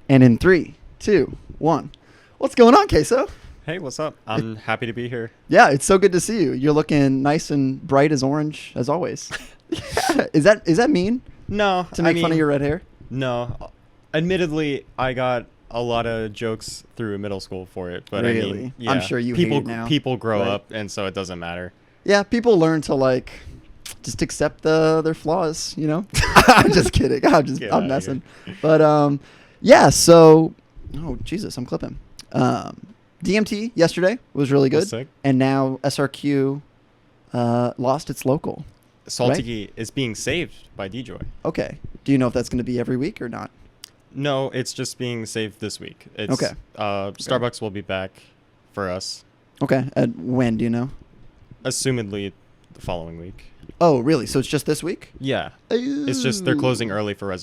And in 3, 2, 1. What's going on, Queso? Hey, what's up? I'm happy to be here. Yeah, it's so good to see you. You're looking nice and bright as orange as always. Yeah. Is that mean? No, To make fun of your red hair? No. Admittedly, I got a lot of jokes through middle school for it, but Really? I mean, yeah, I'm sure you people hate it now. people grow Right. up, and so it doesn't matter. Yeah, people learn to just accept their flaws, you know? I'm just kidding. Get I'm outta messing. But yeah, so oh Jesus, I'm clipping. DMT yesterday was really good. That's sick. And now SRQ lost its local. Salty is being saved by DJoy. Okay. Do you know if that's going to be every week or not? No, it's just being saved this week. It's, Okay. Starbucks will be back for us, Okay. When do you know? assumedly the following week. Oh, really? So it's just this week? Yeah, it's just they're closing early for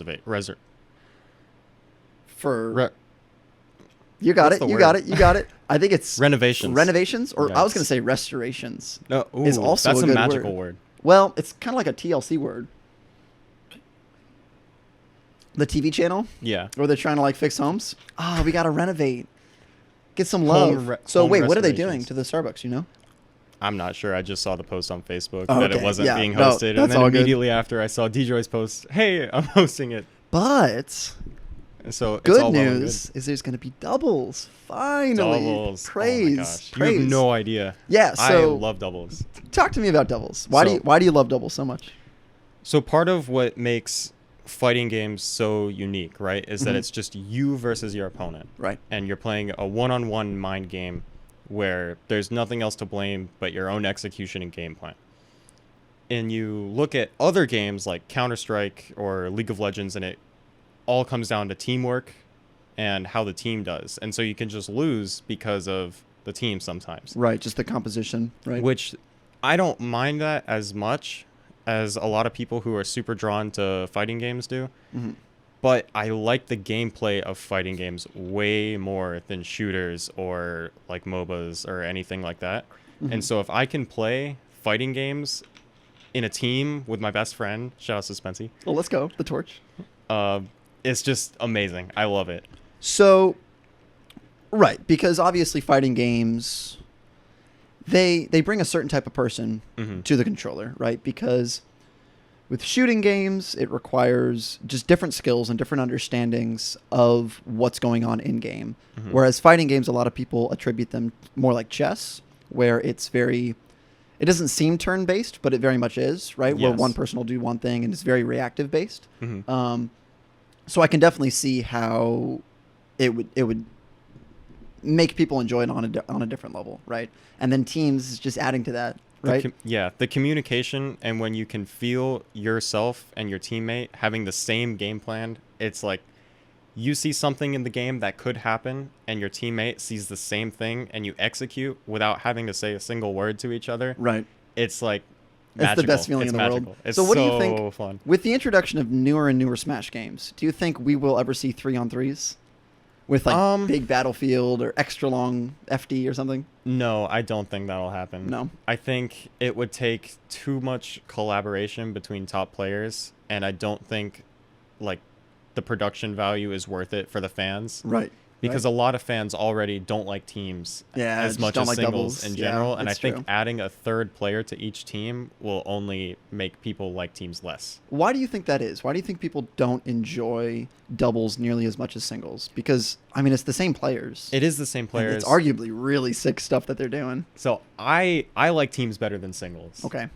For you got what's it. the You word? got it. You got it. I think it's renovations. renovations, or I was Yes. going to say restorations. No, is also that's a a good magical word. Well, it's kind of like a TLC word. The TV channel Yeah. where they're trying to fix homes. Oh, we got to renovate. Get some Home love. So home wait, what are they doing restorations. to the Starbucks, you know? I'm not sure. I just saw the post on Facebook Oh, that it okay. wasn't Yeah. being No, hosted, that's and then all good. immediately after I saw DJoy's post, "Hey, I'm hosting it." But And so it's good all well and news is there's going to be doubles. good. Finally. Doubles. Praise. Oh my gosh. Praise. You have no idea. Yeah, I so love doubles. talk to me about doubles. Why do you love doubles so much? So part of what makes fighting games so unique, right, is that Mhm. it's just you versus your opponent, Right. and you're playing a one-on-one mind game where there's nothing else to blame but your own execution and game plan. And you look at other games like Counter-Strike or League of Legends, and it all comes down to teamwork and how the team does. And so you can just lose because of the team sometimes, Right, just the composition, right? which I don't mind that as much as a lot of people who are super drawn to fighting games do. Mhm. But I like the gameplay of fighting games way more than shooters or like MOBAs or anything like that. Mhm. And so if I can play fighting games in a team with my best friend, shout out to Spency, Well, let's go. The torch. it's just amazing. I love it. So, right, because obviously fighting games, they bring a certain type of person Mhm. to the controller, right? Because with shooting games, it requires just different skills and different understandings of what's going on in game. Mhm. Whereas fighting games, a lot of people attribute them more like chess, where it doesn't seem turn based, but it very much is, right? Where Yes. one person will do one thing and it's very reactive based. Mhm. So I can definitely see how it would make people enjoy it on a different level, right? And then teams is just adding to that, right? The communication, and when you can feel yourself and your teammate having the same game plan, it's like you see something in the game that could happen and your teammate sees the same thing and you execute without having to say a single word to each other. Right. It's like It's the magical. best feeling It's in the magical. world. It's So what do you so think- fun. With the introduction of newer and newer Smash games, do you think we will ever see 3-on-3s with big battlefield or extra long FD or something? No, I don't think that'll happen. No. I think it would take too much collaboration between top players, and I don't think like the production value is worth it for the fans. Right. Because a lot of fans already don't like teams Yeah, as just much don't as like singles doubles. in Yeah, general. And I it's think true. adding a third player to each team will only make people like teams less. Why do you think that is? Why do you think people don't enjoy doubles nearly as much as singles? Because I mean, it's the same players. It is the same And players. it's arguably really sick stuff that they're doing. So I like teams better than singles. Okay.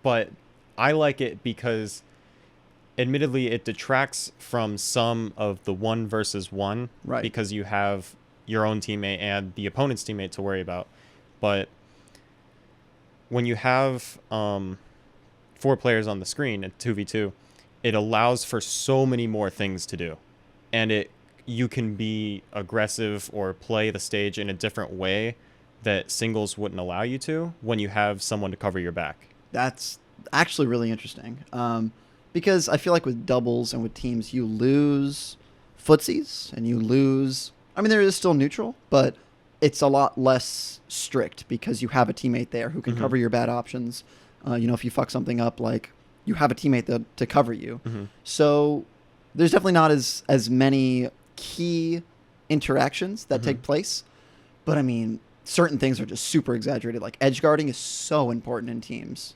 But I like it because admittedly it detracts from some of the 1 versus 1. Right. Because you have your own teammate and the opponent's teammate to worry about. But when you have 4 players on the screen at 2v2, it allows for so many more things to do. And you can be aggressive or play the stage in a different way that singles wouldn't allow you to when you have someone to cover your back. That's actually really interesting. Because I feel like with doubles and with teams, you lose footsies and you lose... I mean, there is still neutral, but it's a lot less strict because you have a teammate there who can Mhm. cover your bad options. If you fuck something up, you have a teammate to cover you. Mm-hmm. So there's definitely not as many key interactions that take place. But I mean, certain things are just super exaggerated. Like edge guarding is so important in teams.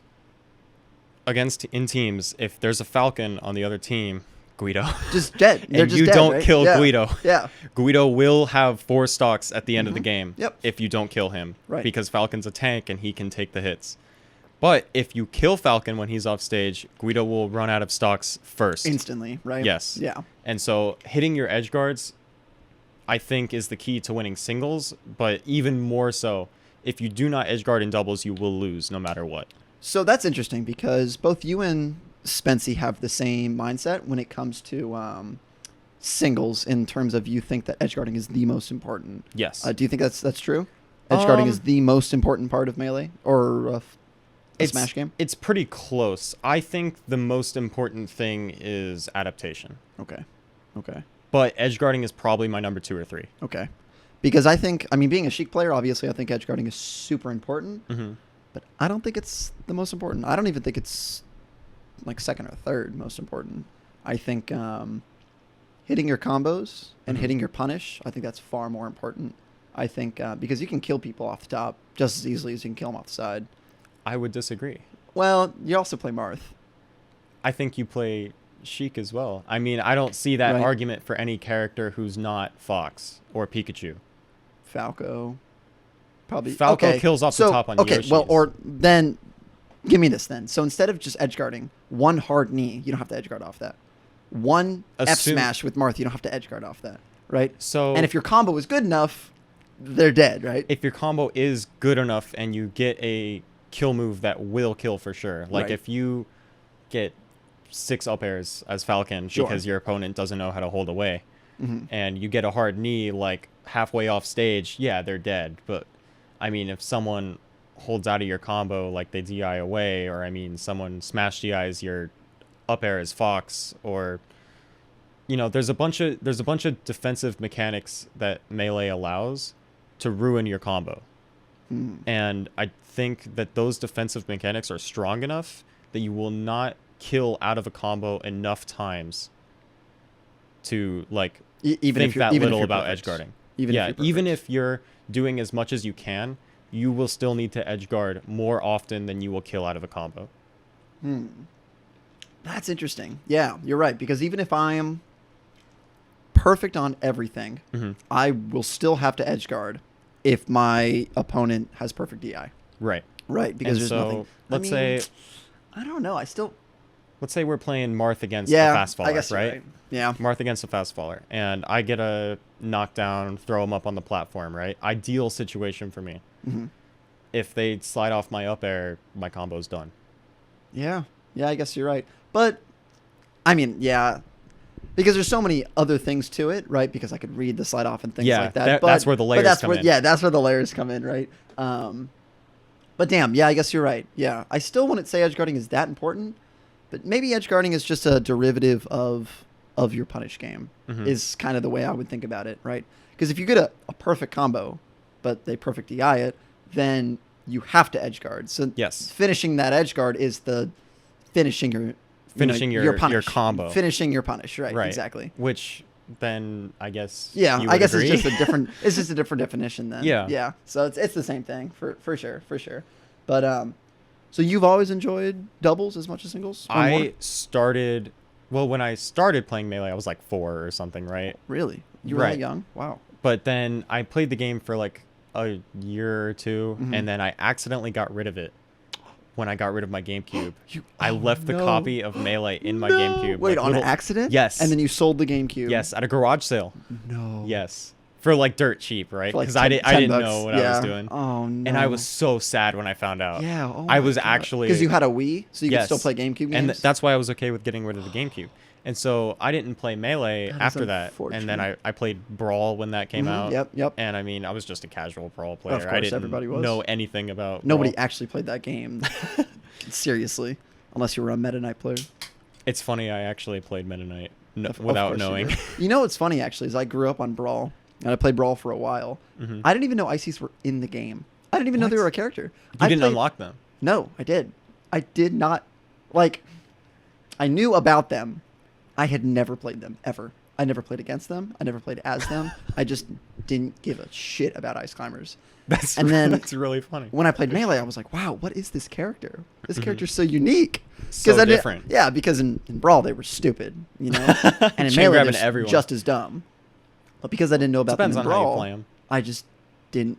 In teams, if there's a Falcon on the other team, Guido, just dead. They're and just you dead, don't right? kill Guido. Yeah. Guido will have 4 stocks at the end of the game. Yep. If you don't kill him, Right. because Falcon's a tank and he can take the hits. But if you kill Falcon when he's off stage, Guido will run out of stocks first. Instantly, right? Yes. Yeah. And so hitting your edge guards, I think, is the key to winning singles. But even more so, if you do not edge guard in doubles, you will lose no matter what. So that's interesting because both you and Spency have the same mindset when it comes to singles in terms of you think that edge guarding is the most important. Yes. Do you think that's true? Edge guarding is the most important part of Melee or a Smash game? It's pretty close. I think the most important thing is adaptation. Okay. But edge guarding is probably my number 2 or 3. Okay. Because I mean, being a Sheik player, obviously, I think edge guarding is super important. Mm-hmm. But I don't think it's the most important. I don't even think it's like second or third most important. I think hitting your combos and hitting your punish, I think that's far more important. I think because you can kill people off the top just as easily as you can kill them off the side. I would disagree. Well, you also play Marth. I think you play Sheik as well. I mean, I don't see that argument for any character who's not Fox or Pikachu. Falco. Probably. Falco kills off the top on Yoshi's. Well, or then, give me this then. So instead of just edge guarding, one hard knee, you don't have to edge guard off that. One F smash with Marth, you don't have to edge guard off that, right? So, and if your combo is good enough, they're dead, right? If your combo is good enough and you get a kill move that will kill for sure, like if you get 6 up airs as Falcon because your opponent doesn't know how to hold away, and you get a hard knee like halfway off stage, yeah, they're dead. But I mean, if someone holds out of your combo like they DI away, or I mean, someone smash DIs your up air as Fox, or there's a bunch of defensive mechanics that Melee allows to ruin your combo. And I think that those defensive mechanics are strong enough that you will not kill out of a combo enough times to like think that little about edge guarding. Even if you're doing as much as you can, you will still need to edge guard more often than you will kill out of a combo. That's interesting. Yeah, you're right. Because even if I am perfect on everything, I will still have to edge guard if my opponent has perfect DI. Right. Because there's nothing. Let's say, I don't know. Let's say we're playing Marth against a fast faller, I guess right? Yeah. Marth against a fast faller, and I get a knockdown, throw him up on the platform, right? Ideal situation for me. If they slide off my up air, my combo's done. Yeah, I guess you're right. But, I mean, yeah, because there's so many other things to it, right? Because I could read the slide off and things like that. That's where the layers come in. Yeah, that's where the layers come in, right? But damn, yeah, I guess you're right. Yeah, I still wouldn't say edge guarding is that important, but maybe edge guarding is just a derivative of your punish game, is kind of the way I would think about it, right? Because if you get a perfect combo, but they perfect DI it, then you have to edge guard. So finishing that edge guard is the finishing your punish. Your combo. Finishing your punish, right? Exactly. Which then I guess I guess agree. It's just a different definition then. Yeah. So it's the same thing for sure. But so you've always enjoyed doubles as much as singles? When I started playing Melee, I was like 4 or something, right? Really? You were that young? Wow. But then I played the game for like a year or 2, and then I accidentally got rid of it when I got rid of my GameCube. I left the copy of Melee in my GameCube. Wait, on accident? Yes. And then you sold the GameCube? Yes, at a garage sale. No. Yes. For like dirt cheap, right? Because I didn't know what I was doing. Oh, no. And I was so sad when I found out. Yeah. I was actually... Because you had a Wii, so you could still play GameCube games? And that's why I was okay with getting rid of the GameCube. And so I didn't play Melee after that. And then I played Brawl when that came out. Yep. And I mean, I was just a casual Brawl player. Of course, I didn't everybody was. know anything about Nobody Brawl. actually played that game. Seriously. Unless you were a Meta Knight player. It's funny, I actually played Meta Knight without knowing. You know what's funny, actually, is I grew up on Brawl. And I played Brawl for a while. I didn't even know Ices were in the game. I didn't even know they were a character. You didn't unlock them? No, I did. I did not. Like, I knew about them. I had never played them, ever. I never played against them. I never played as them. I just didn't give a shit about ice climbers. That's really funny. When I played Melee, I was like, wow, what is this character? This character's so unique. So different. Yeah, because in Brawl, they were stupid, you know? And in Chain Melee, grabbing they're everyone. just as dumb. But because I didn't know about Depends them in on how you Brawl, play 'em. I just didn't.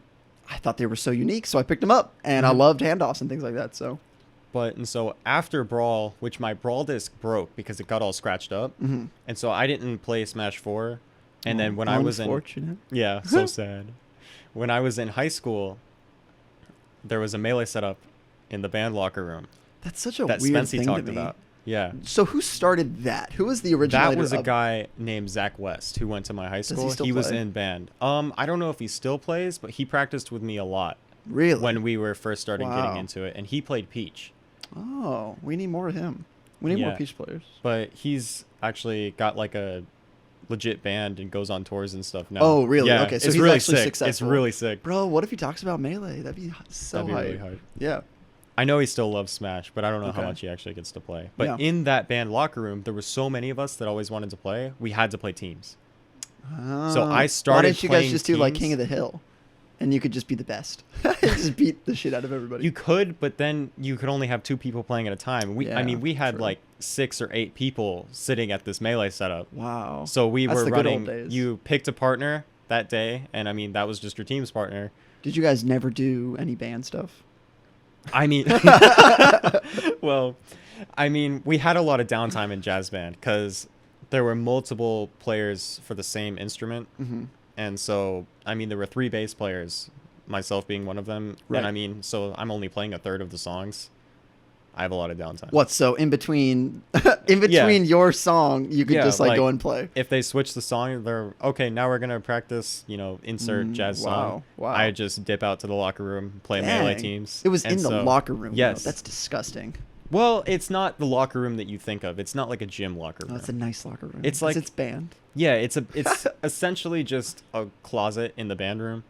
I thought they were so unique, so I picked them up. And I loved handoffs and things like that, so. And so after Brawl, which my Brawl disc broke because it got all scratched up, and so I didn't play Smash 4. And then when I was in, Unfortunate. yeah, so sad. When I was in high school, there was a Melee setup in the band locker room That's such a that weird Spency thing talked to me. about. Yeah. So who started that? Who was the originator? That was a of- guy named Zach West who went to my high he school. still He was play? in band. I don't know if he still plays, but he practiced with me a lot Really? when we were first started Wow. getting into it, and he played Peach. Oh, we need more of him. We need more Yeah. Peach players. But he's actually got like a legit band and goes on tours and stuff now. Oh, really? Yeah, Okay, so it's he's really actually sick. successful. It's really sick. Bro, what if he talks about Melee? That'd be so That'd be really hype. hype. Yeah. I know he still loves Smash, but I don't know how Okay. much he actually gets to play. But Yeah. in that band locker room, there were so many of us that always wanted to play. We had to play teams. So I Why started didn't you guys playing just do like teams. King of the Hill? And you could just be the best. Just beat the shit out of everybody. You could, but then you could only have 2 people playing at a time. I Yeah, mean, we had true. like 6 or 8 people sitting at this Melee setup. Wow. So we That's were the good old running. days. You picked a partner that day, and I mean that was just your team's partner. Did you guys never do any band stuff? I mean, well, I mean, we had a lot of downtime in jazz band because there were multiple players for the same instrument, and so I mean there were 3 bass players, myself being one of them, Right. and I mean so I'm only playing a third of the songs. I have a lot of downtime. What? So in between, your song, you could Yeah, just like go like, and play. If they switch the song, they're okay. Now we're gonna practice. Insert jazz song. Wow. I just dip out to the locker room, play Melee Dang. teams. It was and in the so- locker room. Yes. Though. That's disgusting. Well, it's not the locker room that you think of. It's not like a gym locker room. Oh, it's a nice locker room. It's like- it's band. Yeah, it's essentially just a closet in the band room,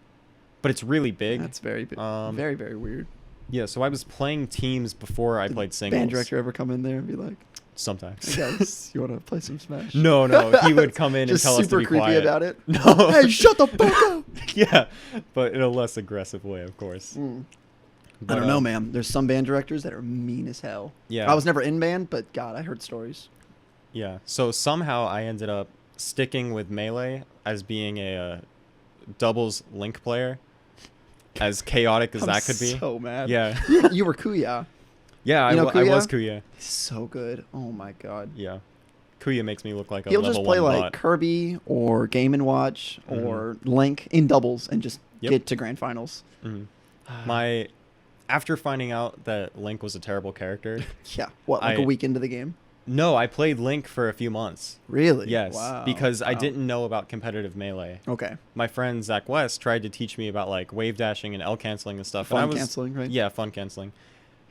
but it's really big. That's very very, very weird. Yeah, so I was playing teams before I played singles. Band director ever come in there and be like, Sometimes. "Hey guys, you want to play some Smash?" No, he would come in and Just tell us to super be creepy quiet. about it. No. Hey, shut the fuck up. Yeah, but in a less aggressive way, of course. I But, don't know, man. There's some band directors that are mean as hell. Yeah. I was never in band, but God, I heard stories. Yeah. So somehow I ended up sticking with Melee as being a doubles Link player, as chaotic as that could be. So mad. Yeah. You were Kuya. Yeah, You know I was Kuya? Kuya. He's so good. Oh my God. Yeah. Kuya makes me look like a He'll level just play 1 like bot. Kirby or Game & Watch or Link in doubles and just Yep. get to grand finals. After finding out that Link was a terrible character, Yeah. What, like a week into the game? no, I played Link for a few months. Really? Yes, Wow. because I Wow. didn't know about competitive Melee. Okay. My friend Zach West tried to teach me about like wave dashing and L canceling and stuff. and I Fun was, canceling, right? Yeah, fun canceling,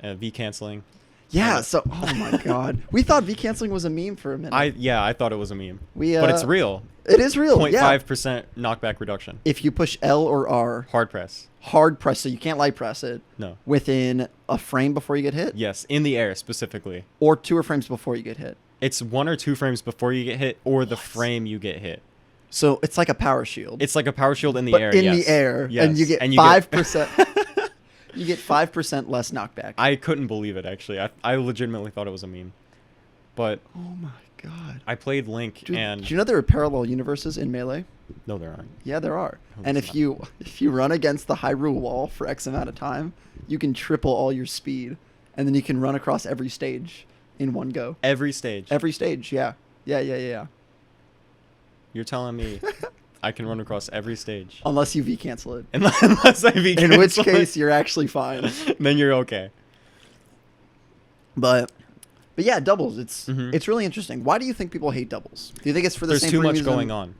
V canceling. Yeah. So, oh my God. We thought V canceling was a meme for a minute. I thought it was a meme, We, but it's real. It is real. 0.5% Yeah. knockback reduction. If you push L or R, Hard press. hard press, so you can't light press it, No. within a frame before you get hit, Yes, in the air specifically. or 2 frames before you get hit. It's 1 or 2 frames before you get hit, or the frame you get hit. So it's like a power shield. It's like a power shield in the but air. in yes. the air, Yes. and you get And 5%. You get 5% less knockback. I couldn't believe it actually. I legitimately thought it was a meme. But Oh my God. I played Link Do and you know there are parallel universes in Melee? no, there aren't. Yeah, there are. Oh, And it's if you run against the Hyrule wall for X amount of time, you can triple all your speed, and then you can run across every stage in one go. Every stage. Every stage, yeah. Yeah. You're telling me I can run across every stage. Unless you V cancel it. Unless I be In which canceled, case, you're actually fine. then you're okay. But yeah, doubles. Mhm. It's really interesting. Why do you think people hate doubles? Do you think it's for the There's same too much reason? going on.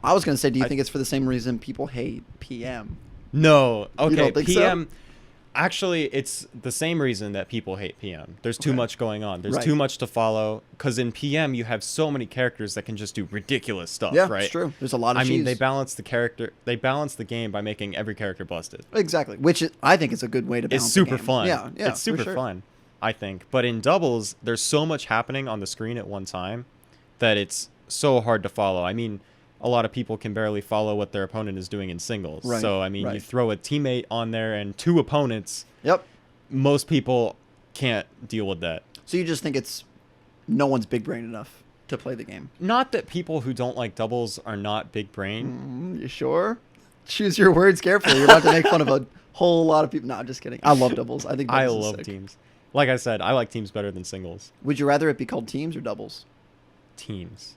I was gonna say, do you think it's for the same reason people hate PM? No. Okay. don't think so? PM. Actually, it's the same reason that people hate PM. There's too Okay. much going on. There's Right. too much to follow. Because in PM, you have so many characters that can just do ridiculous stuff. Yeah, right? it's true. There's a lot of. I mean, cheese. they balance the character. They balance the game by making every character busted. Exactly, I think is a good way to. It's balance super the game. fun. Yeah, It's super for sure. fun, I think. But in doubles, there's so much happening on the screen at one time that it's so hard to follow. I mean, a lot of people can barely follow what their opponent is doing in singles. Right, So, I mean, right. you throw a teammate on there and 2 opponents, Yep. most people can't deal with that. So you just think it's no one's big brain enough to play the game? Not that people who don't like doubles are not big brain. You sure? Choose your words carefully. You're about to make fun of a whole lot of people. No, I'm just kidding. I love doubles. I think I doubles is love sick. teams. Like I said, I like teams better than singles. Would you rather it be called teams or doubles? Teams.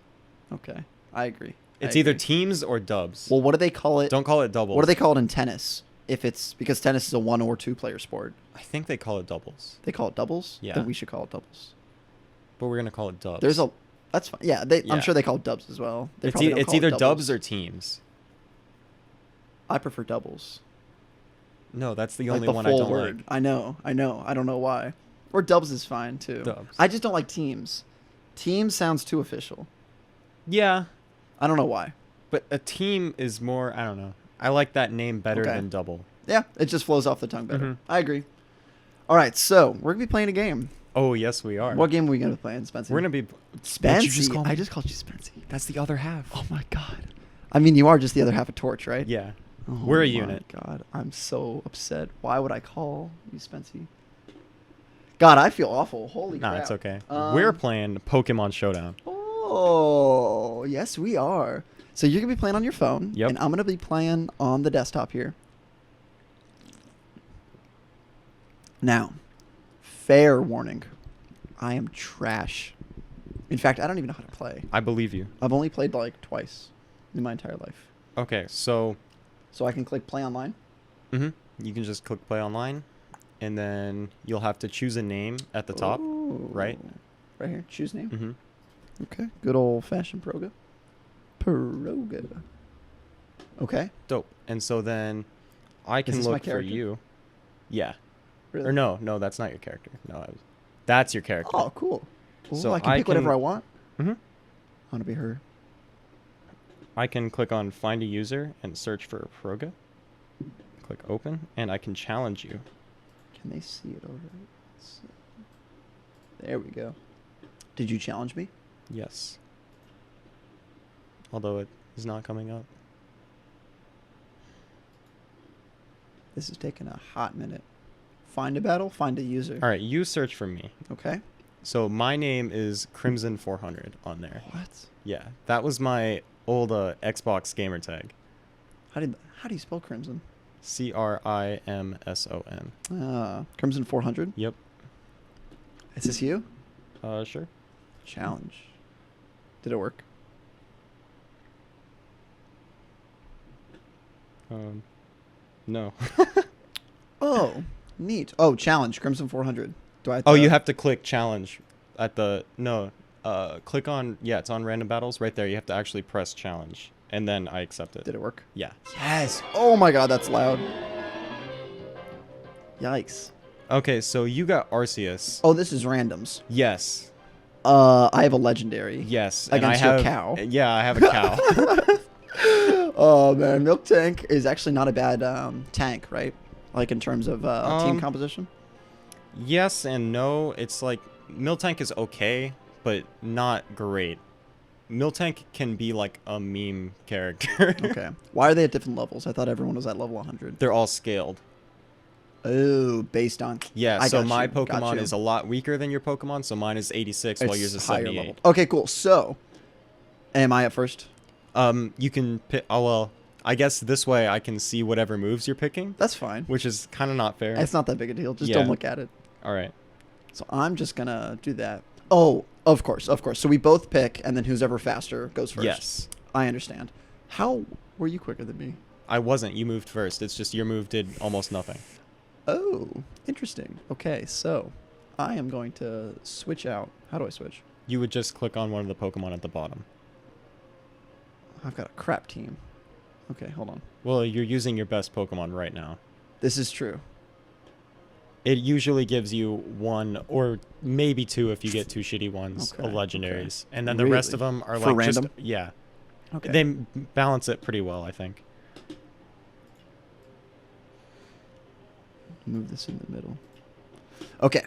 Okay, I agree. It's I either agree. teams or dubs. Well, what do they call it? Don't call it doubles. What do they call it in tennis? If it's because tennis is a 1 or 2 player sport, I think they call it doubles. they call it doubles. Yeah. Then we should call it doubles. But we're going to call it dubs. There's a that's fine. Yeah, Yeah. I'm sure they call it dubs as well. They It's, probably don't it's call it either doubles. dubs or teams. I prefer doubles. No, that's the Like only the one full I don't word. like. I know. I don't know why. Or dubs is fine too. Dubs. I just don't like teams. Teams sounds too official. Yeah, I don't know why. but a team is more, I don't know. I like that name better Okay. than double. Yeah, it just flows off the tongue better. Mhm. I agree. All right, so we're gonna be playing a game. Oh, yes, we are. What game are we gonna be playing, Spencer? We're going to be... Spency. What'd you just call me? I just called you Spency. That's the other half. Oh my god. I mean, you are just the other half of Torch, right? Yeah. Oh We're a my unit. God, I'm so upset. Why would I call you Spency? God, I feel awful. Holy Nah, crap. it's okay. We're playing Pokemon Showdown. Oh, yes, we are. So you're gonna be playing on your phone, Yep. and I'm gonna be playing on the desktop here. Now, fair warning, I am trash. In fact, I don't even know how to play. I believe you. I've only played like twice in my entire life. Okay, so So I can click play online. you can just click play online, and then you'll have to choose a name at the top, Ooh. right? Right here, choose name. Mm-hmm. Okay, good old fashioned Proga. Proga. Okay. Dope. And so then I can this my look for character? you. Yeah. Really? Or no, that's not your character. That's your character. Oh, cool. Ooh, So I can I pick whatever can- I want. Mm-hmm. I want to be her. I can click on find a user and search for Proga. Click open, and I can challenge you. Can they see it over? Let's see. There we go. Did you challenge me? Yes. Although it is not coming up. This is taking a hot minute. Find a battle, find a user. All right, you search for me. Okay. So my name is Crimson 400 on there. What? Yeah, that was my old Xbox gamer tag. How do you spell Crimson? Crimson. Crimson 400. Yep. Is this you? Sure. Challenge. Did it work? No. Oh, neat. Oh, challenge. Crimson 400. Do I? Oh, you have to click challenge at the click on it's on random battles right there. You have to actually press challenge, and then I accept it. Did it work? Yeah. Yes. Oh my God, that's loud. Yikes. Okay, so you got Arceus. Oh, this is randoms. Yes. I have a legendary. Yes. And Against I your have, cow. Yeah, I have a cow. Oh man, Milk Tank is actually not a bad tank, right? Like in terms of team composition. Yes and no. It's like Miltank is okay, but not great. Miltank can be like a meme character. Okay. Why are they at different levels? I thought everyone was at level 100. They're all scaled. Oh, based on. Yeah, I so got my you, got Pokemon you. is a lot weaker than your Pokemon, so mine is 86 while yours is higher 78. level. Okay, cool. So, am I at first? You can pick. Oh well, I guess this way I can see whatever moves you're picking, That's fine. which is kind of not fair. It's not that big a deal. Just Yeah. don't look at it. All right. So I'm just gonna do that. Oh, of course, of course. So we both pick, and then who's ever faster goes first. Yes. I understand. How were you quicker than me? I wasn't. You moved first. It's just your move did almost nothing. Oh, interesting. Okay, so I am going to switch out. How do I switch? You would just click on one of the Pokemon at the bottom. I've got a crap team. Okay, hold on. Well, you're using your best Pokemon right now. This is true. It usually gives you one or maybe two if you get two shitty ones Okay, of legendaries. okay. And then the rest Really? of them are For like random? just yeah. Okay. They balance it pretty well, I think. Move this in the middle. Okay.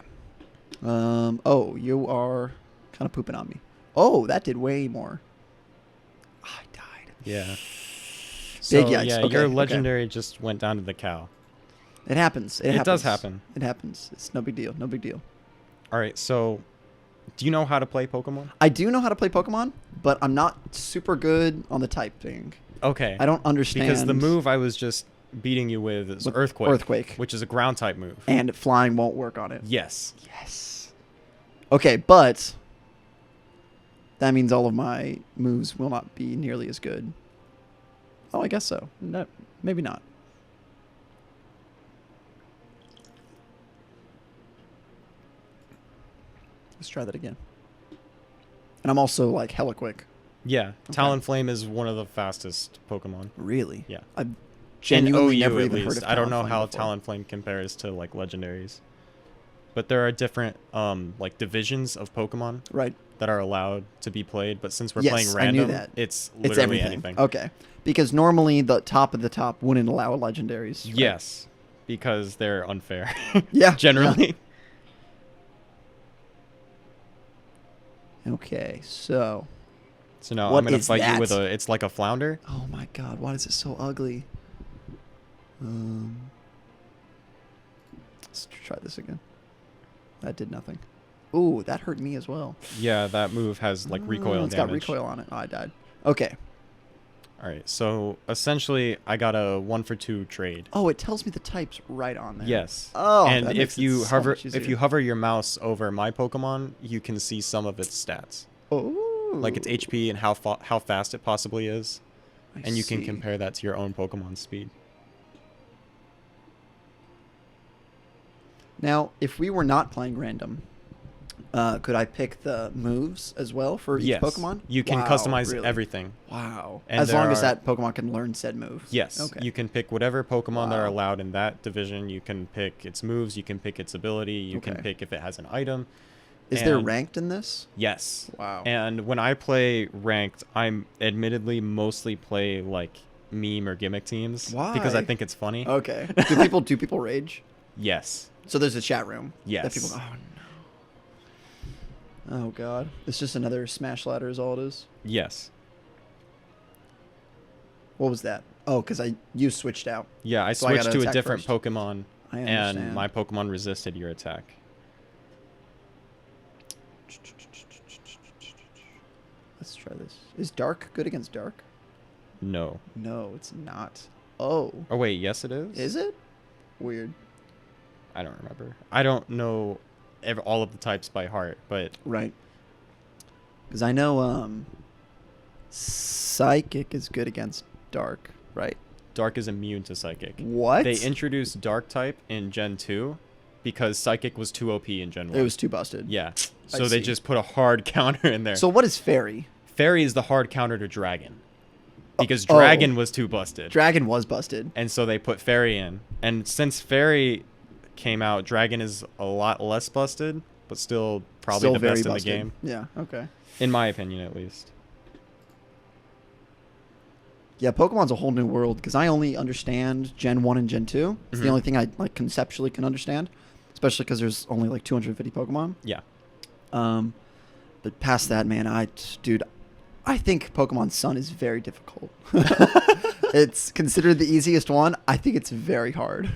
Oh, you are kind of pooping on me. Oh, that did way more. Yeah. Big So, yikes. yeah, Okay, your okay. legendary just went down to the cow. It happens. It does happen. It happens. It's no big deal. No big deal. All right, so do you know how to play Pokemon? I do know how to play Pokemon, but I'm not super good on the typing. Okay. I don't understand. Because the move I was just beating you with is Earthquake. Earthquake. Which is a ground type move. And flying won't work on it. Yes. Yes. Okay, but that means all of my moves will not be nearly as good. Oh, I guess so. No, maybe not. Let's try that again. And I'm also like hella quick. Yeah. Talonflame is one of the fastest Pokemon. Really? Yeah. I've genuinely In OU, never at even heard least. of I don't know Talonflame how before. Talonflame compares to like legendaries. But there are different like divisions of Pokemon Right. that are allowed to be played, but since we're Yes, playing I knew random, that. it's It's literally everything. anything. Okay. Because normally the top of the top wouldn't allow legendaries. Right? Yes. Because they're unfair. Yeah. Generally. Yeah. Okay, so. So now What I'm gonna is fight you with that? it's like a flounder. Oh my god, why is it so ugly? Let's try this again. That did nothing. Ooh, that hurt me as well. Yeah, that move has like recoil It's damage. got recoil on it. Oh, I died. Okay. All right, so essentially, I got a 1-for-2 trade. Oh, it tells me the types right on there. Yes. Oh, and that if makes it you so hover, much if easier. you hover your mouse over my Pokemon, you can see some of its stats, Oh. like its HP and how fast it possibly is, I and you can see. compare that to your own Pokemon's speed. Now, if we were not playing random, could I pick the moves as well for each Yes. Pokemon? You can Wow, customize really? everything. Wow. And As long there as are- that Pokemon can learn said move. Yes. Okay. You can pick whatever Pokemon that are Wow. allowed in that division. You can pick its moves. You can pick its ability. You can Okay. pick if it has an item. Is there And- ranked in this? Yes. Wow. And when I play ranked, I'm admittedly mostly play like meme or gimmick teams because I Why? think it's funny. Okay. Do people rage? Yes. So there's a chat room. That Yes. people. Oh no. Oh god. It's just another Smash Ladder is all it is. Yes. What was that? Oh, because you switched out. Yeah, I So I switched gotta to a attack different first. Pokemon I and understand. my Pokemon resisted your attack. Let's try this. Is Dark good against Dark? No. No, it's not. Oh. Oh wait, yes it is? Is it? Weird. I don't remember. I don't know all of the types by heart, but Right. Because I know Psychic is good against Dark, right? Dark is immune to Psychic. What? They introduced Dark type in Gen 2 because Psychic was too OP in Gen 1. It was too busted. Yeah. I So they see. just put a hard counter in there. So what is Fairy? Fairy is the hard counter to Dragon. Because oh. Dragon was too busted. Dragon was busted. And so they put Fairy in. And since Fairy came out, Dragon is a lot less busted, but still probably Still the very best in the busted. game. Yeah, okay. In my opinion, at least. Yeah, Pokemon's a whole new world because I only understand Gen 1 and Gen 2. It's the Mhm. only thing I like conceptually can understand, especially because there's only like 250 Pokemon. Yeah. But past that, man, dude, I think Pokemon Sun is very difficult. It's considered the easiest one. I think it's very hard.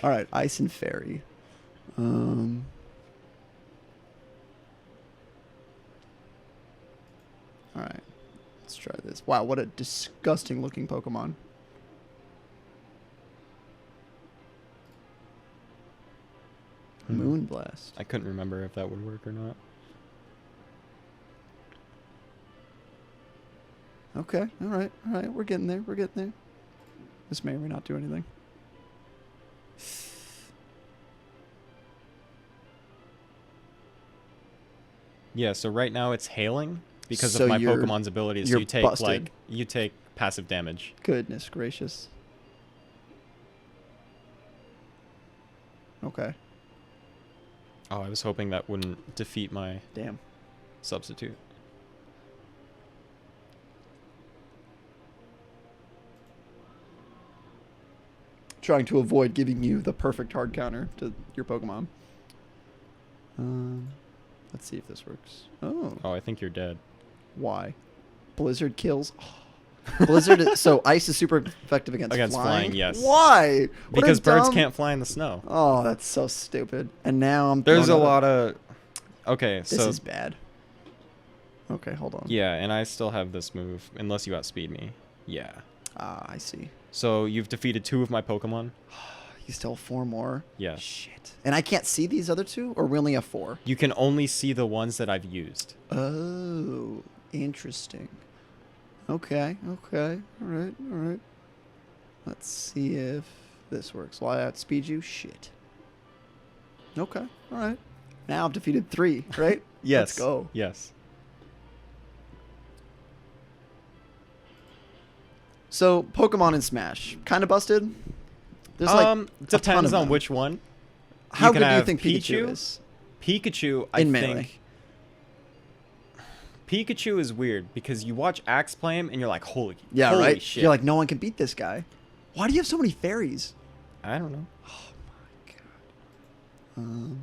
All right, Ice and Fairy. All right, let's try this. Wow, what a disgusting looking Pokemon. Moonblast. I couldn't remember if that would work or not. Okay, all right, we're getting there, This may or may not do anything. Yeah, so right now it's hailing because So of my you're- Pokemon's abilities. you're You take busted. you take passive damage. Goodness gracious. Okay, Oh, I was hoping that wouldn't defeat my damn. substitute. Trying to avoid giving you the perfect hard counter to your Pokemon. Let's see if this works. Oh, Oh, I think you're dead. why? Blizzard kills. Blizzard. So ice is super effective against flying. Yes. Why? What Because a birds dumb- can't fly in the snow. Oh, that's so stupid. And now I'm. There's a throwing out lot of. Okay, This so is bad. Okay, hold on. yeah, and I still have this move unless you outspeed me. Yeah. Ah, I see. So you've defeated 2 of my Pokemon. You still have 4 more. Yes. Shit. And I can't see these other 2, or we only have 4. You can only see the ones that I've used. Oh, interesting. Okay. All right. Let's see if this works. Will I outspeed you? Shit. Okay. All right. Now I've defeated 3, right? Yes. Let's go. Yes. So, Pokemon in Smash. Kind of busted? There's like a ton depends of on them. which one. How can good do you have think Pikachu is? Pikachu, I In Melee. think. Pikachu is weird because you watch Axe play him and you're like, holy Right? shit. You're like, no one can beat this guy. Why do you have so many fairies? I don't know. Oh my god.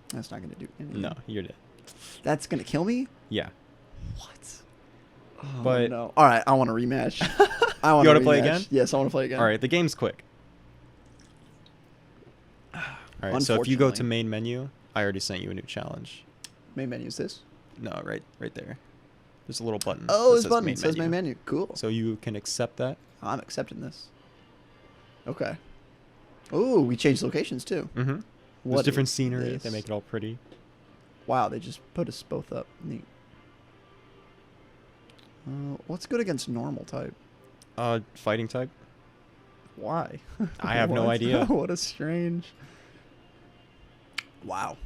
That's not gonna do anything. No, you're dead. That's gonna kill me? Yeah. What? Oh, But- no. All right, I want a rematch. I want You to wanna play again? Yes, I want to play again. All right, the game's quick. All right, so if you go to Unfortunately. main menu, I already sent you a new challenge. Main menu is this. No, right there. There's a little button. Oh, that this says button main says menu. main menu. Cool. So you can accept that. I'm accepting this. Okay. Oh, we changed locations too. Mm-hmm. There's What different is scenery. this? They make it all pretty. Wow, they just put us both up. Neat. What's good against normal type? Fighting type. Why? I have no What? idea. What a strange. Wow.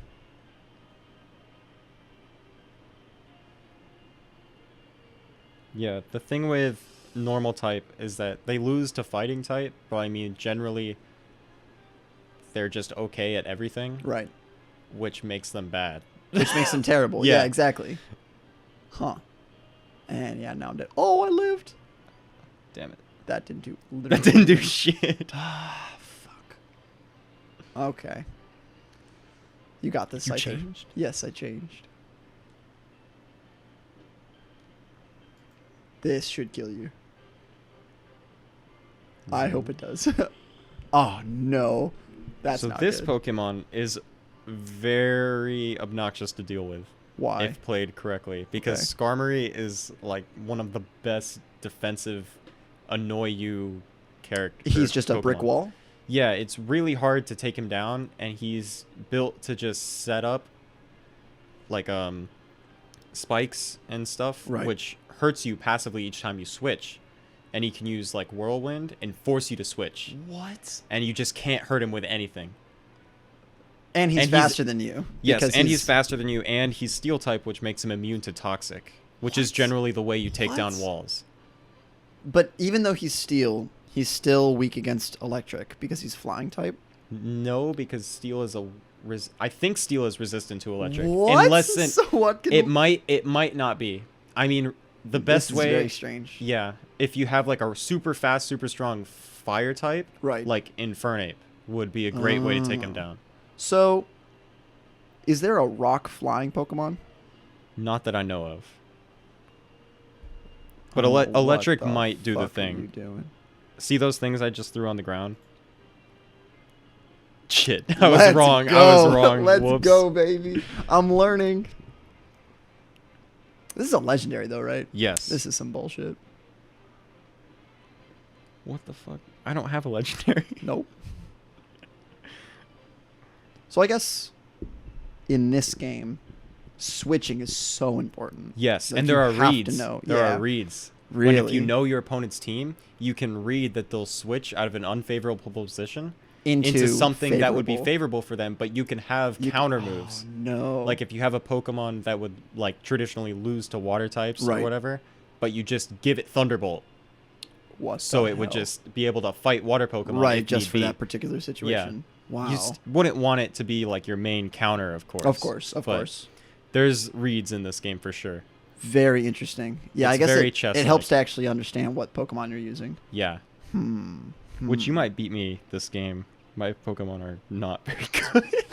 Yeah, the thing with normal type is that they lose to fighting type, but I mean, generally, they're just okay at everything, Right. which makes them bad. Which makes them terrible. Yeah. Yeah, exactly. Huh. And yeah, now I'm dead. Oh, I lived. Damn it. That didn't do. That didn't do shit. Ah, fuck. Okay. You got this. You I think. changed? Yes, I changed. This should kill you. I hope it does. Oh no, that's so not this good. Pokemon is very obnoxious to deal with Why? if played correctly, because Okay. Skarmory is like one of the best defensive annoy you characters. He's just a brick Pokemon. wall. Yeah, it's really hard to take him down, and he's built to just set up like spikes and stuff, Right. which hurts you passively each time you switch. And he can use like Whirlwind and force you to switch, What? and you just can't hurt him with anything. And he's And he's- faster than you. Yes, because and he's faster than you, and he's Steel type, which makes him immune to Toxic, which is What? generally the way you take down What? walls. But even though he's steel, he's still weak against electric because he's flying type. No, because Steel is I think Steel is resistant to electric. What? Unless So what can it might not be. I mean, the best this way. is very strange. Yeah, if you have like a super fast, super strong fire type, Right. like Infernape would be a great way to take him Oh. down. So, is there a rock flying Pokemon? Not that I know of. But Oh, what electric the might do the fuck are you thing. doing? See those things I just threw on the ground? Shit, I was Let's wrong. Go. I was wrong. Let's Whoops. go, baby. I'm learning. This is a legendary, though, right? Yes. This is some bullshit. What the fuck? I don't have a legendary. Nope. So I guess in this game, switching is so important. Yes, Like, and you there are have to reads. know. There Yeah. are reads. Really? When if you know your opponent's team, you can read that they'll switch out of an unfavorable position into something that would be favorable for them, but you can have counter moves. Oh, no. Like if you have a Pokemon that would like traditionally lose to water types or Right. whatever, but you just give it Thunderbolt, what? so the it would hell? just be able to fight water Pokemon. right if just need for be. that particular situation. Wow. You wouldn't want it to be like your main counter, of course. Of course. Of but course. There's reads in this game for sure. Very interesting. Yeah, I It's guess very it chess-like. helps to actually understand what Pokemon you're using. Yeah. Hmm. Which you might beat me this game. My Pokemon are not very good.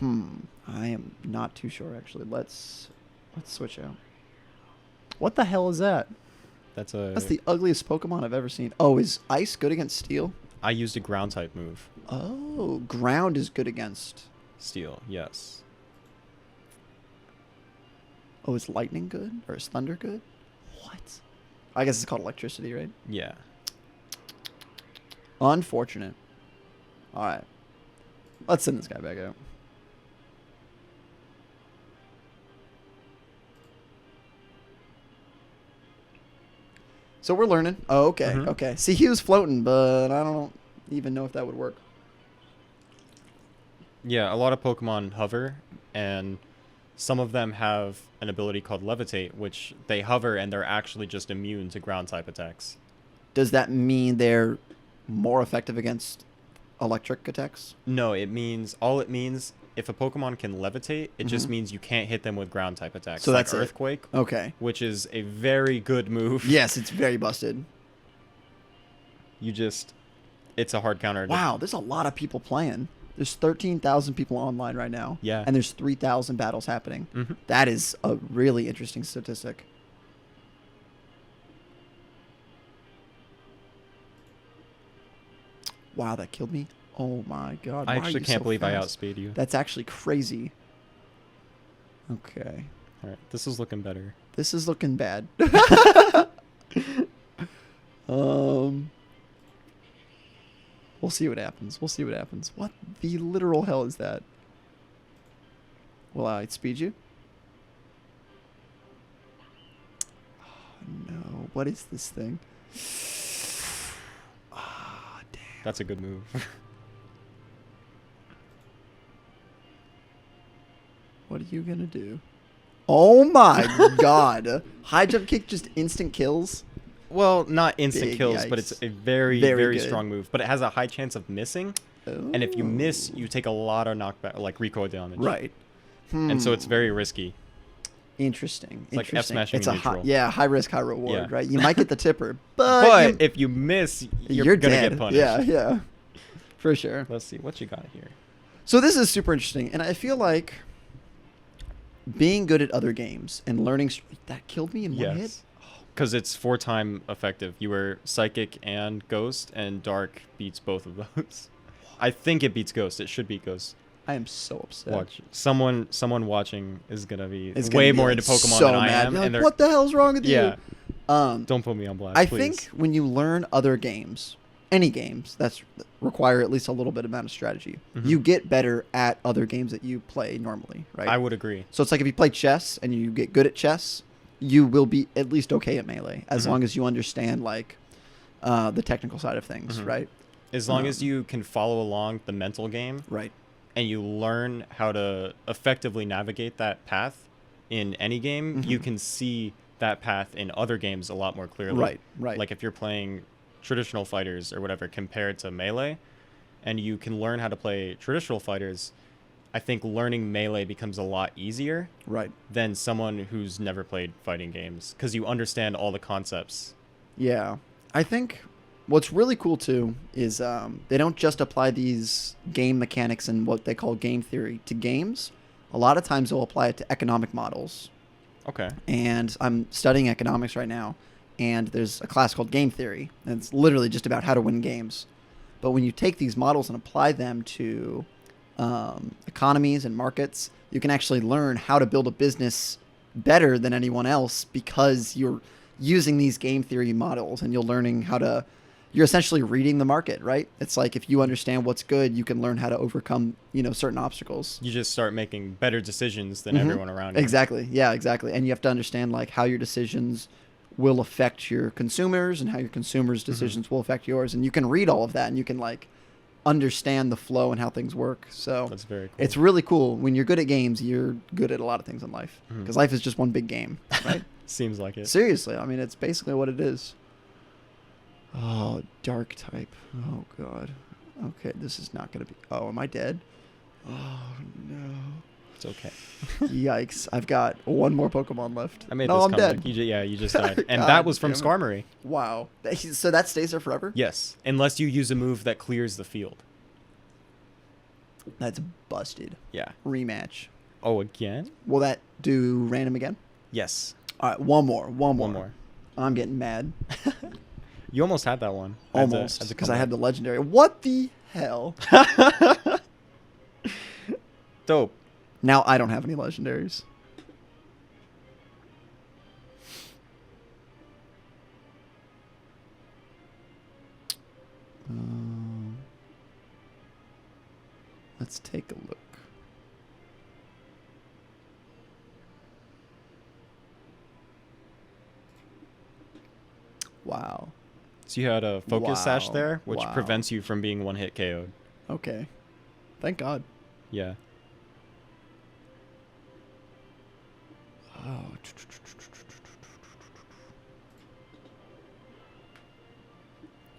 I am not too sure actually. Let's switch out. What the hell is that? That's the ugliest Pokemon I've ever seen. Oh, is Ice good against Steel? I used a ground type move. Oh, Ground is good against Steel, yes. Oh, is Lightning good? Or is Thunder good? What? I guess it's called Electricity, right? Yeah. Unfortunate. Alright. Let's send this guy back out. So we're learning. Oh, okay. Mhm. Okay. See, he was floating, but I don't even know if that would work. Yeah, a lot of Pokemon hover, and some of them have an ability called Levitate, which they hover and they're actually just immune to ground type attacks. Does that mean they're more effective against electric attacks? No, it means if a Pokemon can levitate, it just means you can't hit them with ground type attacks. So like that's it. Earthquake, Okay. which is a very good move. Yes, it's very busted. It's a hard counter. Wow, there's a lot of people playing. There's 13,000 people online right now. Yeah. And there's 3,000 battles happening. Mm-hmm. That is a really interesting statistic. Wow, that killed me. Oh my god. I why are actually you can't so believe I fast? outspeed you. That's actually crazy. Okay. All right, this is looking better. This is looking bad. We'll see what happens. We'll see what happens. What the literal hell is that? Will I speed you? Oh, no. What is this thing? Ah, damn. That's a good move. What are you going to do? Oh my god. High jump kick just instant kills. Well, not instant Big kills, but yikes. it's a very, Very very good. strong move. But it has a high chance of missing. And if you miss, you take a lot of knockback, like recoil damage. Right. And so it's very risky. Interesting. It's like Interesting. F-smashing It's in a high, neutral. yeah, high risk, high reward, Yeah. right? You might get the tipper, but, But if you miss, you're gonna dead. get punished. Yeah, yeah. For sure. Let's see what you got here. So this is super interesting, and I feel like being good at other games and learning that killed me in one hit. Yes. Because it's 4-time effective. You were Psychic and Ghost, and Dark beats both of those. I think it beats Ghost. It should beat Ghost. I am so upset. Watch. Someone watching is gonna be It's gonna way be, more like, into Pokemon so than I mad. am. You're And like, they're what the hell's wrong with yeah. you? Don't put me on blast. I please. think when you learn other games, any games that require at least a little bit amount of strategy, you get better at other games that you play normally, right? I would agree. So it's like if you play chess and you get good at chess, you will be at least okay at Melee as long as you understand like the technical side of things, right? As long as you can follow along the mental game, Right. and you learn how to effectively navigate that path in any game, you can see that path in other games a lot more clearly. Right, right. Like if you're playing traditional fighters or whatever compared to Melee, and you can learn how to play traditional fighters, I think learning Melee becomes a lot easier Right. than someone who's never played fighting games, because you understand all the concepts. Yeah. I think what's really cool too is they don't just apply these game mechanics and what they call game theory to games. A lot of times they'll apply it to economic models. Okay. And I'm studying economics right now, and there's a class called game theory, and it's literally just about how to win games. But when you take these models and apply them to economies and markets, you can actually learn how to build a business better than anyone else because you're using these game theory models, and you're essentially reading the market, right? It's like if you understand what's good, you can learn how to overcome, certain obstacles. You just start making better decisions than everyone around you. Exactly. Yeah, exactly. And you have to understand like how your decisions will affect your consumers and how your consumers' decisions will affect yours. And you can read all of that, and you can like understand the flow and how things work. So That's very cool. it's really cool. When you're good at games, you're good at a lot of things in life, because life is just one big game, right? Seems like it. Seriously. I mean, it's basically what it is. Oh, dark type. Oh, God. Okay, this is not going to be... Oh, am I dead? Oh, no. It's okay. Yikes. I've got one more Pokemon left. I made no, this I'm comeback. dead. You just died. And God that was from damn it. Skarmory. Wow. So that stays there forever? Yes. Unless you use a move that clears the field. That's busted. Yeah. Rematch. Oh, again? Will that do random again? Yes. All right, one more. One more. I'm getting mad. You almost had that one. Almost, because I had the legendary. What the hell? Dope. Now I don't have any legendaries. Let's take a look. Wow. So you had a focus sash Wow. there, which Wow. prevents you from being one hit KO'd. Okay. Thank God. Yeah. Oh.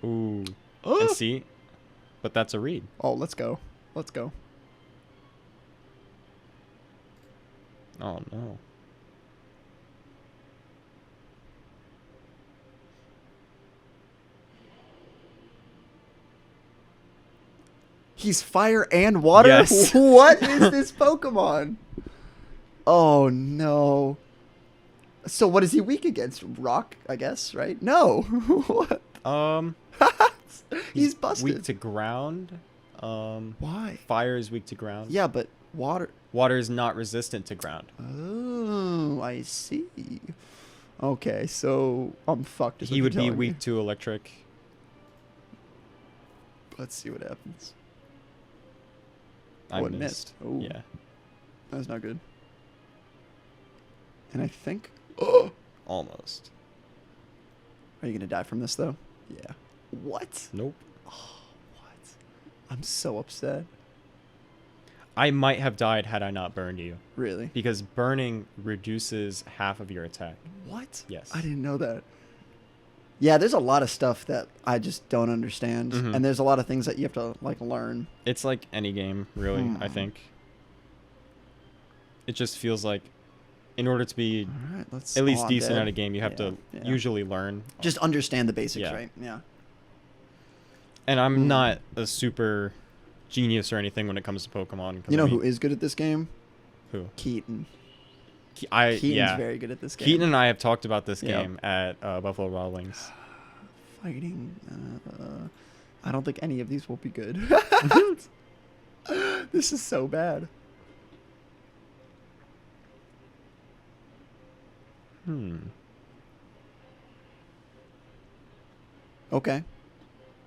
Ooh. Oh. And see? But that's a read. Oh, let's go. Let's go. Oh, no. He's fire and water? Yes. What is this Pokemon? Oh, no. So what is he weak against? Rock, I guess, right? No. What? He's busted. Weak to ground. Why? Fire is weak to ground. Yeah, but water... Water is not resistant to ground. Oh, I see. Okay, so I'm fucked. Is He what would you're be telling me. weak to electric. Let's see what happens. I Oh, it missed. missed. Oh. Yeah. That's not good. And I think... Oh! Almost. Are you going to die from this, though? Yeah. What? Nope. Oh, what? I'm so upset. I might have died had I not burned you. Really? Because burning reduces half of your attack. What? Yes. I didn't know that. Yeah, there's a lot of stuff that I just don't understand. Mhm. And there's a lot of things that you have to, like, learn. It's like any game, really, I Hmm. think. It just feels like in order to be All right, let's... at least I'm decent dead. at a game, you have to Yeah. usually learn. Just understand the basics, Yeah. right? Yeah. And I'm Hmm. not a super genius or anything when it comes to Pokemon. 'cause You I know mean, who is good at this game? who? Keaton. Keaton's Keaton's very good at this game. Keaton and I have talked about this Yeah. game at Buffalo Wild Wings. Fighting. I don't think any of these will be good. This is so bad. Okay.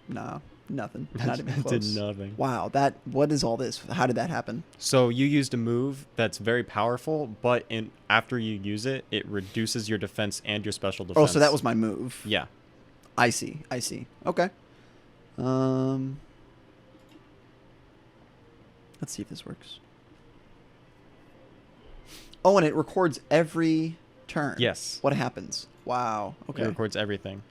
Nah, nothing. Not even Did close. nothing. Wow, what is all this? How did that happen? So you used a move that's very powerful, but after you use it, it reduces your defense and your special defense. Oh, so that was my move. Yeah. I see. I see. Okay. Let's see if this works. Oh, and it records every turn. Yes. What happens? Wow. Okay. It records everything.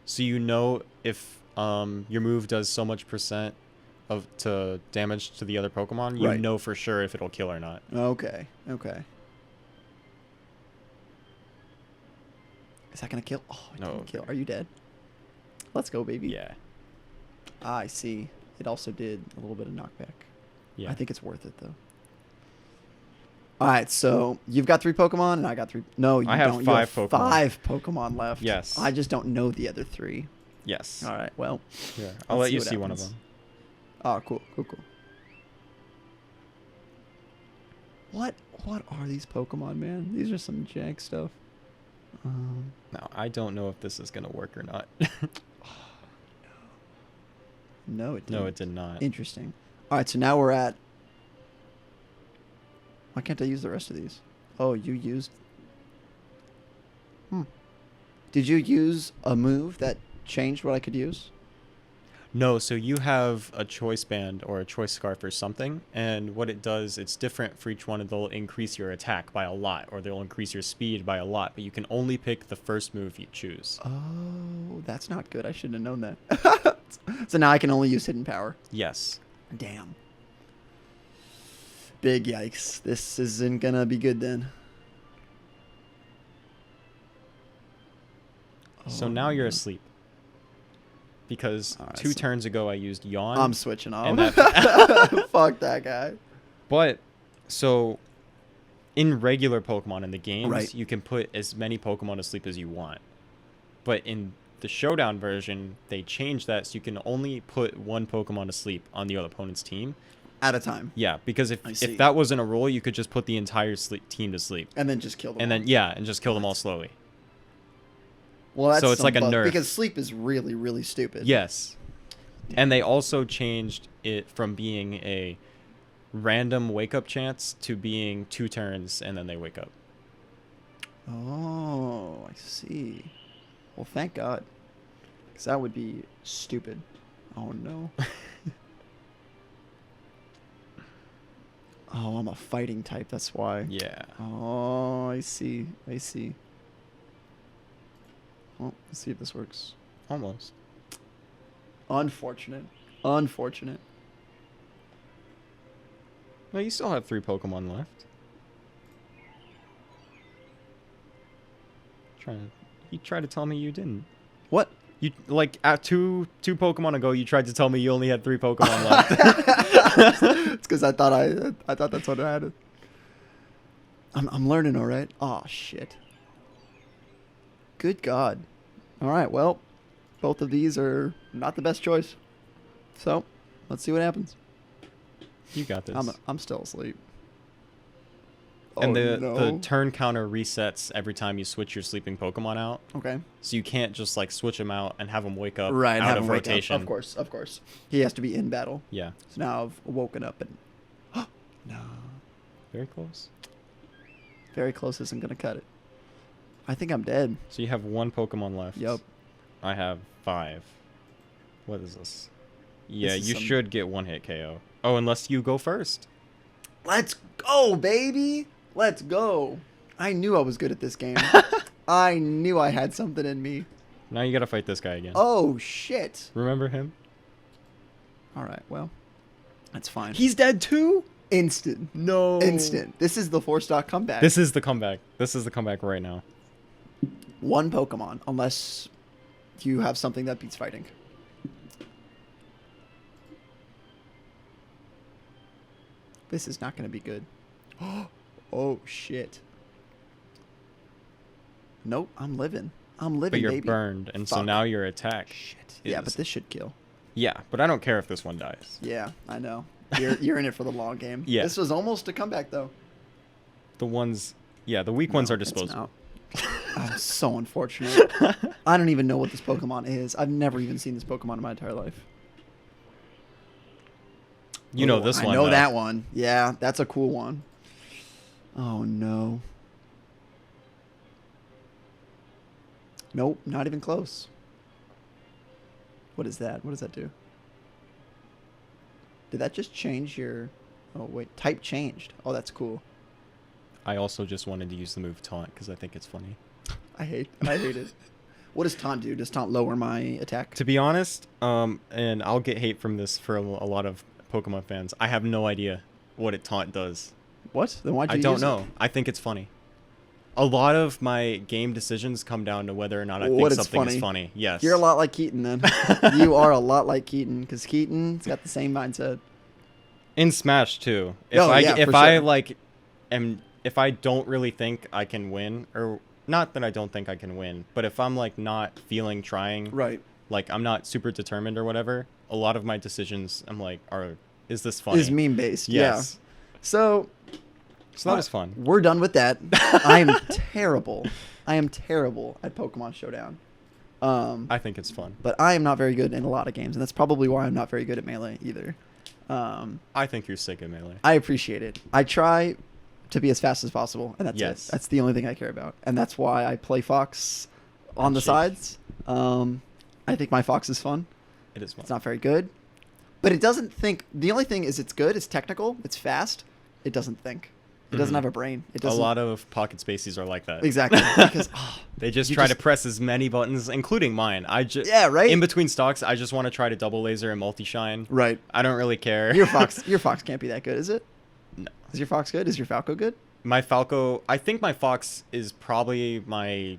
So you know if your move does so much percent to damage to the other Pokemon, you Right. know for sure if it'll kill or not. Okay. Okay. Is that gonna kill? Oh, it No. didn't kill. Are you dead? Let's go, baby. Yeah. Ah, I see. It also did a little bit of knockback. Yeah. I think it's worth it though. All right, so you've got 3 Pokemon, and I got 3. No, you I have don't. 5 you have Pokemon. 5 Pokemon left. Yes. I just don't know the other 3. Yes. All right. Well. Yeah. I'll let's let you what see one of happens. them. Oh, cool, cool, cool. What are these Pokemon, man? These are some jank stuff. Now, I don't know if this is going to work or not. No, it didn't. No, it did not. Interesting. All right, so now we're at... Why can't I use the rest of these? Oh, you used... Did you use a move that changed what I could use? No, so you have a choice band or a choice scarf or something, and what it does, it's different for each one, and they'll increase your attack by a lot, or they'll increase your speed by a lot, but you can only pick the first move you choose. Oh, that's not good. I should have known that. So now I can only use hidden power. Yes. Damn. Big yikes. This isn't gonna be good then. So Oh, now you're no. asleep. because Alright, 2 so- turns ago I used Yawn. I'm switching off. And Fuck that guy. But so in regular Pokemon in the games, Right. you can put as many Pokemon to sleep as you want. But in the Showdown version, they changed that so you can only put 1 Pokemon to sleep on the other opponent's team. At a time. Yeah, because I see. if that wasn't a rule, you could just put the entire team to sleep. And then just kill them And all. then, yeah, and just kill them all slowly. Well, that's so it's some like a bug, nerf. because sleep is really, really stupid. Yes. And they also changed it from being a random wake-up chance to being 2 turns and then they wake up. Oh, I see. Well, thank God. Because that would be stupid. Oh, no. Oh, I'm a fighting type. That's why. Yeah. Oh, I see. I see. Well, let's see if this works. Almost. Unfortunate. Unfortunate. No, you still have 3 Pokemon left. You tried to tell me you didn't. What? You like at two Pokemon ago, you tried to tell me you only had 3 Pokemon left. It's because I thought that's what I had. I'm learning, all right. Oh shit. Good God. All right. Well, both of these are not the best choice. So, let's see what happens. You got this. I'm still asleep. And Oh, the turn counter resets every time you switch your sleeping Pokemon out. Okay. So you can't just like switch them out and have them wake up Right. out Have of him wake up. rotation. Of course. He has to be in battle. Yeah. So now I've woken up and no, Very close. very close isn't gonna cut it. I think I'm dead. So you have 1 Pokemon left. Yup. I have 5. What is this? Yeah, This is you some- should get 1-hit KO. Oh, unless you go first. Let's go, baby. Let's go. I knew I was good at this game. I knew I had something in me. Now you gotta fight this guy again. Oh, shit. Remember him? All right, well, that's fine. He's dead too? Instant. No. Instant. This is the 4-stock comeback. This is the comeback. This is the comeback right now. 1 Pokemon, unless you have something that beats fighting. This is not going to be good. Oh, shit. Nope, I'm living. I'm living, But you're baby. burned, and so Fuck. now your attack. Shit. Yeah, but this should kill. Yeah, but I don't care if this one dies. Yeah, I know. You're in it for the long game. Yeah. This was almost a comeback, though. The ones, yeah, the weak ones No, are it's disposable. not. Oh, so unfortunate. I don't even know what this Pokemon is. I've never even seen this Pokemon in my entire life. You know Oh, this one. I know though. that one. Yeah, that's a cool one. Oh, no. Nope, not even close. What is that? What does that do? Did that just change your... Oh, wait. Type changed. Oh, that's cool. I also just wanted to use the move Taunt because I think it's funny. I hate it. What does Taunt do? Does Taunt lower my attack? To be honest, and I'll get hate from this for a lot of Pokemon fans. I have no idea what it Taunt does. What? Then why'd you I don't use know. it? I think it's funny. A lot of my game decisions come down to whether or not I What think is something funny? is funny. Yes. You're a lot like Keaton, then. You are a lot like Keaton, because Keaton's got the same mindset. In Smash too. If Oh, I yeah, if for I sure. like am if I don't really think I can win, or not that I don't think I can win, but if I'm like not feeling trying, Right. like I'm not super determined or whatever, a lot of my decisions I'm like, is this funny? Is meme based. Yes. Yeah. So So that was fun. we're done with that. I am terrible. I am terrible at Pokemon Showdown. I think it's fun. But I am not very good in a lot of games, and that's probably why I'm not very good at Melee either. I think you're sick of Melee. I appreciate it. I try to be as fast as possible, and that's Yes. it. That's the only thing I care about, and that's why I play Fox on the Shake. sides. I think my Fox is fun. It is fun. It's not very good, but it doesn't think. The only thing is, it's good. It's technical. It's fast. It doesn't think. It doesn't Mhm. have a brain. It A doesn't. lot of pocket spaces are like that. Exactly, because They just you try just- to press as many buttons, including mine. I just Yeah, right? In between stocks, I just want to try to double laser and multi shine. right. I don't really care. Your Fox can't be that good, is it? No. Is your Fox good? Is your Falco good? My Falco, I think my Fox is probably my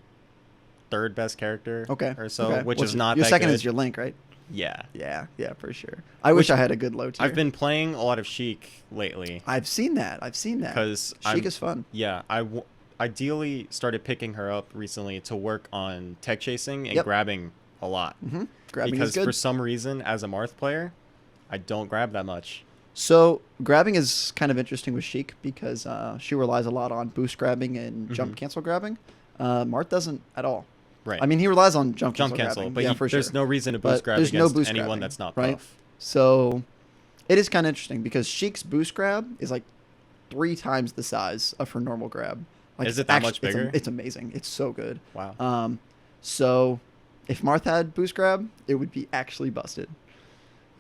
third best character. Okay. Or so, okay. which What's is not your that second good. is your Link, right? Yeah. Yeah, for sure. I wish I had a good low tier. I've been playing a lot of Sheik lately. I've seen that. Because Sheik is fun. Yeah, ideally started picking her up recently to work on tech chasing and Yep. grabbing a lot. Mm-hmm. Grabbing Because is good. for some reason, as a Marth player, I don't grab that much. So grabbing is kind of interesting with Sheik because she relies a lot on boost grabbing and jump cancel grabbing. Marth doesn't at all. Right. I mean, he relies on jump cancel cancel, grabbing. but yeah, for sure. there's no reason to But boost grab there's no against boost anyone grabbing, that's not right? buff. So it is kind of interesting because Sheik's boost grab is like 3 times the size of her normal grab. Like, Is it that much bigger? It's amazing. It's so good. Wow. So if Marth had boost grab, it would be actually busted.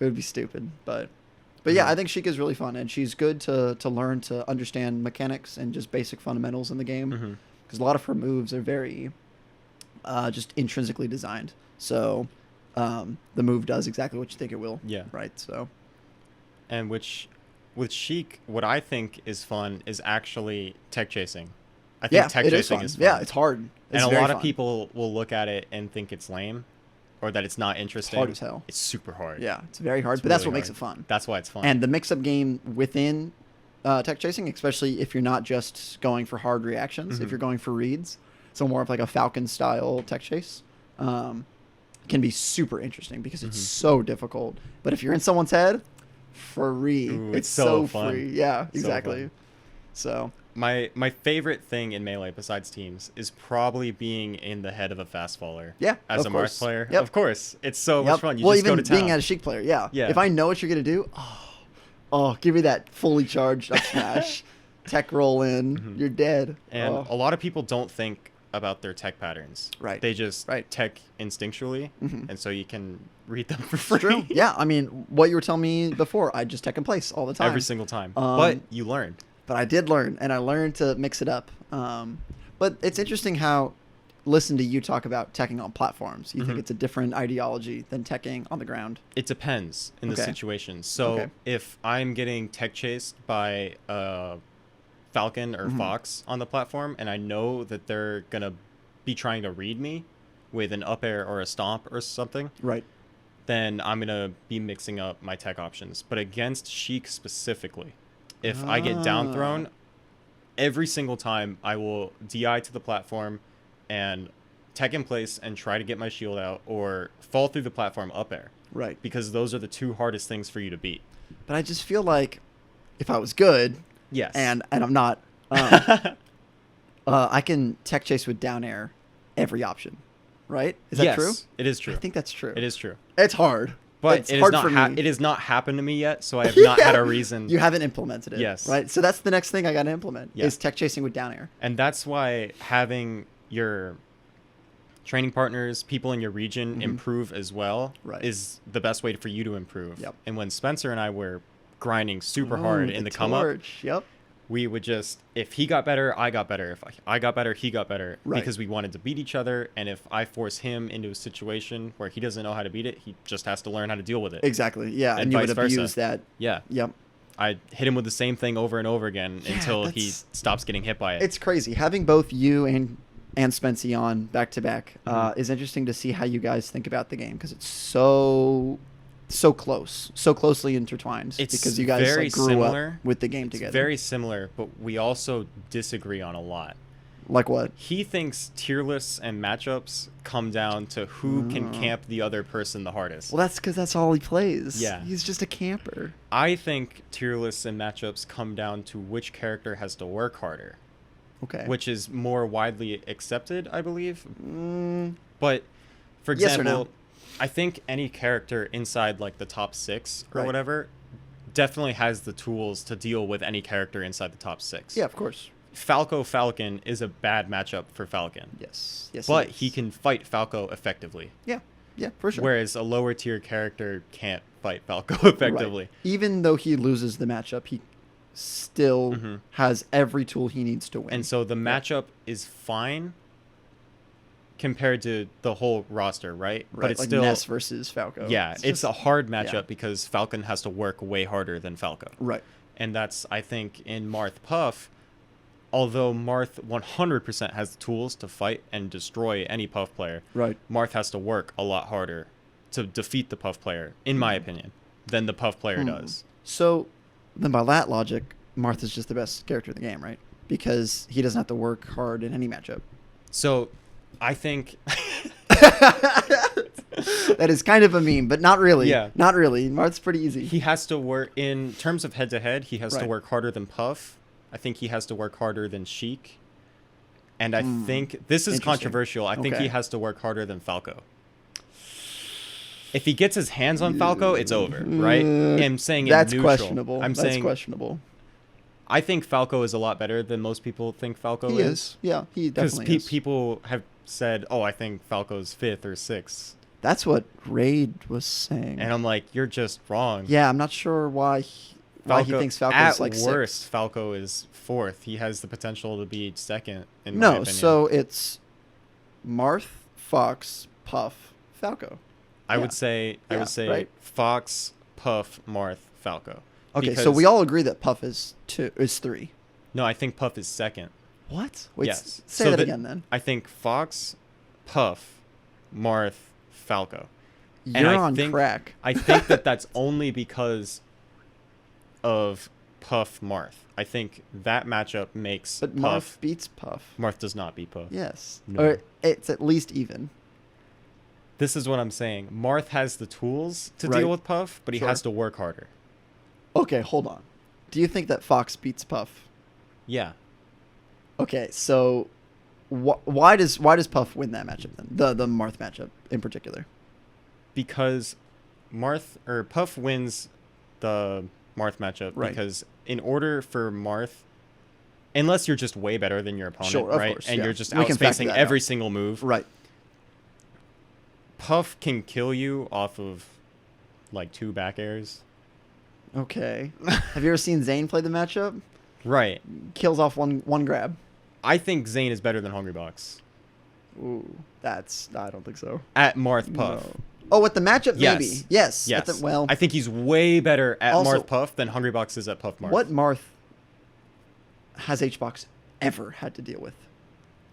It would be stupid, but yeah, I think Sheik is really fun, and she's good to learn to understand mechanics and just basic fundamentals in the game. Because a lot of her moves are very just intrinsically designed. So the move does exactly what you think it will. Yeah. Right. So. And with Sheik, what I think is fun is actually tech chasing. I think tech chasing is fun. Yeah, it's hard. And a lot of people will look at it and think it's lame or that it's not interesting. It's hard as hell. It's super hard. Yeah, it's very hard, It's but that's really what makes hard. it fun. That's why it's fun. And the mix-up game within tech chasing, especially if you're not just going for hard reactions, if you're going for reads, so more of like a Falcon-style tech chase, can be super interesting because it's so difficult. But if you're in someone's head, free. Ooh, it's so so fun. free. Yeah, So exactly. fun. So My favorite thing in Melee besides teams is probably being in the head of a fast faller. Yeah, As of a Marth course. player. Yep. Of course. It's so much fun. You well, just even go to town. being a Sheik player, yeah. Yeah. If I know what you're gonna do, give me that fully charged up smash, tech roll in, you're dead. And Oh. a lot of people don't think about their tech patterns. Right. They just Right. tech instinctually, and so you can read them for It's free. true. Yeah, I mean, what you were telling me before, I just tech in place all the time. Every single time. But you learn. But I did learn, and I learned to mix it up. But it's interesting how, listen to you talk about teching on platforms. You think it's a different ideology than teching on the ground. It depends in the Okay. situation. So Okay. if I'm getting tech chased by Falcon or Fox on the platform, and I know that they're going to be trying to read me with an up air or a stomp or something, Right. then I'm going to be mixing up my tech options. But against Sheik specifically, if I get down thrown, every single time I will DI to the platform and tech in place and try to get my shield out or fall through the platform up air. Right. Because those are the 2 hardest things for you to beat. But I just feel like if I was good, Yes. and I'm not, I can tech chase with down air every option. Right? Is that yes, true? It is true. I think that's true. It is true. It's hard. But it's it hard is for not me. it has not happened to me yet, so I have not had a reason. You haven't implemented it. Yes. Right? So that's the next thing I got to implement Yeah. is tech chasing with down air. And that's why having your training partners, people in your region improve as well Right. is the best way for you to improve. Yep. And when Spencer and I were grinding super hard in the come up, torch. Yep. we would just, if he got better, I got better. If I got better, he got better. Right. Because we wanted to beat each other. And if I force him into a situation where he doesn't know how to beat it, he just has to learn how to deal with it. Exactly. Yeah. And And you would vice versa. abuse that. Yeah. Yep. I hit him with the same thing over and over again Yeah, until he that's- stops getting hit by it. It's crazy. Having both you and Spency on back to back Mm-hmm. is interesting to see how you guys think about the game because it's so close, so closely intertwined. It's because you guys very like, grew similar. up with the game It's together. very similar, but we also disagree on a lot. like what? He thinks tier lists and matchups come down to who can camp the other person the hardest. Well, that's because that's all he plays. Yeah. He's just a camper. I think tier lists and matchups come down to which character has to work harder, Okay. which is more widely accepted, I believe. Mm, But for Yes or example, no? I think any character inside like the top 6 or Right. whatever definitely has the tools to deal with any character inside the top 6. yeah, of course. Falco Falcon is a bad matchup for Falcon. Yes. Yes. But it is. he can fight Falco effectively. Yeah. Yeah, for sure. Whereas a lower tier character can't fight Falco effectively. Right. Even though he loses the matchup, he still has every tool he needs to win. And so the matchup is fine compared to the whole roster, right? right, But it's like still Ness versus Falco. yeah, it's just- a hard matchup yeah. because Falcon has to work way harder than Falco. right. And that's, I think, in Marth Puff, although Marth 100% has the tools to fight and destroy any Puff player, Right. Marth has to work a lot harder to defeat the Puff player, in my opinion, than the Puff player does. So then by that logic, Marth is just the best character in the game, right? Because he doesn't have to work hard in any matchup. So I think That is kind of a meme, but not really. Yeah. Not really. Marth's pretty easy. he has to work, in terms of head-to-head, he has to Right. work harder than Puff. I think he has to work harder than Sheik. And I think, this is Interesting. controversial, I think Okay. he has to work harder than Falco. If he gets his hands on Falco, it's over, right? I'm saying in That's neutral. questionable. I'm That's saying questionable. I think Falco is a lot better than most people think Falco He is. Yeah, he Because definitely is. people have said, "Oh, I think Falco's 5th or 6th," That's what Raid was saying. and I'm like, "You're just wrong." Yeah, I'm not sure why he thinks Falco's at like worst, 6th. Falco is 4th. He has the potential to be 2nd. In my No, opinion. so it's Marth, Fox, Puff, Falco. I yeah. would say Yeah, right. Fox, Puff, Marth, Falco. Okay, so Because- we all agree that Puff is 3. No, I think Puff is 2nd. What? Wait, Yes. say So that the- again then. I think Fox, Puff, Marth, Falco. You're I on think- crack. I think that's only because of Puff Marth. I think that matchup makes But Puff. Marth beats Puff. Marth does not beat Puff. Yes. No. Or it's at least even. This is what I'm saying. Marth has the tools to Right. deal with Puff, but he Sure. has to work harder. Okay, hold on. Do you think that Fox beats Puff? Yeah. Okay, so why does Puff win that matchup then? The Marth matchup in particular. Because Puff wins the Marth matchup Right. because in order for Marth, unless you're just way better than your opponent, Sure, of right? course, And yeah. you're just We can factor outspacing that every out. single move, Right. Puff can kill you off of like 2 back airs. Okay. Have you ever seen Zane play the matchup? Right. Kills off one grab. I think Zane is better than Hungrybox Ooh, I don't think so. at Marth Puff. No. Oh, with the matchup, Yes. maybe. Yes. Yes. Well, I think he's way better at Also- Marth Puff than Hungrybox is at Puff Marth. what Marth has HBox ever had to deal with?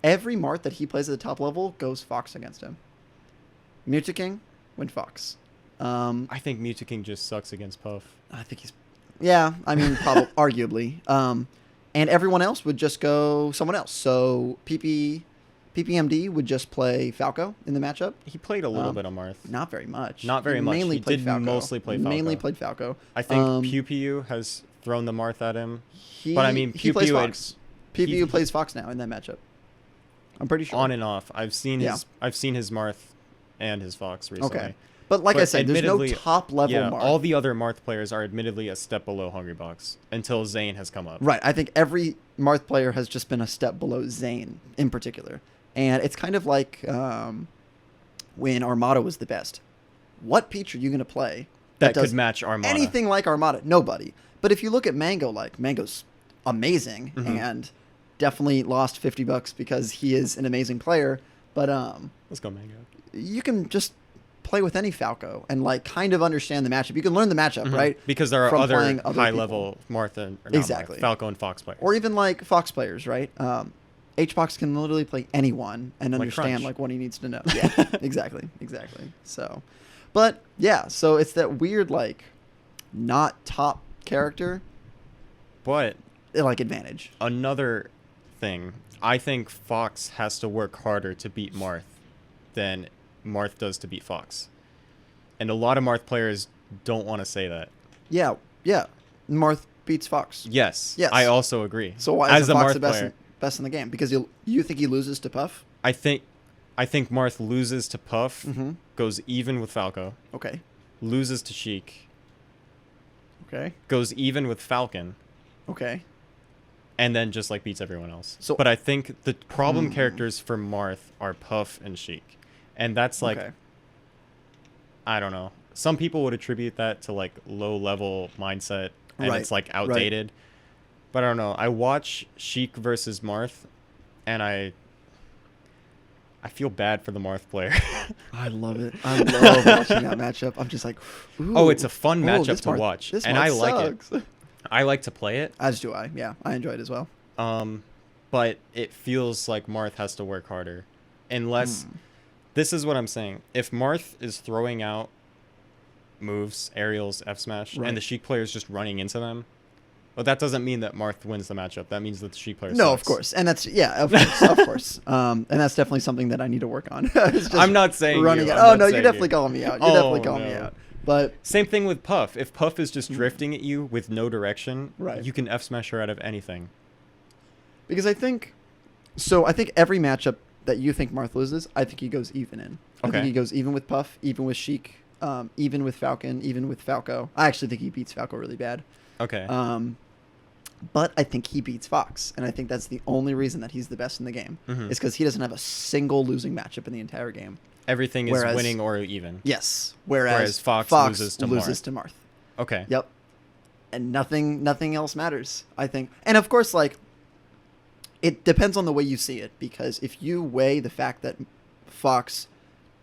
Every Marth that he plays at the top level goes Fox against him. Mewtwo went Fox. I think Mewtwo King just sucks against Puff. I think he's... Yeah, I mean, probably, arguably. And everyone else would just go someone else. So PPMD would just play Falco in the matchup. He played a little bit on Marth. Not very much. Not very much. Mainly He played did Falco. mostly play Falco. Mainly played Falco. I think Pew Pew has thrown the Marth at him. But I mean, he Pew plays Pew Fox. Pew he- Pew plays Fox now in that matchup. I'm pretty sure. On and off. I've seen Yeah. his Marth and his Fox recently. Okay. But like I But said, there's no admittedly, top level Yeah, Marth. all the other Marth players are admittedly a step below Hungrybox until Zane has come up. Right. I think every Marth player has just been a step below Zane in particular. And it's kind of like when Armada was the best. What Peach are you going to play That does could match Armada. anything like Armada? Nobody. But if you look at Mango, Mango's amazing Mhm. and definitely lost $50 because he is an amazing player. But Let's go Mango. you can just play with any Falco and kind of understand the matchup. You can learn the matchup, Mhm. right? Because there are from other playing other high people. level Marth and Exactly. Falco and Fox players. Or even Fox players, right? HBox can literally play anyone and Like understand Crunch. what he needs to know. Yeah, exactly. So, but yeah, so it's that weird not top character But advantage. another thing, I think Fox has to work harder to beat Marth than Marth does to beat Fox. And a lot of Marth players don't want to say that. Yeah, yeah. Marth beats Fox. Yes. Yes. I also agree. So why As is a Fox Marth the best player, best in the game? Because you think he loses to Puff? I think Marth loses to Puff, Mm-hmm. goes even with Falco, Okay. loses to Sheik, Okay. goes even with Falcon, Okay. and then just beats everyone else. So- But I think the problem characters for Marth are Puff and Sheik. And that's Okay. I don't know. Some people would attribute that to low level mindset and Right, it's outdated. But I don't know. I watch Sheik versus Marth and I feel bad for the Marth player. I love it. I love watching that matchup. I'm just ooh. Oh, it's a fun Oh, matchup this to Marth- watch. This And Marth I like it. sucks. I like to play it. As do I. Yeah, I enjoy it as well. But it feels like Marth has to work harder. Unless This is what I'm saying. If Marth is throwing out moves, aerials, F smash, Right. and the Sheik player is just running into them, well, that doesn't mean that Marth wins the matchup. That means that the Sheik player No, sucks. of course, and that's of course, of course, and that's definitely something that I need to work on. It's just I'm not saying running you. it. I'm Oh not no, you're saying definitely you. calling me out. You're Oh, definitely calling me no. out. But Same thing with Puff. If Puff is just drifting at you with no direction, Right. you can F smash her out of anything. because I think every matchup that you think Marth loses, I think he goes even in. I Okay. think he goes even with Puff, even with Sheik, even with Falcon, even with Falco. I actually think he beats Falco really bad. Okay. But I think he beats Fox, and I think that's the only reason that he's the best in the game. Mhm. Is because he doesn't have a single losing matchup in the entire game. Everything is whereas- winning or even. Yes. Whereas Whereas Fox loses to Marth. Okay. Yep. And nothing else matters, I think. And of course, like, it depends on the way you see it, because if you weigh the fact that Fox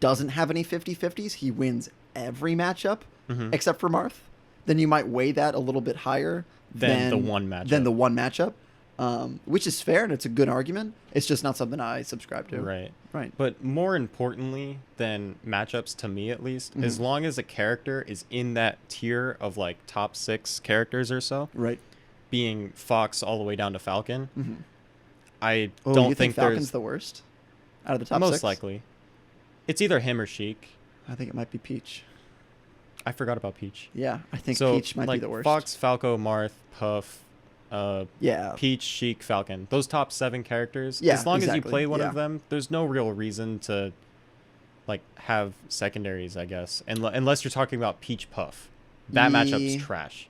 doesn't have any 50-50s, he wins every matchup Mhm. except for Marth, then you might weigh that a little bit higher Than the one matchup. Than the one matchup, which is fair, and it's a good argument. It's just not something I subscribe to. Right. Right. But more importantly than matchups, to me at least, as Mm-hmm. long as a character is in that tier of like top 6 characters or so, Right. being Fox all the way down to Falcon, Mm-hmm. I Oh, don't you think there's Falcon's the worst out of the top most 6? likely. It's either him or Sheik. I think it might be Peach. I forgot about Peach. Yeah, I think So Peach might like be the worst. Fox, Falco, Marth, Puff, Yeah. Peach, Sheik, Falcon. Those top 7 characters. Yeah, As long as you exactly, play one yeah. of them, there's no real reason to like have secondaries, I guess. Unless you're talking about Peach Puff. That matchup's Ye- trash.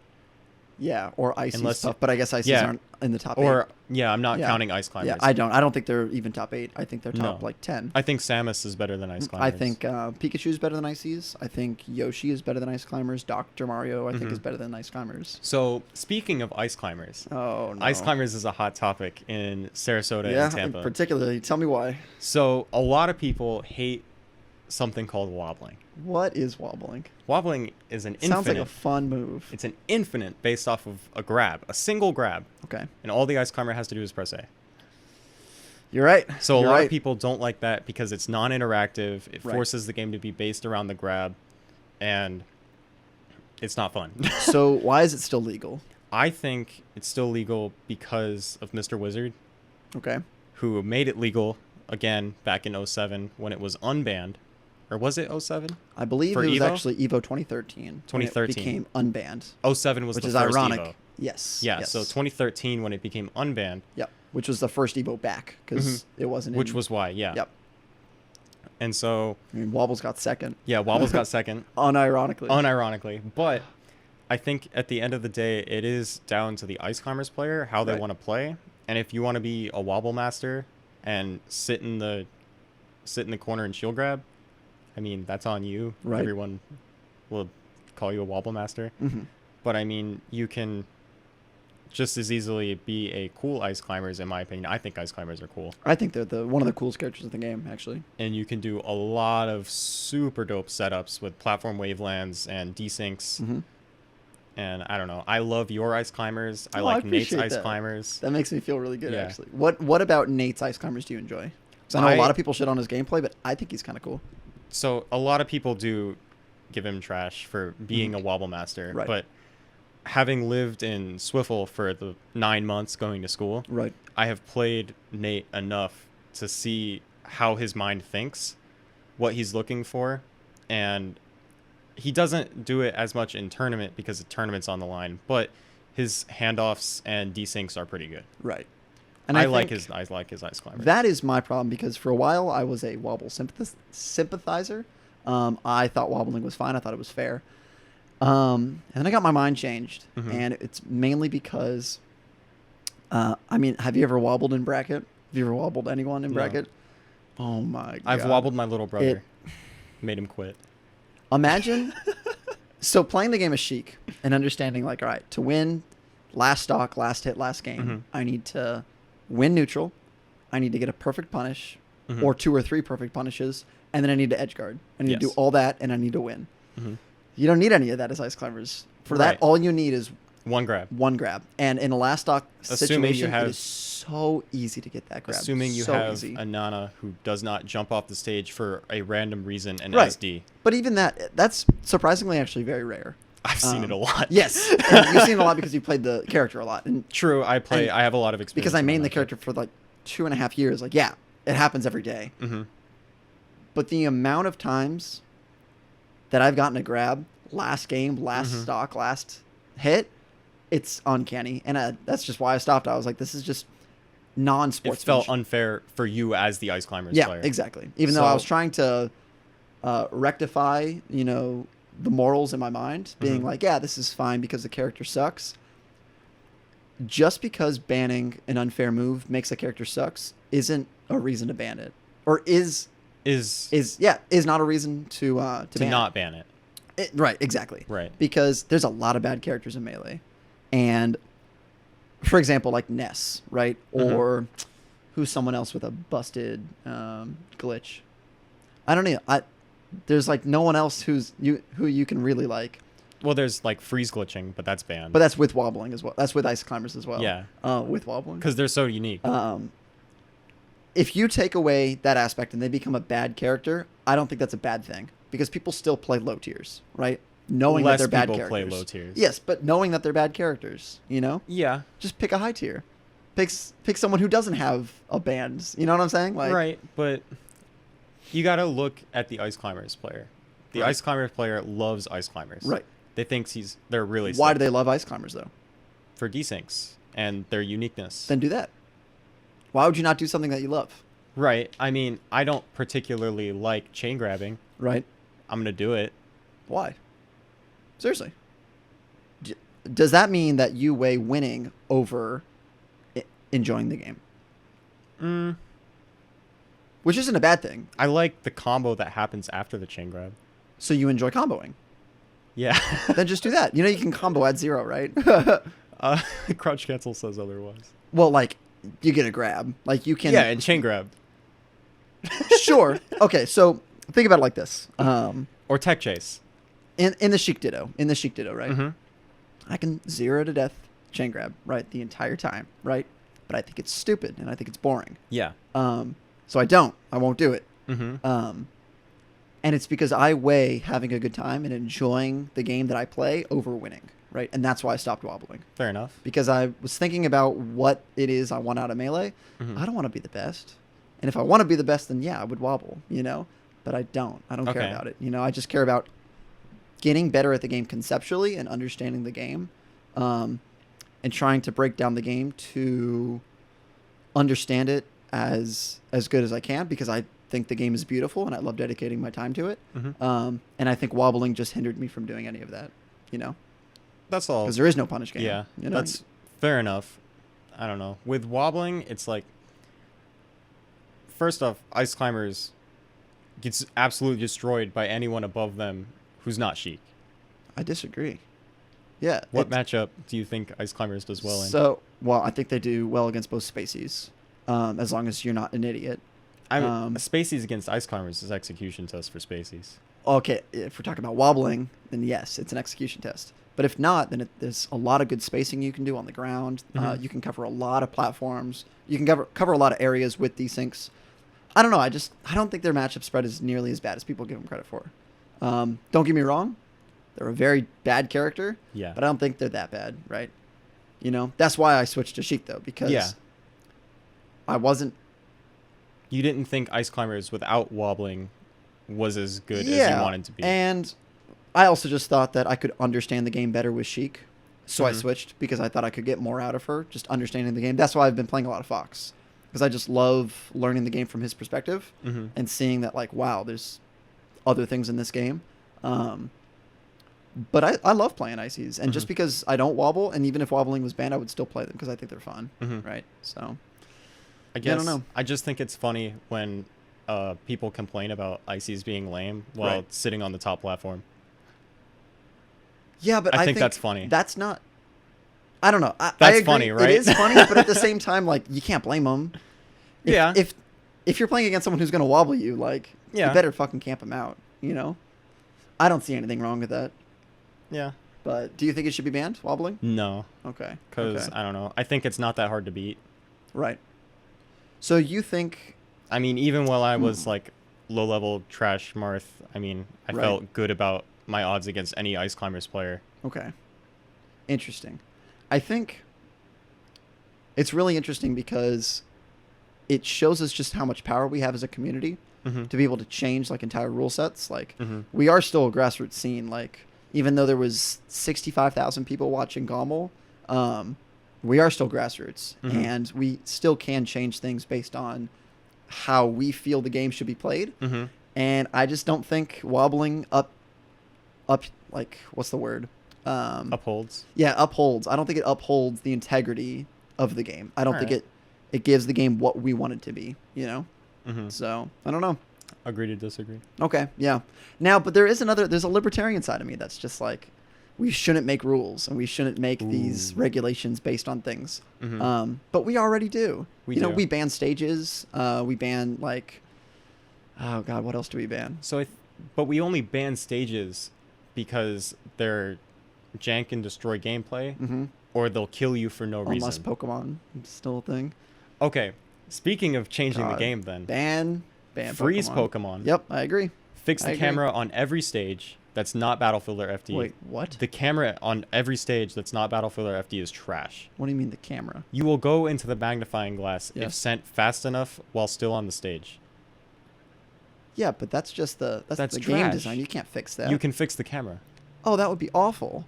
Yeah, or Icy's Unless- stuff, but I guess Icy's yeah. aren't in the top 8. Or yeah, I'm not Yeah. counting Ice Climbers. Yeah, I don't think they're even top 8. I think they're top No. like 10. I think Samus is better than Ice Climbers. I think Pikachu's better than Icy's. I think Yoshi is better than Ice Climbers. Dr. Mario, I think, Mhm. is better than Ice Climbers. So speaking of Ice Climbers, Oh, no. Ice Climbers is a hot topic in Sarasota Yeah, and Tampa. particularly. Tell me why. So a lot of people hate something called wobbling. What is wobbling? Wobbling is an Sounds like infinite. a fun move. It's an infinite based off of a grab, a single grab, Okay. and all the Ice Climber has to do is press A. You're right. So a You're lot right. of people don't like that because it's non-interactive. It Right. forces the game to be based around the grab, and it's not fun. So why is it still legal? I think it's still legal because of Mr. Wizard, Okay. who made it legal again back in 07 when it was unbanned. Or was it 07? I believe For it was Evo? actually Evo 2013. when it 2013. became unbanned, 07 was which the is first ironic. Evo. Yes. Yeah, yes. so 2013 when it became unbanned, Yep. Which was the first Evo back because it wasn't. which in, was why, yeah. Yep. And so, I mean, Wobbles got second. yeah, Wobbles got second, Unironically. unironically. But I think at the end of the day, it is down to the Ice Climbers player, how they Right. want to play. And if you want to be a Wobble Master and sit in the corner and shield grab, I mean, that's on you. Right. Everyone will call you a Wobble Master. Mhm. But I mean, you can just as easily be a cool Ice Climbers, in my opinion. I think Ice Climbers are cool. I think they're one of the coolest characters in the game, actually. And you can do a lot of super dope setups with platform wavelands and desyncs. Mm-hmm. And I don't know. I love your Ice Climbers. I Oh, like I Nate's appreciate Ice that. Climbers. That makes me feel really good, Yeah. actually. What about Nate's Ice Climbers do you enjoy? Because I know a I- lot of people shit on his gameplay, but I think he's kind of cool. So a lot of people do give him trash for being a Wobble Master. Mm-hmm. Right. But having lived in Swiffle for the 9 months going to school, Right. I have played Nate enough to see how his mind thinks, what he's looking for, and he doesn't do it as much in tournament because the tournament's on the line, but his handoffs and desyncs are pretty good. Right. And I think like his Ice Climber. That is my problem because for a while I was a Wobble sympathizer. I thought wobbling was fine. I thought it was fair. And then I got my mind changed, Mhm. and it's mainly because, I mean, have you ever wobbled in bracket? Have you ever wobbled anyone in No. bracket? Oh my god! I've wobbled my little brother, made him quit. Imagine, so playing the game of Sheik and understanding like, all right, to win, last stock, last hit, last game, Mhm. I need to win neutral, I need to get a perfect punish, Mhm. or 2 or 3 perfect punishes, and then I need to edge guard. I need to do Yes. all that, and I need to win. Mhm. You don't need any of that as Ice Climbers. For Right. that, all you need is One grab. One grab. And in a last stock Assuming you situation, have- it is so easy to get that grab. Assuming you so have easy. a Nana who does not jump off the stage for a random reason and Right. SD. But even that's surprisingly actually very rare. I've seen it a lot. Yes. And you've seen it a lot because you played the character a lot. And True, I have a lot of experience. because I in mained the that. character for like 2.5 years, like, yeah, it happens every day. Mm-hmm. But the amount of times that I've gotten a grab, last game, last Mm-hmm. stock, last hit, it's uncanny. And that's just why I stopped. I was like, this is just It non-sports. felt unfair for you as the Ice Climbers Yeah, player. exactly. Even though I So- was trying to rectify, the morals in my mind, being Mhm. like, yeah, this is fine because the character sucks. Just because banning an unfair move makes a character sucks isn't a reason to ban it, or is not a reason to ban not ban it. it. Right, exactly. Right. Because there's a lot of bad characters in Melee, and for example, like Ness, right, Mhm. or who's someone else with a busted glitch. I don't know. There's like no one else who you can really like. Well, there's like freeze glitching, but that's banned. But that's with wobbling as well. That's with ice climbers as well. Yeah. With wobbling. Because they're so unique. If you take away that aspect and they become a bad character, I don't think that's a bad thing because people still play low tiers, right? Knowing Less that they're bad people characters. play low tiers. Yes, but knowing that they're bad characters, Yeah. just pick a high tier. Pick someone who doesn't have a band. You know what I'm saying? Like, Right, but you got to look at the Ice Climbers player. The Right. Ice Climbers player loves Ice Climbers. Right. They think they're really Why sick do they love ice climbers though? for desyncs and their uniqueness. Then do that. Why would you not do something that you love? Right. I mean, I don't particularly like chain grabbing. Right. I'm going to do it. Why? Seriously. Does that mean that you weigh winning over enjoying the game? Which isn't a bad thing. I like the combo that happens after the chain grab. So you enjoy comboing. Yeah. Then just do that. You can combo at 0, right? Crouch Cancel says otherwise. Well, like, you get a grab. Like, you can... Yeah, and chain grab. Sure. Okay, so think about it like this. Or tech chase. In the Sheik Ditto, right? Mm-hmm. I can 0 to death chain grab, right, the entire time, right? But I think it's stupid, and I think it's boring. Yeah. So I won't do it. Mm-hmm. And it's because I weigh having a good time and enjoying the game that I play over winning, right? And that's why I stopped wobbling. Fair enough. Because I was thinking about what it is I want out of Melee. Mhm. I don't want to be the best. And if I want to be the best, then yeah, I would wobble, But I don't. I don't care Okay. about it. I just care about getting better at the game conceptually and understanding the game, and trying to break down the game to understand it as good as I can, because I think the game is beautiful and I love dedicating my time to it. Mm-hmm. And I think wobbling just hindered me from doing any of that, That's all. because there is no punish game. Yeah, that's fair enough. I don't know. With wobbling, it's like, first off, Ice Climbers gets absolutely destroyed by anyone above them who's not Sheik. I disagree. Yeah. What it's- matchup do you think Ice Climbers does well in? Well, I think they do well against both Spacies, as long as you're not an idiot. I mean, Spacies against Ice Climbers is execution test for Spacies. Okay, if we're talking about wobbling, then yes, it's an execution test. But if not, then there's a lot of good spacing you can do on the ground. Mhm. You can cover a lot of platforms. You can cover a lot of areas with desyncs. I don't know. I don't think their matchup spread is nearly as bad as people give them credit for. Don't get me wrong. They're a very bad character, Yeah. but I don't think they're that bad, right? That's why I switched to Sheik, though, because Yeah. I wasn't... You didn't think Ice Climbers without wobbling was as good as Yeah, you wanted to be. and I also just thought that I could understand the game better with Sheik, so I Mhm. switched because I thought I could get more out of her, just understanding the game. That's why I've been playing a lot of Fox, because I just love learning the game from his perspective Mhm. and seeing that, like, wow, there's other things in this game. But I love playing Ices, and just Mhm. because I don't wobble, and even if wobbling was banned, I would still play them because I think they're fun, Mhm. right? So I Yeah, I guess don't know. I just think it's funny when people complain about Ices being lame while Right. sitting on the top platform. yeah, but I I think that's funny. That's not. I don't know. I That's agree. funny, right? It is funny, but at the same time, like, you can't blame them. Yeah. If you're playing against someone who's gonna wobble you, like, Yeah. you better fucking camp them out. I don't see anything wrong with that. Yeah. But do you think it should be banned, wobbling? No, Okay. because okay. I don't know. I think it's not that hard to beat. Right. So you think... I mean, even while I was like low level trash Marth, I mean, I Right. felt good about my odds against any Ice Climbers player. Okay. Interesting. I think it's really interesting because it shows us just how much power we have as a community Mm-hmm. to be able to change like entire rule sets. Like Mm-hmm. we are still a grassroots scene. Like even though there was 65,000 people watching Gommel, we are still grassroots, Mhm. and we still can change things based on how we feel the game should be played. Mm-hmm. And I just don't think wobbling up like what's the word? Upholds. Yeah, upholds. I don't think it upholds the integrity of the game. I don't think Alright. it gives the game what we want it to be, you know? Mm-hmm. So, I don't know. Agree to disagree. Okay, yeah. Now, but there's a libertarian side of me that's just like, we shouldn't make rules and we shouldn't make these Ooh. regulations based on things. Mm-hmm. But we already do. We you know, do. we ban stages. We ban like, oh God, what else do we ban? So, but we only ban stages because they're jank and destroy gameplay, Mm-hmm. or they'll kill you for no Unless reason. Pokemon is still a thing. Okay, speaking of changing the God. game, then Ban freeze Pokemon. Yep, I agree. Fix I the agree. camera on every stage that's not Battlefield or FD. Wait, what? The camera on every stage that's not Battlefield or FD is trash. What do you mean the camera? You will go into the magnifying glass if Yes. sent fast enough while still on the stage. Yeah, but that's just that's That's the game trash. design. You can't fix that. You can fix the camera. Oh, that would be awful.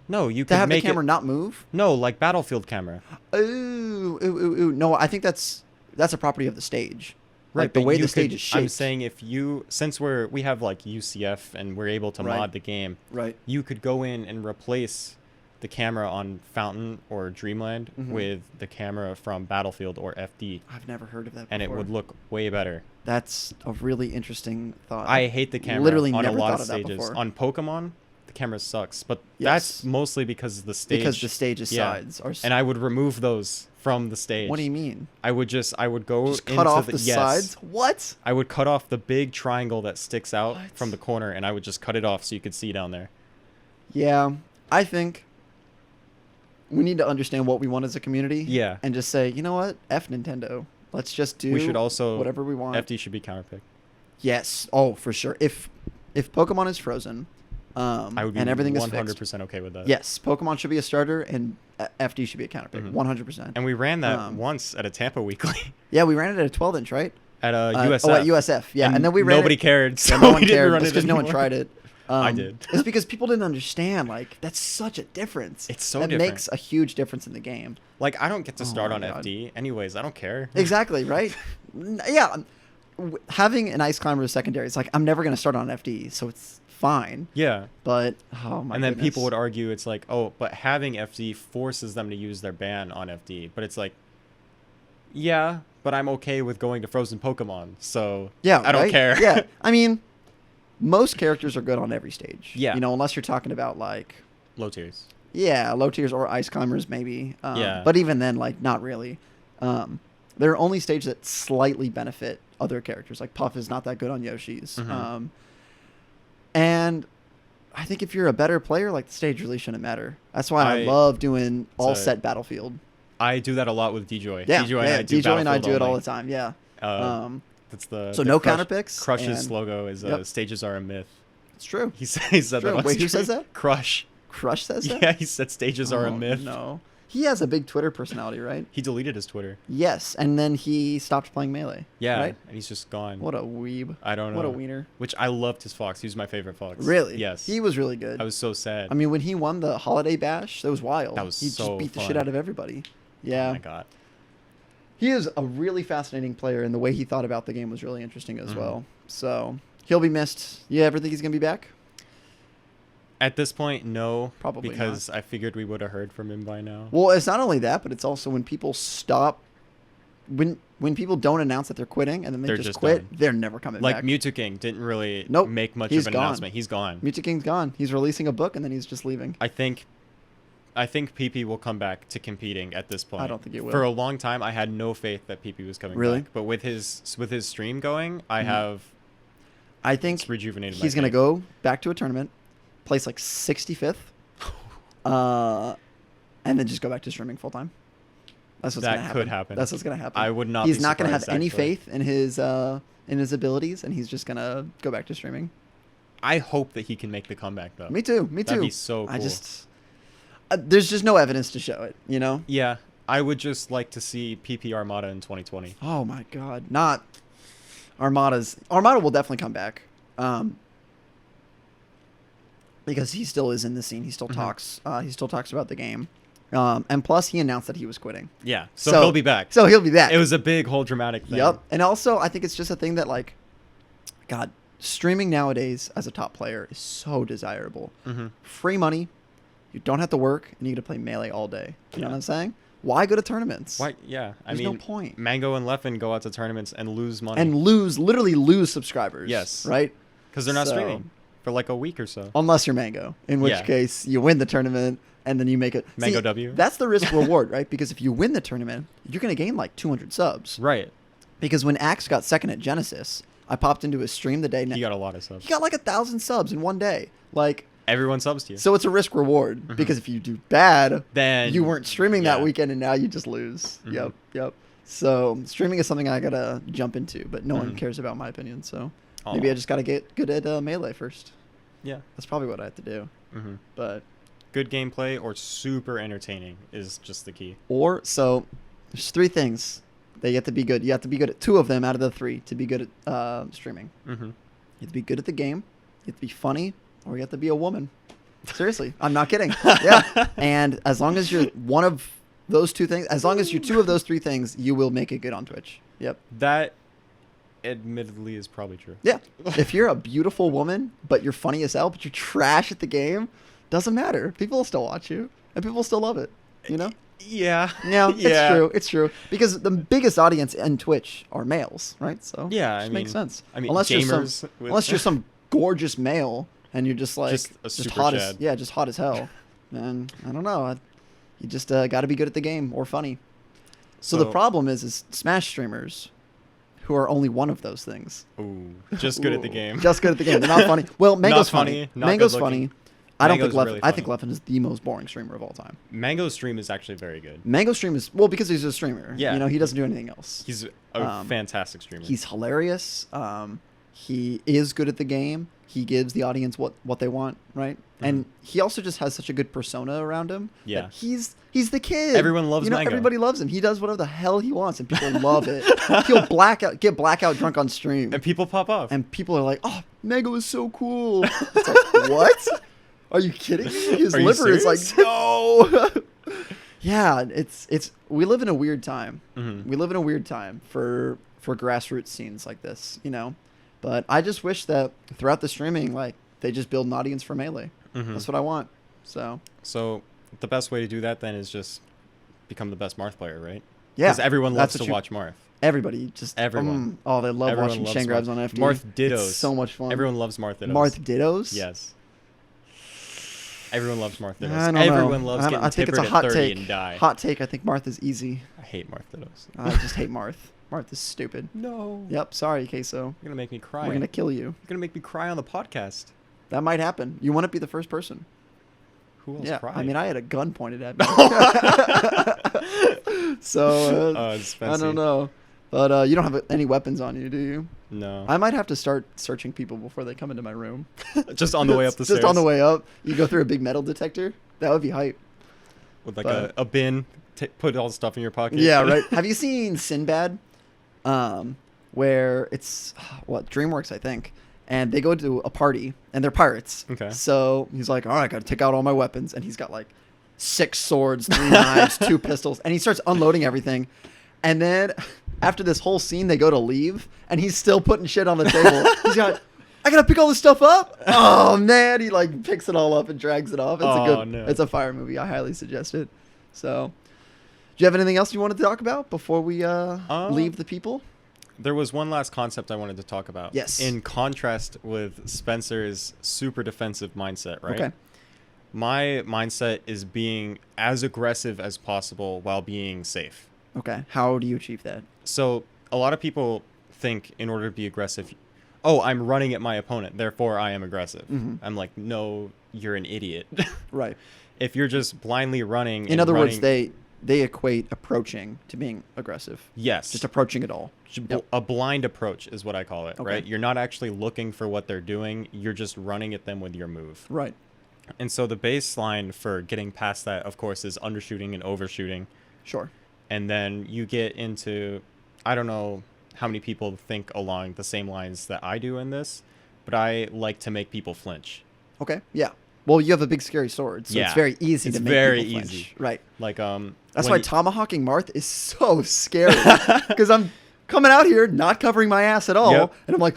No, you To can have the make camera it. not move? No, like Battlefield camera. Ooh. No, I think that's a property of the stage. Like the but way you the stage could- is shaped. I'm saying if you, since we have like UCF and we're able to Right. mod the game, Right. you could go in and replace the camera on Fountain or Dreamland Mhm. with the camera from Battlefield or FD, I've never heard of that and it before. would look way better. That's a really interesting thought. I hate the camera literally on a never lot thought of of that stages. before. On Pokemon, the camera sucks, but Yes. that's mostly because the stage. because the stage's yeah. sides are. And I would remove those from the stage. What do you mean? I would go Just into cut off the yes. sides? What? I would cut off the big triangle that sticks out What? from the corner, and I would just cut it off so you could see down there. Yeah, I think we need to understand what we want as a community. Yeah. And just say, you know what? F Nintendo. Let's just do We should also whatever we want. FD should be counterpick. Yes. Oh, for sure. If Pokemon is frozen, I would be and everything is 100% fixed. okay with that. Yes, Pokemon should be a starter and FD should be a counterpick. Mhm. 100%. And we ran that Um, once at a Tampa Weekly Yeah, we ran it at a 12-inch, right? at a Oh, USF. at USF. Yeah, and then we ran nobody it. cared, so Yeah, no one we didn't cared. run That's it because no one anymore. tried it. I did. It's because people didn't understand. Like, that's such a difference. It's so that different. makes a huge difference in the game. Like, I don't get to Oh start my on God. FD. Anyways, I don't care. Exactly, right? Yeah. Having an Ice Climber as secondary, it's like, I'm never going to start on FD, so it's fine. Yeah. But, oh my And then goodness. people would argue it's like, oh, but having FD forces them to use their ban on FD. But it's like, yeah, but I'm okay with going to Frozen Pokemon, so Yeah, I don't right? care. Yeah, I mean, most characters are good on every stage. Yeah. You know, unless you're talking about, like, Low tiers. yeah, low tiers or Ice Climbers, maybe. Yeah. But even then, like, not really. There are only stages that slightly benefit other characters. Like, Puff is not that good on Yoshi's. Mhm. And I think if you're a better player, like, the stage really shouldn't matter. That's why I I- love doing all So- set Battlefield. I do that a lot with DJoy. Yeah, DJoy yeah, and I do DJoy and I Battlefield do it all only. the time, yeah. That's the So the no Crush- counterpicks Crush's and- logo is Yep. stages are a myth. It's true. He said True. that on Wait, who says stream. that? Crush. Crush says that? Yeah, he said stages are a Oh, myth. No. He has a big Twitter personality, right? He deleted his Twitter. Yes, and then he stopped playing Melee. Yeah, Right? and he's just gone. What a weeb. I don't know. What a wiener. Which I loved his fox. He was my favorite fox. Really? Yes. He was really good. I was so sad. I mean, when he won the Holiday Bash, that was wild. That was he so just beat the fun. shit out of everybody. Yeah. Oh my god. He is a really fascinating player, and the way he thought about the game was really interesting as Mhm. well. So, he'll be missed. You ever think he's going to be back? At this point, no. Probably because I figured we would have heard from him by now. Well, it's not only that, but it's also when people stop, when people don't announce that they're quitting and then they They're just just quit, done. they're never coming Like back. Mewtwo King didn't really Nope. make much He's of an gone. announcement. He's gone. Mewtwo King's gone. He's releasing a book and then he's just leaving. I think PP will come back to competing at this point. I don't think it will. For a long time, I had no faith that PP was coming Really? back. But with his stream going, I Mhm. have I think it's rejuvenated. he's my going to faith. go back to a tournament, place like 65th, And then just go back to streaming full time. That's what's That gonna happen. could happen. That's what's gonna happen. I would not. He's be not gonna have surprised, any actually. faith in his abilities, and he's just gonna go back to streaming. I hope that he can make the comeback though. Me too. Me too. That'd be so cool. I just there's just no evidence to show it. You know. Yeah, I would just like to see PP Armada in 2020. Oh my God! Not Armada will definitely come back. Because he still is in the scene. He still talks. He still talks about the game. And plus, he announced that he was quitting. Yeah, so he'll be back. So he'll be back. It was a big whole dramatic thing. Yep. And also, I think it's just a thing that, like, God, streaming nowadays as a top player is so desirable. Mm-hmm. Free money. You don't have to work, and you get to play Melee all day. You know Yeah. what I'm saying? Why go to tournaments? Why? Yeah, I There's mean, no point. Mango and Leffen go out to tournaments and lose money. And literally lose subscribers. Yes. Right? Because they're not So- streaming for like a week or so. Unless you're Mango, in which Yeah. case you win the tournament and then you make it. Mango W? That's the risk reward, right? Because if you win the tournament, you're going to gain like 200 subs. Right. Because when Axe got second at Genesis, I popped into his stream the day. He got a lot of subs. He got like 1,000 subs in one day. Like, Everyone subs to you. so it's a risk reward because if you do bad, Then you weren't streaming that yeah. weekend and now you just lose. Mhm. Yep. So streaming is something I gotta jump into, but no one Mhm. cares about my opinion. So Aw. maybe I just gotta get good at Melee first. Yeah. That's probably what I have to do. Mm-hmm. But Good gameplay or super entertaining is just the key. so there's three things that you have to be good. You have to be good at two of them out of the three to be good at streaming. Mm-hmm. You have to be good at the game. You have to be funny, or you have to be a woman. Seriously, I'm not kidding. Yeah. And as long as you're one of those two things, as long as you're two of those three things, you will make it good on Twitch. Yep. That admittedly is probably true. Yeah. If you're a beautiful woman, but you're funny as hell, but you're trash at the game, doesn't matter. People will still watch you, and people will still love it. You know? Yeah. Yeah, Yeah. it's true. It's true. Because the biggest audience in Twitch are males, right? So Yeah, it I makes mean- sense. I mean, unless you're gamers some, with- unless you're some gorgeous male and you're just like Just a super hot Chad. as just hot as hell. And I don't know. You just got to be good at the game or funny. So the problem is Smash streamers who are only one of those things. Ooh, just good at the Ooh, game. Just good at the game. They're not funny. Well, Mango's funny, not Mango's good-looking. funny. I don't think Mango's Leffen. really I think funny. Leffen is the most boring streamer of all time. Mango's stream is actually very good. Mango's stream is because he's a streamer. Yeah. You know, he doesn't do anything else. He's a Um, fantastic streamer. He's hilarious. He is good at the game. He gives the audience what they want, right? And he also just has such a good persona around him. that Yeah. he's the kid. Everyone loves Mango. Everybody loves him. He does whatever the hell he wants, and people love it. He'll get blackout drunk on stream, and people pop off. and people are like, "Oh, Mango is so cool." It's like, what? Are you kidding me? His Are you liver is like, serious? no. Yeah, it's we live in a weird time. Mhm. We live in a weird time for grassroots scenes like this, you know. But I just wish that throughout the streaming, like, they just build an audience for Melee. Mhm. That's what I want. So So the best way to do that then is just become the best Marth player, right? yeah, Because everyone loves that's to what you- watch Marth. Everybody just Everyone. they love Everyone watching loves Shen grabs Marth. on FD. Marth dittos. It's so much fun. Everyone loves Marth dittos. Marth dittos. Yes. Everyone loves Marth dittos. I don't Everyone know. loves getting I think it's tippered a hot at 30 take. and die. Hot take. I think Marth is easy. I hate Marth dittos. I just hate Marth. Marth is stupid. No. Yep. Sorry, Queso. You're gonna make me cry. We're gonna kill you. You're gonna make me cry on the podcast. That might happen. You want to be the first person. Who else Yeah. cried? I mean, I had a gun pointed at me. So it's I fancy. don't know. But you don't have any weapons on you, do you? No. I might have to start searching people before they come into my room. Just on the way up the Just stairs. on the way up. You go through a big metal detector. That would be hype. With like but- a bin. Put all the stuff in your pocket. Yeah, right. Have you seen Sinbad? Where it's DreamWorks, I think, and they go to a party and they're pirates. Okay. So he's like, all right, I got to take out all my weapons, and he's got like 6 swords, 3 knives, 2 pistols, and he starts unloading everything. And then after this whole scene, they go to leave, and he's still putting shit on the table. He's got, I gotta pick all this stuff up. Oh man, he like picks it all up and drags it off. It's Oh, a good, no. it's a fire movie. I highly suggest it. So, do you have anything else you wanted to talk about before we leave the people? There was one last concept I wanted to talk about. Yes. In contrast with Spencer's super defensive mindset, right? Okay. My mindset is being as aggressive as possible while being safe. Okay. How do you achieve that? So a lot of people think in order to be aggressive, oh, I'm running at my opponent, therefore I am aggressive. Mhm. I'm like, no, you're an idiot. Right. If you're just blindly running. In and other words, running- they equate approaching to being aggressive. yes, Just approaching it all. Yep. a blind approach is what I call it. Okay. Right, you're not actually looking for what they're doing. You're just running at them with your move. Right. And so the baseline for getting past that, of course, is undershooting and overshooting. Sure. And then you get into, I don't know how many people think along the same lines that I do in this, but I like to make people flinch. Okay. Yeah. Well, you have a big scary sword, so it's Yeah. very easy It's to make very people flinch. easy. Right. Like That's when why you- tomahawking Marth is so scary because I'm coming out here not covering my ass at all, Yep. and I'm like,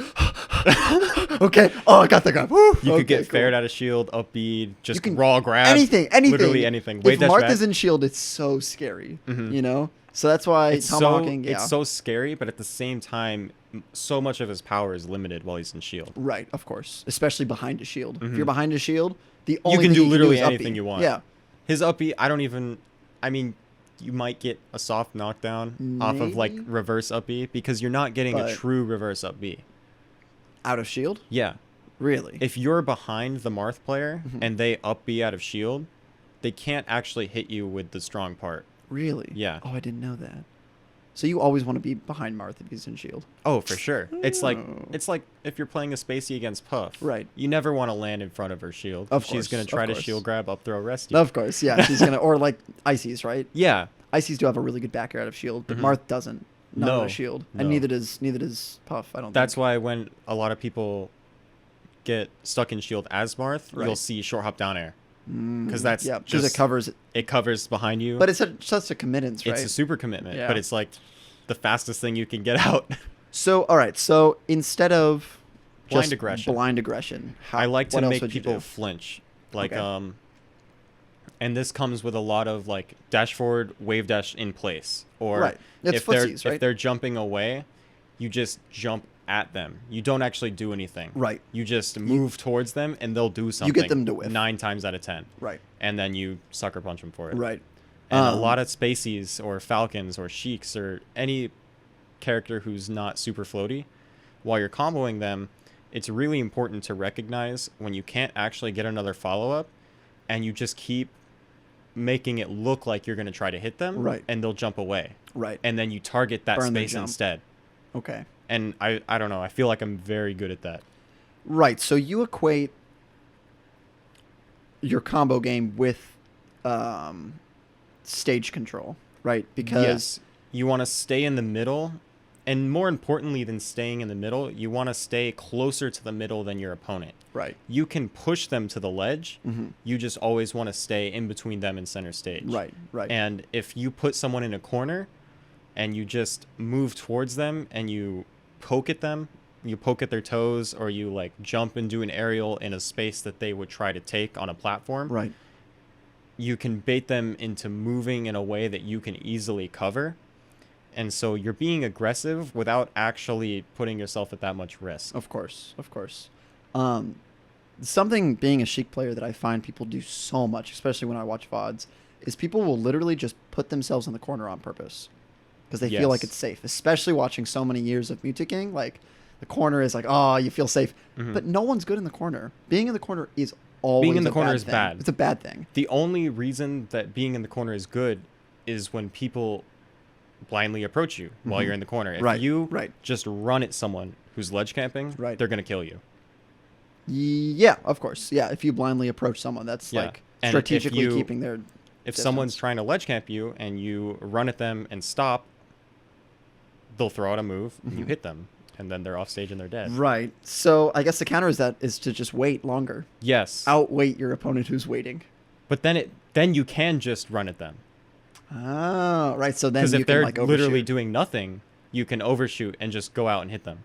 okay, oh, I got the guy. Woo. you Okay, could get cool. fared out of shield, up B, just You can- raw grab, anything. literally anything. Wave If dash Marth back. is in shield, it's so scary. Mhm. You know, so that's why it's tomahawking. so, Yeah. it's so scary, but at the same time, so much of his power is limited while he's in shield. Right, of course, especially behind a shield. If Mhm. you're behind a shield, the only can thing do literally is up anything B. you want. Yeah, His up B, I mean, you might get a soft knockdown off of like Maybe. reverse up B because you're not getting But- a true reverse up B. out of shield. Yeah. Really? If you're behind the Marth player Mhm. and they up B out of shield, they can't actually hit you with the strong part. Really? Yeah. Oh, I didn't know that. So you always want to be behind Marth if he's in shield. Oh, for sure. It's like Oh. if you're playing a Spacey against Puff. Right. You never want to land in front of her shield. Of She's course, gonna of try to course. shield grab, up throw, rest you. Of course, yeah. She's gonna or like Ices, right? Yeah. Ices do have a really good backer out of shield, but Mhm. Marth doesn't. Not out No, of shield, no. and neither does Puff. I don't. That's think. why when a lot of people get stuck in shield as Marth, you'll Right. see short hop down air. Mm, 'cause that's yeah, because it just- covers it. It covers behind you. But it's such a committance, right? It's a super commitment, Yeah. but it's like the fastest thing you can get out. So all right, so instead of Blind just aggression. blind aggression, how, I like to what else make would you people do? flinch. Like Okay. and this comes with a lot of like dash forward, wave dash in place. Or Right. It's if they're footsies, right? if they're jumping away, you just jump at them. You don't actually do anything. Right. You just move towards them and they'll do something. get them to whiff. 9 times out of 10. Right. And then you sucker punch them for it. Right. And a Um, lot of Spaceys or Falcons or Sheiks or any character who's not super floaty, while you're comboing them, it's really important to recognize when you can't actually get another follow-up and you just keep making it look like you're going to try to hit them, Right. and they'll jump away. Right. And then you target that Burn the space jump. instead. Okay. And I don't know. I feel like I'm very good at that. Right. So you equate your combo game with stage control, right? Because yes, you want to stay in the middle, and more importantly than staying in the middle, you want to stay closer to the middle than your opponent. right. You can push them to the ledge. Mm-hmm. You just always want to stay in between them and center stage. Right. Right. And if you put someone in a corner and you just move towards them and you poke at them, you poke at their toes, or you like jump and do an aerial in a space that they would try to take on a platform, right. you can bait them into moving in a way that you can easily cover. And so you're being aggressive without actually putting yourself at that much risk. Of course. Of course. Something being a Sheik player that I find people do so much, especially when I watch VODs, is people will literally just put themselves in the corner on purpose because they feel like Yes. it's safe. Especially watching so many years of Mutaking, like the corner is like, oh, you feel safe, Mhm. but no one's good in the corner. Being in the corner is always Being in the a corner bad is thing. bad. It's a bad thing. The only reason that being in the corner is good is when people blindly approach you while Mhm. you're in the corner. If Right, you right. just run at someone who's ledge camping, Right. they're going to kill you. Yeah, of course. Yeah, if you blindly approach someone, that's Yeah. like And if strategically you- keeping their If distance. someone's trying to ledge camp you and you run at them and stop, they'll throw out a move, and you Mhm. hit them, and then they're off stage and they're dead. Right. So I guess the counter is that is to just wait longer. Yes. Outwait your opponent who's waiting. But then you can just run at them. Oh, right. So then Because you if can they're like literally overshoot. doing nothing, you can overshoot and just go out and hit them.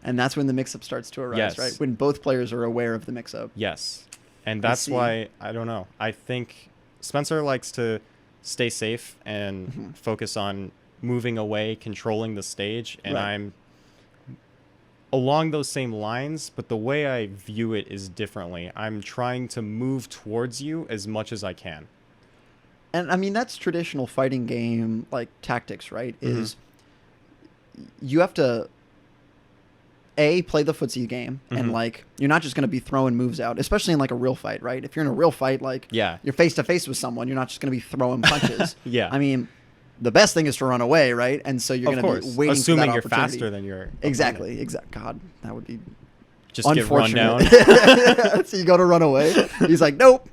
And that's when the mix-up starts to arise, Yes. right? When both players are aware of the mix-up. Yes. And I that's see. why, I don't know. I think Spencer likes to stay safe and Mhm. focus on moving away, controlling the stage. And Right. I'm along those same lines, but the way I view it is differently. I'm trying to move towards you as much as I can. And I mean, that's traditional fighting game like tactics, right? Mhm. Is you have to play the footsie game, and like you're not just going to be throwing moves out, especially in like a real fight, right? If you're in a real fight, like you're face to face with someone, you're not just going to be throwing punches. Yeah. I mean, the best thing is to run away, right? And so you're going to be waiting assuming for that you're opportunity. faster than your Exactly. God, that would be just get run down. So you go to run away. He's like, nope.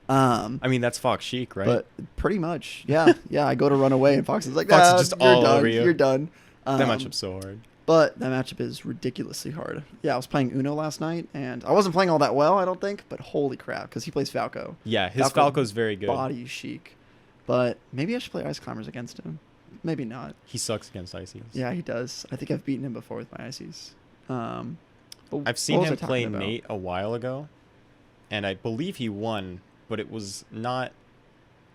I mean, that's Fox Chic, right? But pretty much, yeah. I go to run away, and Fox is like, Fox is nah, just you're all done. over you. You're done. That matchup's so hard. But that matchup is ridiculously hard. Yeah, I was playing Uno last night, and I wasn't playing all that well, I don't think, but holy crap, because he plays Falco. Yeah, his Falco's very good. Body chic. But maybe I should play Ice Climbers against him. Maybe not. He sucks against Ices. Yeah, he does. I think I've beaten him before with my Ices. I've seen him play Nate a while ago, and I believe he won, but it was not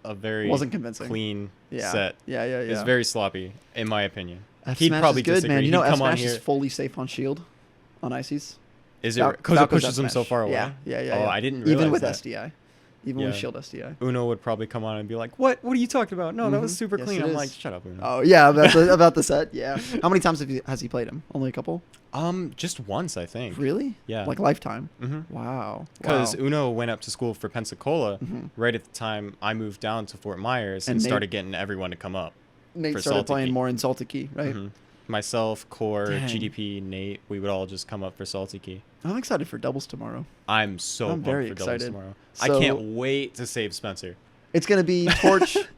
a very wasn't convincing. Clean Yeah. set. Yeah. It's very sloppy, in my opinion. He'd probably disagree. Man. You know, He'd come on F-Smash here. is fully safe on shield on Ices. Is it because it pushes him so far away? Yeah. Oh, I didn't realize Even with that. SDI. Even with shield SDI. Uno would probably come on and be like, "What? What are you talking about? No, that was super Yes, clean." it I'm is. like, "Shut up, Uno." Oh yeah, about the set. Yeah. How many times has he played him? Only a couple. Just once, I think. Really? Yeah. Like lifetime. Mm-hmm. Wow. Because Uno went up to school for Pensacola Mm-hmm. right at the time I moved down to Fort Myers and started getting everyone to come up. Nate for started Salty playing Key. more in Salty Key, right? Mm-hmm. Myself, Core, Dang. GDP, Nate, we would all just come up for Salty Key. I'm excited for doubles tomorrow. I'm pumped very for doubles excited. tomorrow. So- I can't wait to save Spencer. It's gonna be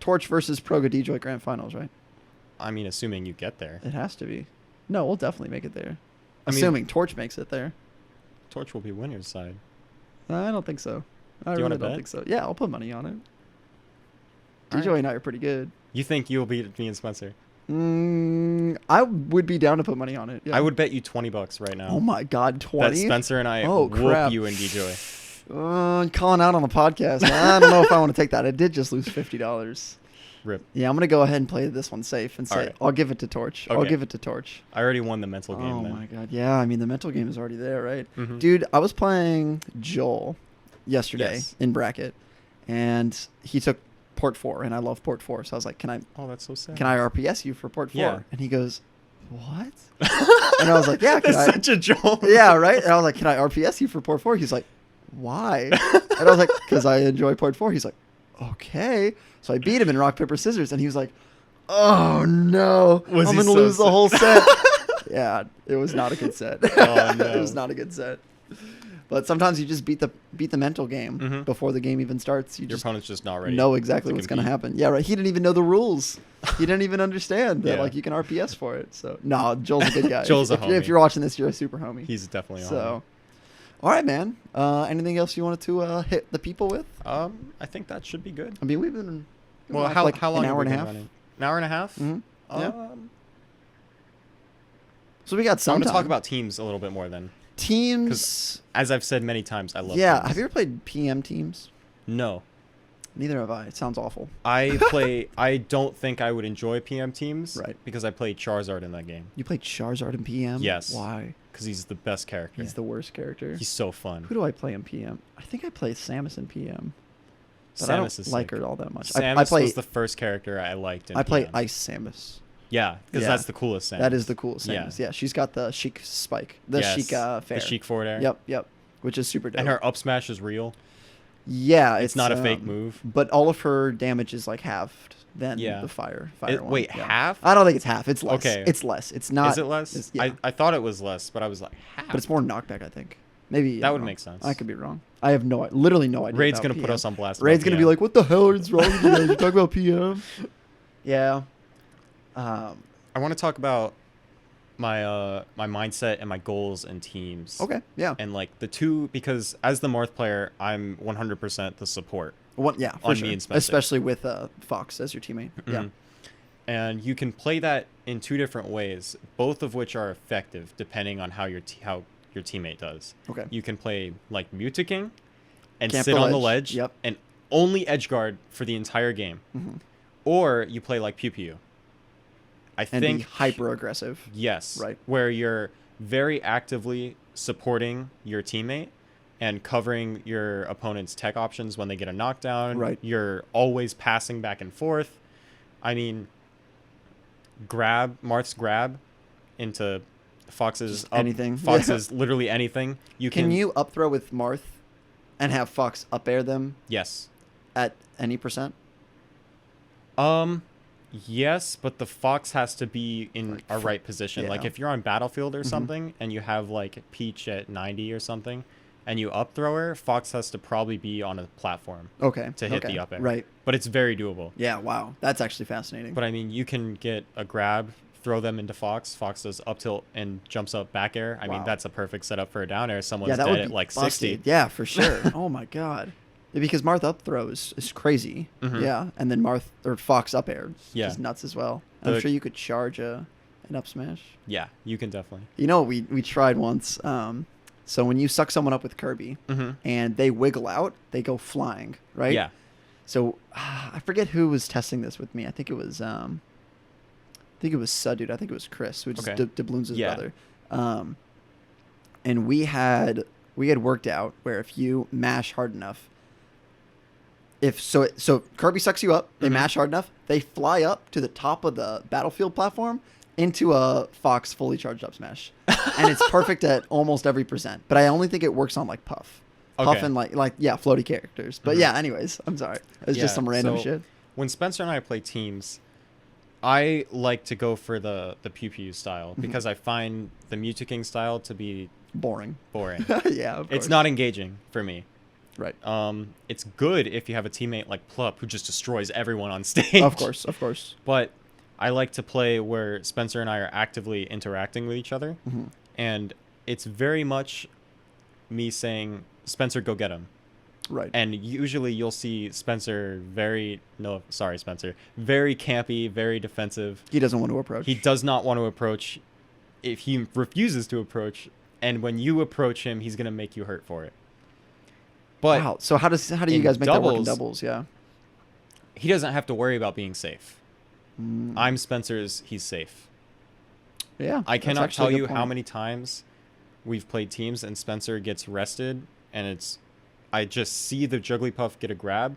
Torch versus Proga Detroit Grand Finals, right? I mean, assuming you get there. It has to be. No, we'll definitely make it there. I mean- Assuming Torch makes it there. Torch will be winner's side. I don't think so. I Do you really wanna don't bet? think so. Yeah, I'll put money on it. All DJ and I are pretty good. You think you'll beat me and Spencer? I would be down to put money on it. Yeah. I would bet you $20 right now. Oh my God, that 20. Spencer and I Oh, whoop crap. you and DJoy. Calling out on the podcast. I don't know if I want to take that. I did just lose $50. Rip. Yeah, I'm gonna go ahead and play this one safe and say Alright. I'll give it to Torch. I'll Okay. give it to Torch. I already won the mental game Oh then. my God, yeah. I mean, the mental game is already there, right? Mhm. Dude, I was playing Joel yesterday Yes. in bracket, and he took port 4, and I love port 4. So I was like, can I that's so sad. RPS you for port 4? Yeah. And he goes, what? And I was like, yeah, can That's I? such a joke. Yeah, right. And I was like, can I RPS you for port 4? He's like, why? And I was like, because I enjoy port 4. He's like, okay. So I beat him in rock paper scissors, and he was like, oh no, Was I'm he gonna so lose the sad? whole set. Yeah, it was not a good set. Oh, no. It was not a good set. But sometimes you just beat the mental game Mhm. before the game even starts. You Your just opponent's just not ready. know exactly to what's going to compete. happen. Yeah, right. He didn't even know the rules. He didn't even understand that Yeah. like you can RPS for it. So no, Joel's a good guy. Joel's a if homie. you're watching this, you're a super homie. He's definitely So, all right, man. Anything else you wanted to hit the people with? on. I think that should be good. I mean, we've been Well, live how like long an have hour we and a been half. running? An hour and a half? Mm-hmm. Yeah. Um, So we got I'm some going to talk time. about teams a little bit more then. teams. As I've said many times, I love Yeah, teams. have you ever played PM teams? No. Neither have I. It sounds awful. I don't think I would enjoy PM teams. Right. Because I played Charizard in that game. You played Charizard in PM? Yes. Why? Because he's the best character. He's the worst character. He's so fun. Who do I play in PM? I think I play Samus in PM. But Samus I don't is like sick. her all that much. Samus I play was the first character I liked in I play PM. Ice Samus. Yeah, because Yeah. that's the coolest Samus. That is the coolest Yeah. Samus. Yeah, she's got the chic spike. The Yes, chic fair. The chic forward air. Yep. Which is super dope. And her up smash is real. Yeah, It's not a fake move. But all of her damage is like halved than Yeah. the fire one. Wait, Yeah. half? I don't think it's half. It's less. Okay. It's less. It's not. Is it less? it's- yeah. I thought it was less, but I was like, half. But it's more knockback, I think. Maybe That I'm would wrong. make sense. I could be wrong. I have literally no idea. Raid's about going to put PM. us on blast. Raid's about gonna be PM. like, "What the hell is wrong with you guys? You talk about PM?" Yeah. I want to talk about my my mindset and my goals and teams. Okay. Yeah. And like the two, because as the Marth player, I'm 100% the support. Yeah. For on sure. me and Spencer. Especially with Fox as your teammate. Yeah. Mhm. And you can play that in two different ways, both of which are effective depending on how your teammate does. Okay. You can play like Mutaking and Camp sit the on the ledge. ledge Yep. and only edge guard for the entire game. Mhm. Or you play like Pew Pew. I And think be hyper aggressive. yes, Right. where you're very actively supporting your teammate and covering your opponent's tech options when they get a knockdown. Right. You're always passing back and forth. I mean, Marth's grab into Fox's Just anything. Fox's literally anything. Can you up throw with Marth and have Fox up air them Yes. at any percent? Yes, but the Fox has to be in Like, a right position. yeah. Like if you're on Battlefield or Mhm. something and you have like Peach at 90 or something and you up throw her, Fox has to probably be on a platform Okay. to hit okay. the up air. Right. But it's very doable. Yeah. Wow. That's actually fascinating. But I mean, you can get a grab, throw them into Fox. Fox does up tilt and jumps up back air. I mean, Wow. that's a perfect setup for a down air. Someone's yeah, that dead would at be like busted. 60. Yeah, for sure. Oh my god. Yeah, because Marth up throw is crazy. Mhm. Yeah, and then Marth or Fox up air Yeah. is nuts as well. I'm The- sure you could charge an up smash. Yeah, you can definitely. You know what we tried once. So when you suck someone up with Kirby Mm-hmm. and they wiggle out, they go flying, right? Yeah. So I forget who was testing this with me. I think it was Suddude. I think it was Chris, which Okay. is Doubloon's Yeah. brother. And we had worked out where if you mash hard enough, so Kirby sucks you up, they Mhm. mash hard enough, they fly up to the top of the battlefield platform into a Fox fully charged up smash, and it's perfect at almost every percent. But I only think it works on like Puff Okay. and like floaty characters. But Mhm. yeah, anyways, I'm sorry, it's just Yeah, some random so- shit. When Spencer and I play teams, I like to go for the pew pew style Mhm. because I find the Mewtwo King style to be Boring. boring. Yeah, of It's course. not engaging for me. right. It's good if you have a teammate like Plup who just destroys everyone on stage. Of course. But I like to play where Spencer and I are actively interacting with each other, Mhm. and it's very much me saying, "Spencer, go get him." Right. And usually you'll see Spencer very campy, very defensive. He doesn't want to approach. He does not want to approach. If he refuses to approach, and when you approach him, he's gonna make you hurt for it. But Wow. So how do you in guys make that work in doubles- doubles? Yeah. he doesn't have to worry about being safe. Mm. I'm Spencer's. He's safe. Yeah. I that's cannot actually tell a good you how point. many times we've played teams and Spencer gets rested, and I just see the Jigglypuff get a grab,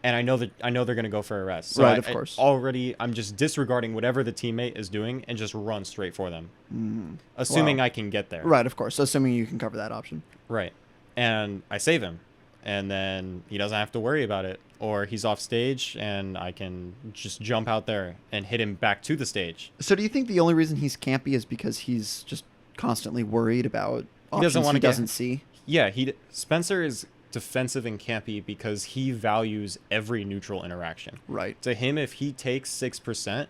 and I know they're gonna go for a rest. So Right, of course. I'm just disregarding whatever the teammate is doing and just run straight for them, Mm. assuming Wow. I can get there. Right, of course. So assuming you can cover that option. Right. And I save him, and then he doesn't have to worry about it, or he's off stage, and I can just jump out there and hit him back to the stage. So do you think the only reason he's campy is because he's just constantly worried about He doesn't options wanna he get- doesn't see? Yeah, Spencer is defensive and campy because he values every neutral interaction. Right. To him, if he takes 6%,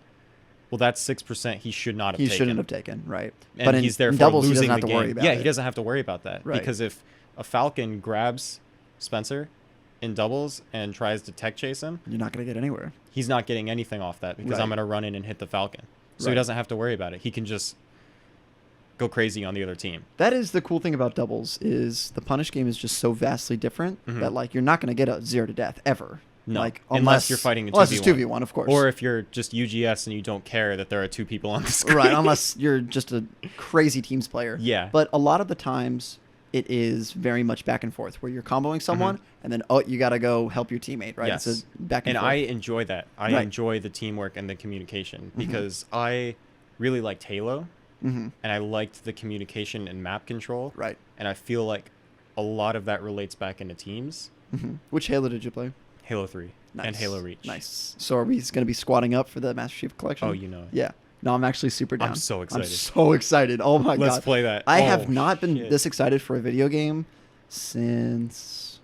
well, that's 6% he should not have He taken. shouldn't have taken. Right. And but he's in therefore doubles, he losing doesn't have the to game. worry about yeah, it. he doesn't have to worry about that. Right. Because if a Falcon grabs Spencer in doubles and tries to tech chase him, You're not going to get anywhere. he's not getting anything off that because Right. I'm going to run in and hit the Falcon. So he Right. doesn't have to worry about it. He can just go crazy on the other team. That is the cool thing about doubles is the punish game is just so vastly different Mhm. that like you're not going to get a 0 to death ever. No, Like unless you're fighting a unless it's 2v1. 2v1, of course. Or if you're just UGS and you don't care that there are two people on the screen. right, unless you're just a crazy teams player. Yeah. But a lot of the times it is very much back and forth where you're comboing someone and then you got to go help your teammate, right? Yes. It's a back and And forth. I enjoy that. I Right. enjoy the teamwork and the communication Mhm. because I really liked Halo Mm-hmm. and I liked the communication and map control. Right. And I feel like a lot of that relates back into teams. Mm-hmm. Which Halo did you play? Halo 3 Nice. and Halo Reach. Nice. So are we going to be squatting up for the Master Chief Collection? Oh, you know it. Yeah. No, I'm actually super down. I'm so excited. I'm so excited. Oh my Let's god. play that. I Oh, have not been shit. this excited for a video game since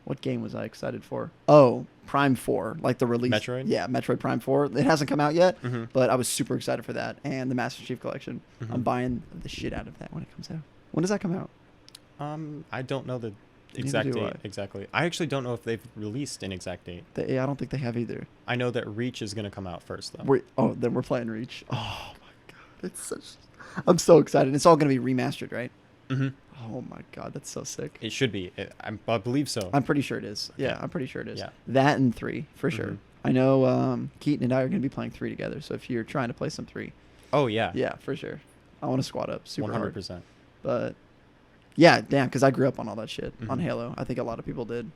what game was I excited for? Oh, Prime 4, like the release. Metroid? Yeah, Metroid Prime 4. It hasn't come out yet, Mhm. but I was super excited for that and the Master Chief Collection. Mhm. I'm buying the shit out of that when it comes out. When does that come out? I don't know the Neither exact do date I. exactly. I actually don't know if they've released an exact date. I don't think they have either. I know that Reach is going to come out first though. Then we're playing Reach. Oh my god, it's such. I'm so excited. It's all gonna be remastered, right? Mhm. Oh my god, that's so sick. It should be. I believe so. I'm pretty sure it is. Yeah, Okay. I'm pretty sure it is. Yeah. That and 3 for sure. Mhm. I know Keaton and I are gonna be playing 3 together. So if you're trying to play some 3, Oh yeah. yeah, for sure. I want to squat up super 100%. hard. But yeah, damn, because I grew up on all that shit on Mhm. Halo. I think a lot of people did.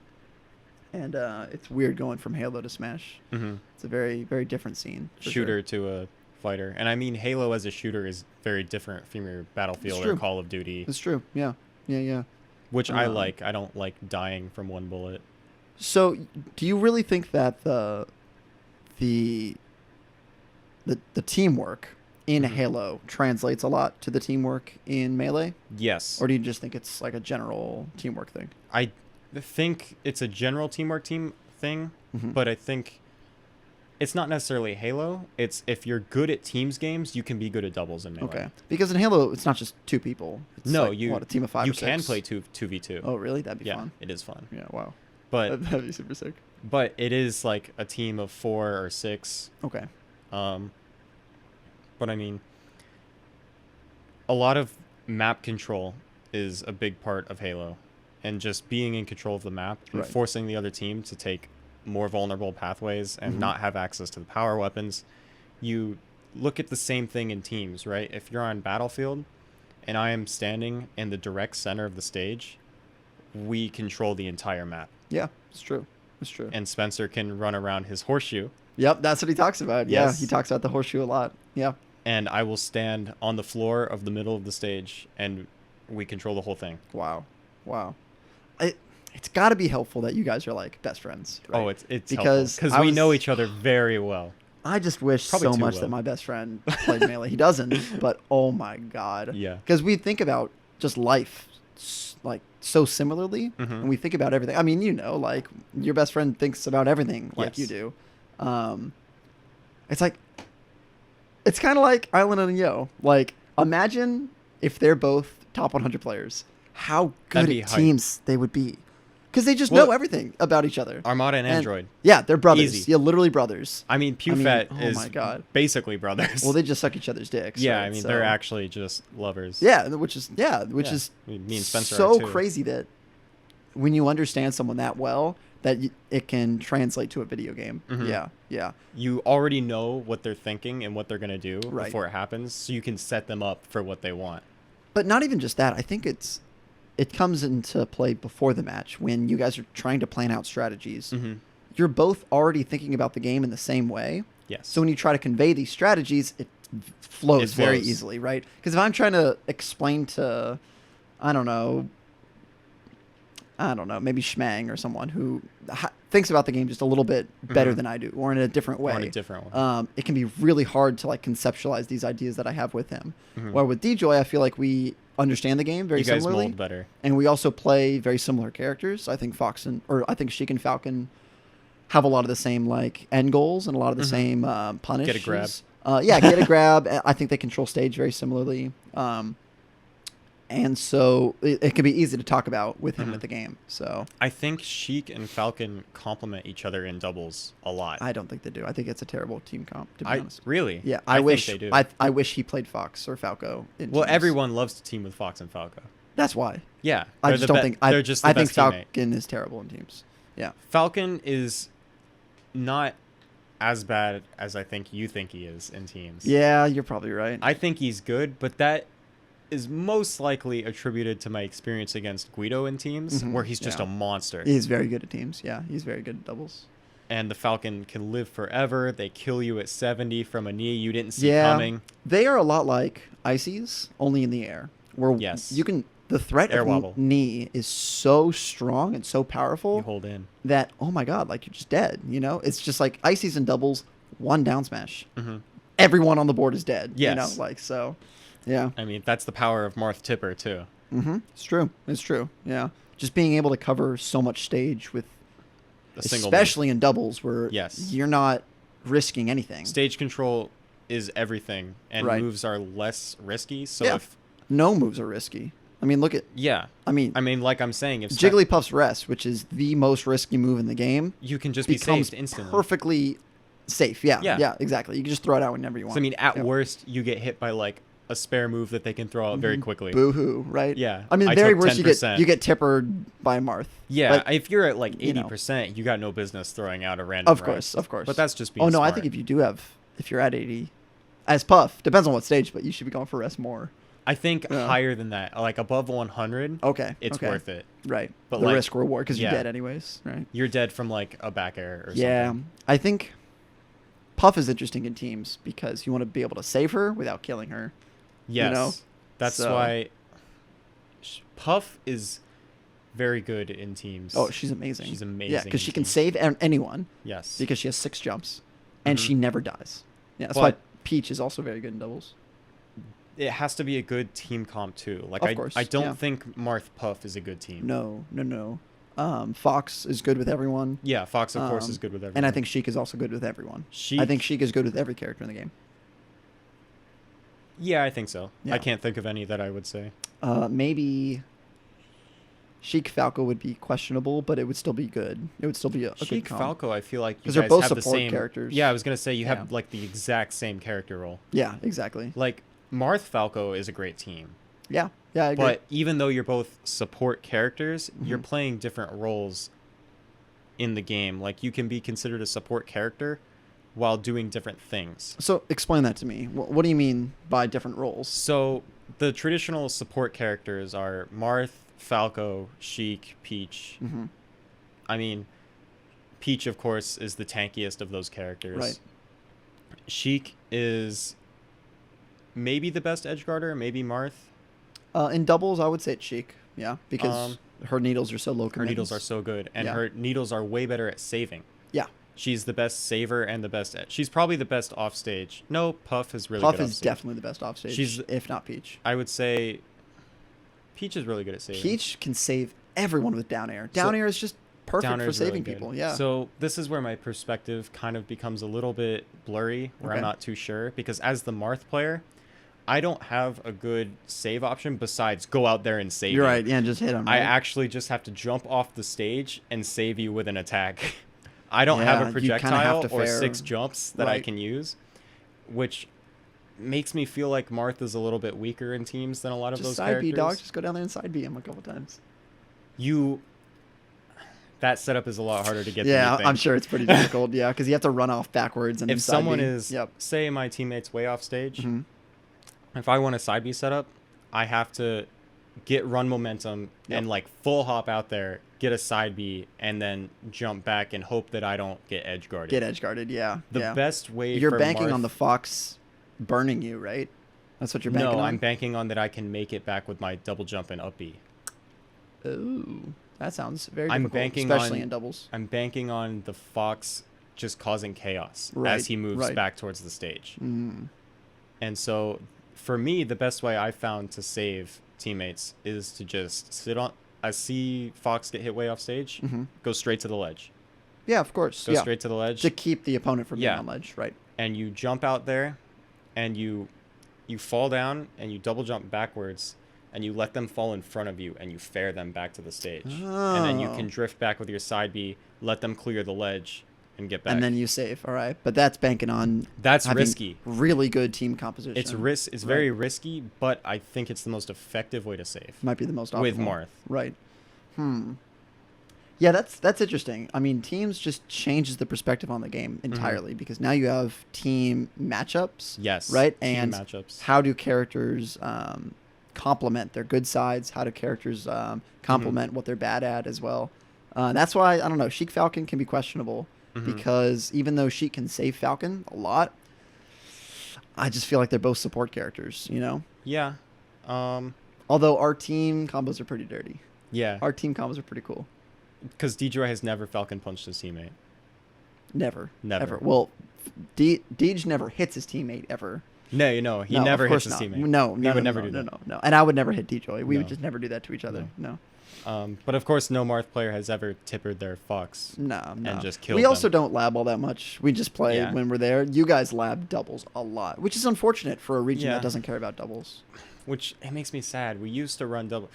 And it's weird going from Halo to Smash. Mhm. It's a very, very different scene. for Shooter sure. to a fighter. And I mean, Halo as a shooter is very different from your Battlefield or Call of Duty, It's true. Yeah. Yeah. Yeah. which I like. I don't like dying from one bullet. So, do you really think that the teamwork in Halo translates a lot to the teamwork in Melee? Yes. Or do you just think it's like a general teamwork thing? I think it's a general teamwork thing, but I think it's not necessarily Halo. It's if you're good at teams games, you can be good at doubles in Melee. Okay. Because in Halo, it's not just two people. It's No, like, you a team of 5 you or 6? can play 2v2. Oh, really? That'd be Yeah, fun. it is fun. Yeah, wow. But That'd be super sick. but it is like a team of 4 or 6. Okay. But I mean, a lot of map control is a big part of Halo, and just being in control of the map and Right. forcing the other team to take more vulnerable pathways and not have access to the power weapons. You look at the same thing in teams, right? If you're on Battlefield and I am standing in the direct center of the stage, we control the entire map. Yeah, it's true. It's true. And Spencer can run around his horseshoe, Yep, that's what he talks about. Yes. Yeah, he talks about the horseshoe a lot. Yeah. and I will stand on the floor of the middle of the stage, and we control the whole thing. Wow. Wow. It's got to be helpful that you guys are like best friends. Right? Oh, it's Because because I we was- know each other very well. I just wish Probably so too much well. that my best friend played Melee. He doesn't, but oh my God. Yeah. Because we think about just life like so similarly, and we think about everything. I mean, you know, like your best friend thinks about everything like you Yes. do. It's kind of like Island and Yo. Like, imagine if they're both top 100 players, how good That'd be at hype. teams they would be. Because they just Well, know everything about each other. Armada and Android. Yeah, they're brothers. Easy. Yeah, literally brothers. I mean, PewFat oh is my God. basically brothers. Well, they just suck each other's dicks. yeah, right? I mean, So- they're actually just lovers. Yeah, which is Yeah. is Me and Spencer so are too. crazy that when you understand someone that well, that it can translate to a video game. Yeah, yeah. You already know what they're thinking and what they're going to do Right. before it happens, so you can set them up for what they want. But not even just that. I think it comes into play before the match when you guys are trying to plan out strategies. You're both already thinking about the game in the same way. Yes. So when you try to convey these strategies, it flows very flows. easily, right? Because if I'm trying to explain to, I don't know, maybe Schmang or someone who thinks about the game just a little bit better than I do, or in a different way. Or in a different one. It can be really hard to like conceptualize these ideas that I have with him. While with DJoy, I feel like we understand the game very you guys similarly, mold better. and we also play very similar characters. I think I think Sheik and Falcon have a lot of the same like end goals and a lot of the same punishes. Get a grab. Yeah, get a grab. I think they control stage very similarly. And so it can be easy to talk about with him with the game. So I think Sheik and Falcon complement each other in doubles a lot. I don't think they do. I think it's a terrible team comp, to be honest. Really? Yeah, I wish think they do. I wish he played Fox or Falco. In Well, teams. everyone loves to team with Fox and Falco. That's why. Yeah. I they're just the don't be- think. they're just the I think best teammate. Falcon is terrible in teams. Yeah. Falcon is not as bad as I think you think he is in teams. Yeah, you're probably right. I think he's good, but that is most likely attributed to my experience against Guido in teams, where he's just yeah. a monster. He's very good at teams. Yeah, he's very good at doubles. And the Falcon can live forever. They kill you at 70 from a knee you didn't see Yeah, coming. they are a lot like Ices, only in the air. Where Yes. you can. The threat Air of wobble. knee is so strong and so powerful You hold in. that oh my god, like you're just dead. You know, it's just like Ices and doubles, one down smash. Everyone on the board is dead. You Yes. know, like so. Yeah. I mean, that's the power of Marth Tipper, too. It's true. It's true. Yeah. Just being able to cover so much stage with, A single especially in doubles where Yes. you're not risking anything. move. Stage control is everything, and Right. moves are less risky. So Yeah. if No moves are risky. I mean, look at. yeah, I mean, like I'm saying, if Jigglypuff's rest, which is the most risky move in the game, you can just be becomes saved instantly. perfectly safe. Yeah, Yeah. yeah, exactly. You can just throw it out whenever you want. So, I mean, at Yeah. worst, you get hit by like a spare move that they can throw out very quickly. Boo-hoo, right? Yeah, I mean, I very took worst, 10%. you get tippered by Marth. Yeah, But, if you're at like you know. 80%, you got no business throwing out a random. of course, rest. of course. But that's just being Oh no, I smart. think if you're at 80, as Puff, depends on what stage, but you should be going for rest more. I think Yeah. higher than that, like above 100. Okay, it's okay. worth it. Right. But the like- risk reward because yeah. you're dead anyways, right? You're dead from like a back air or Yeah, something. I think Puff is interesting in teams because you want to be able to save her without killing her. Yes. know? That's So- why Puff is very good in teams. Oh, she's amazing. She's amazing Yeah, because she in can teams. save anyone Yes. because she has 6 jumps, and Mhm. she never dies. Yeah, that's But- why Peach is also very good in doubles. It has to be a good team comp too. Like Of course, I don't yeah. think Marth Puff is a good team. No. Fox is good with everyone, Yeah, Fox of course Um, is good with everyone. and I think Sheik is also good with everyone. Sheik, I think Sheik is good with every character in the game. Yeah, I think so. Yeah. I can't think of any that I would say. Maybe Sheik Falco would be questionable, but it would still be good. It would still be a good Sheik comp. Falco, I feel like you 'Cause guys they're both have the support same characters. Yeah, I was gonna say you Yeah. have like the exact same character role. Yeah, exactly. Like Marth Falco is a great team, Yeah, I agree. but even though you're both support characters, you're Mhm. playing different roles in the game. Like you can be considered a support character while doing different things. So explain that to me. What do you mean by different roles? So the traditional support characters are Marth, Falco, Sheik, Peach. Mm-hmm. I mean, Peach, of course, is the tankiest of those characters. Right. Sheik is maybe the best edge guarder, maybe Marth. In doubles, I would say it's Sheik. Yeah, because Um, her needles are so low. Her needles are so good, and Yeah. her needles are way better at saving. Yeah, She's the best saver and the best. She's probably the best offstage. No, Puff is really Puff good is offstage. definitely the best offstage. She's- if not Peach. I would say Peach is really good at saving. Peach can save everyone with down air. Down air is just perfect Down air for is really saving good. people. Yeah. So this is where my perspective kind of becomes a little bit blurry, where Okay. I'm not too sure, because as the Marth player, I don't have a good save option besides go out there and save. You're you. right. Yeah, just hit him. I Right? actually just have to jump off the stage and save you with an attack. I don't Yeah, have a you kinda have projectile to or fare- 6 jumps that I Right. can use, which makes me feel like Marth is a little bit weaker in teams than a lot of just those side characters. B, dog. Just go down there and side B him a couple times. That setup is a lot harder to get. Yeah, than you think. I'm sure it's pretty difficult. Yeah, because you have to run off backwards and If then side someone B. is, Yep. say, my teammate's way off stage, Mhm. if I want a side B setup, I have to get run momentum Yep. and like full hop out there, get a side B, and then jump back and hope that I don't get edge guarded. Get edge guarded. Yeah. The yeah. best way You're for banking Marth, on the Fox burning you, right? That's what you're banking No, on. I'm banking on that I can make it back with my double jump and up B. Ooh, that sounds very I'm difficult, banking especially on- in doubles. I'm banking on the Fox just causing chaos Right, as he moves right. back towards the stage. Mm. And so for me, the best way I found to save teammates is to just sit on. I see Fox get hit way off stage, Mhm. go straight to the ledge. Yeah, of course. Go yeah. straight to the ledge, To keep the opponent from being Yeah. on ledge, right? and you jump out there, and you fall down, and you double jump backwards, and you let them fall in front of you, and you fare them back to the stage. And then you Oh. can drift back with your side B, let them clear the ledge, and get back. And then you save. All right, but that's banking on That's having risky. really good team composition. It's Right. very risky, but I think it's the most effective way to save. Might be the most optimal. With Marth. Right. Yeah, that's interesting. I mean, teams just changes the perspective on the game entirely because now you have team matchups. Yes. Right. Team And matchups. how do characters complement their good sides? How do characters complement what they're bad at as well? That's why I don't know. Sheik Falcon can be questionable because even though Sheik can save Falcon a lot, I just feel like they're both support characters. You know. Yeah. Although our team combos are pretty dirty. Yeah. Our team combos are pretty cool. Because Deidre has never Falcon punched his teammate. Never. Never. Ever. Well, Deej never hits his teammate ever. No, he No, never of hits course his not. teammate. No, He no, would no, never no, do no, that. no. And I would never hit Dejoy. We would No. just never do that to each other. No. But of course, no Marth player has ever tippered their Fox. No. just killed We also them. don't lab all that much. We just play Yeah. when we're there. You guys lab doubles a lot, which is unfortunate for a region Yeah. that doesn't care about doubles. Which, it makes me sad. We used to run double.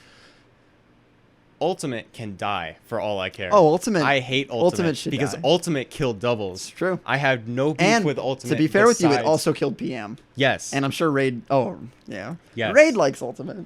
Ultimate can die for all I care. Oh, Ultimate. I hate Ultimate, Ultimate should because die. Ultimate killed doubles. It's true. I have no beef And with Ultimate. to be fair with you, it besides- also killed PM. Yes. And I'm sure Raid. Oh, yeah. Yes. Raid likes Ultimate.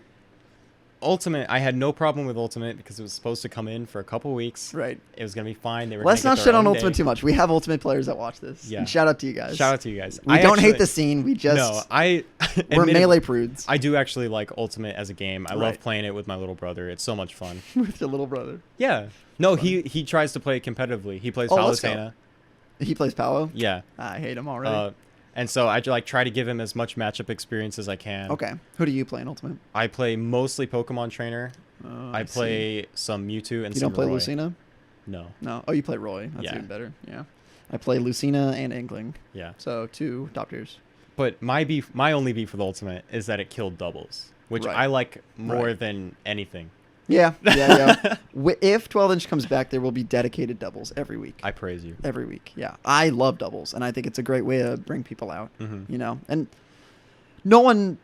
Ultimate, I had no problem with Ultimate because it was supposed to come in for a couple weeks. Right. It was going to be fine. They were Let's gonna not get shit their on own Ultimate day. too much. We have Ultimate players that watch this. Yeah. And shout out to you guys. Shout out to you guys. We don't hate the scene. We just No, we're admittedly, melee prudes I do actually like Ultimate as a game. I love Right. playing it with my little brother. It's so much fun. with your little brother. Yeah. No, he tries to play it competitively. He plays Oh, let's go. Palutena. He plays Paolo. Yeah. I hate him already. And so I like try to give him as much matchup experience as I can. Okay. Who do you play in Ultimate? I play mostly Pokemon Trainer. I see. play some Mewtwo and You some don't play Roy. Lucina? No. No. Oh, you play Roy. That's Yeah. even better. Yeah. I play Lucina and Inkling. Yeah. So 2 top tiers. But my only beef with Ultimate is that it killed doubles, which Right. I like more Right. than anything. Yeah. Yeah. If 12-inch comes back, there will be dedicated doubles every week. I praise you. Every week. Yeah. I love doubles, and I think it's a great way to bring people out. Mm-hmm. You know, and no one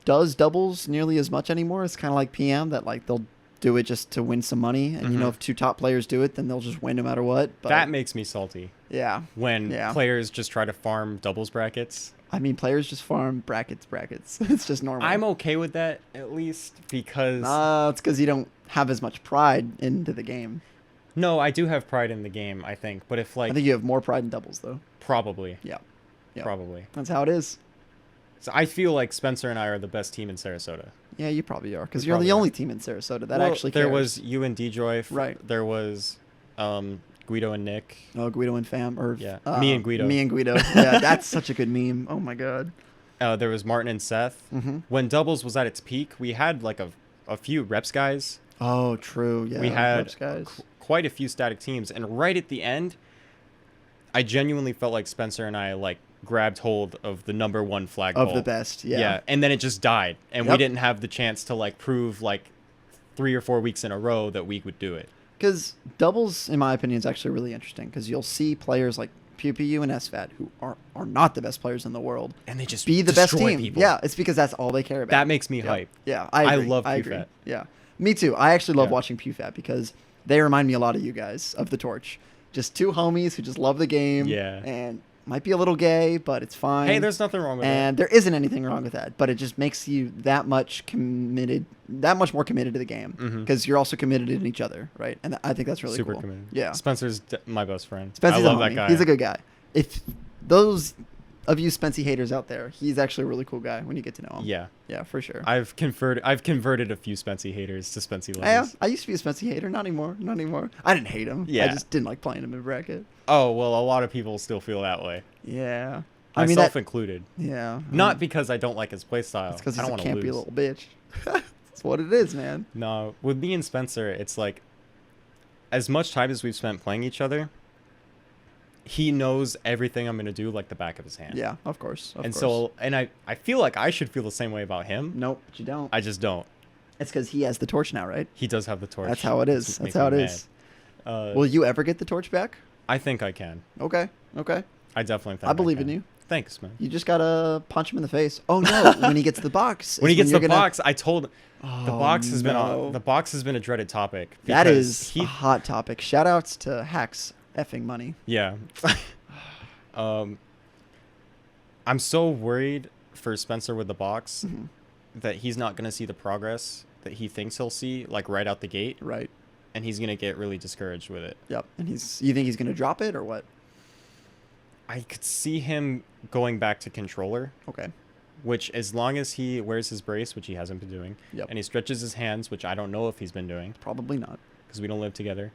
does doubles nearly as much anymore. It's kind of like PM that like they'll do it just to win some money, and you know, Mhm. if 2 top players do it, then they'll just win no matter what. But That makes me salty yeah, when Yeah. players just try to farm doubles brackets. I mean, players just farm brackets. It's just normal. I'm okay with that at least because It's because you don't have as much pride into the game. no, I do have pride in the game, I think. But if like I think you have more pride in doubles, though. probably, Yeah, yeah. probably. That's how it is. So I feel like Spencer and I are the best team in Sarasota. Yeah, you probably are, because We you're the probably only are. team in Sarasota that Well, actually there cares. was you and DJoy. Right. There was Guido and Nick. Oh, Guido and Fam, or Yeah, me and Guido. Me and Guido. Yeah, that's such a good meme. Oh my god. There was Martin and Seth. Mm-hmm. When doubles was at its peak, we had like a few reps guys. Oh, true. Yeah, we had Reps guys. quite a few static teams, and right at the end, I genuinely felt like Spencer and I like grabbed hold of the number 1 flagpole Of the best. Yeah. and then it just died, and we Yep. didn't have the chance to like prove like 3 or 4 weeks in a row that we would do it. Because doubles, in my opinion, is actually really interesting, because you'll see players like PewPew and SFAT who are not the best players in the world And they just be the best destroy team. people. Yeah, it's because that's all they care about. That makes me Yeah. hype. Yeah, I I agree. love I agree. PewFat. Yeah, me too. I actually love Yeah. watching PewFat because they remind me a lot of you guys of the Torch. Just 2 homies who just love the game. Yeah. And might be a little gay, but it's fine. Hey, there's nothing wrong with And there isn't anything wrong with that, but it just makes you that much more committed to the game, Mhm. because you're also committed in each other, right? And I think that's that. really Super cool. committed. Yeah, Spencer's my best friend. Spencer's I love a that homie. guy. He's a good guy. If those of you Spency haters out there, he's actually a really cool guy when you get to know him. Yeah. Yeah, for sure. I've converted a few Spency haters to Spency Yeah, lovers. I used to be a Spency hater. Not anymore. Not anymore. I didn't hate him. I Yeah. just didn't like playing him in bracket. Oh, well, a lot of people still feel that way. Yeah. I mean, Myself that, included. yeah. Not because I don't like his playstyle. It's because I he's don't a want to campy lose. little bitch. That's what it is, man. No, with me and Spencer, it's like as much time as we've spent playing each other, he knows everything I'm going to do like the back of his hand. Yeah, of course. Of And course. so, and I feel like I should feel the same way about him. Nope, but you don't. I just don't. It's because he has the torch now, right? He does have the torch. That's how it is. This That's makes how it me is. mad. Will you ever get the torch back? I think I can. Okay. Okay. I definitely think I believe in can. you. Thanks, man. You just gotta punch him in the face. Oh no! When he gets the box. When he is gets you're the gonna- box, I told the Oh, box has been no. the box has been a dreaded topic. That because is a hot topic. Shout outs to Hacks effing money. Yeah. I'm so worried for Spencer with the box Mhm. that he's not going to see the progress that he thinks he'll see like right out the gate, Right. and he's going to get really discouraged with it. Yep. And you think he's gonna drop it or what? I could see him going back to controller, Okay. which as long as he wears his brace, which he hasn't been doing, Yep. and he stretches his hands, which I don't know if he's been doing Probably not. because we don't live together.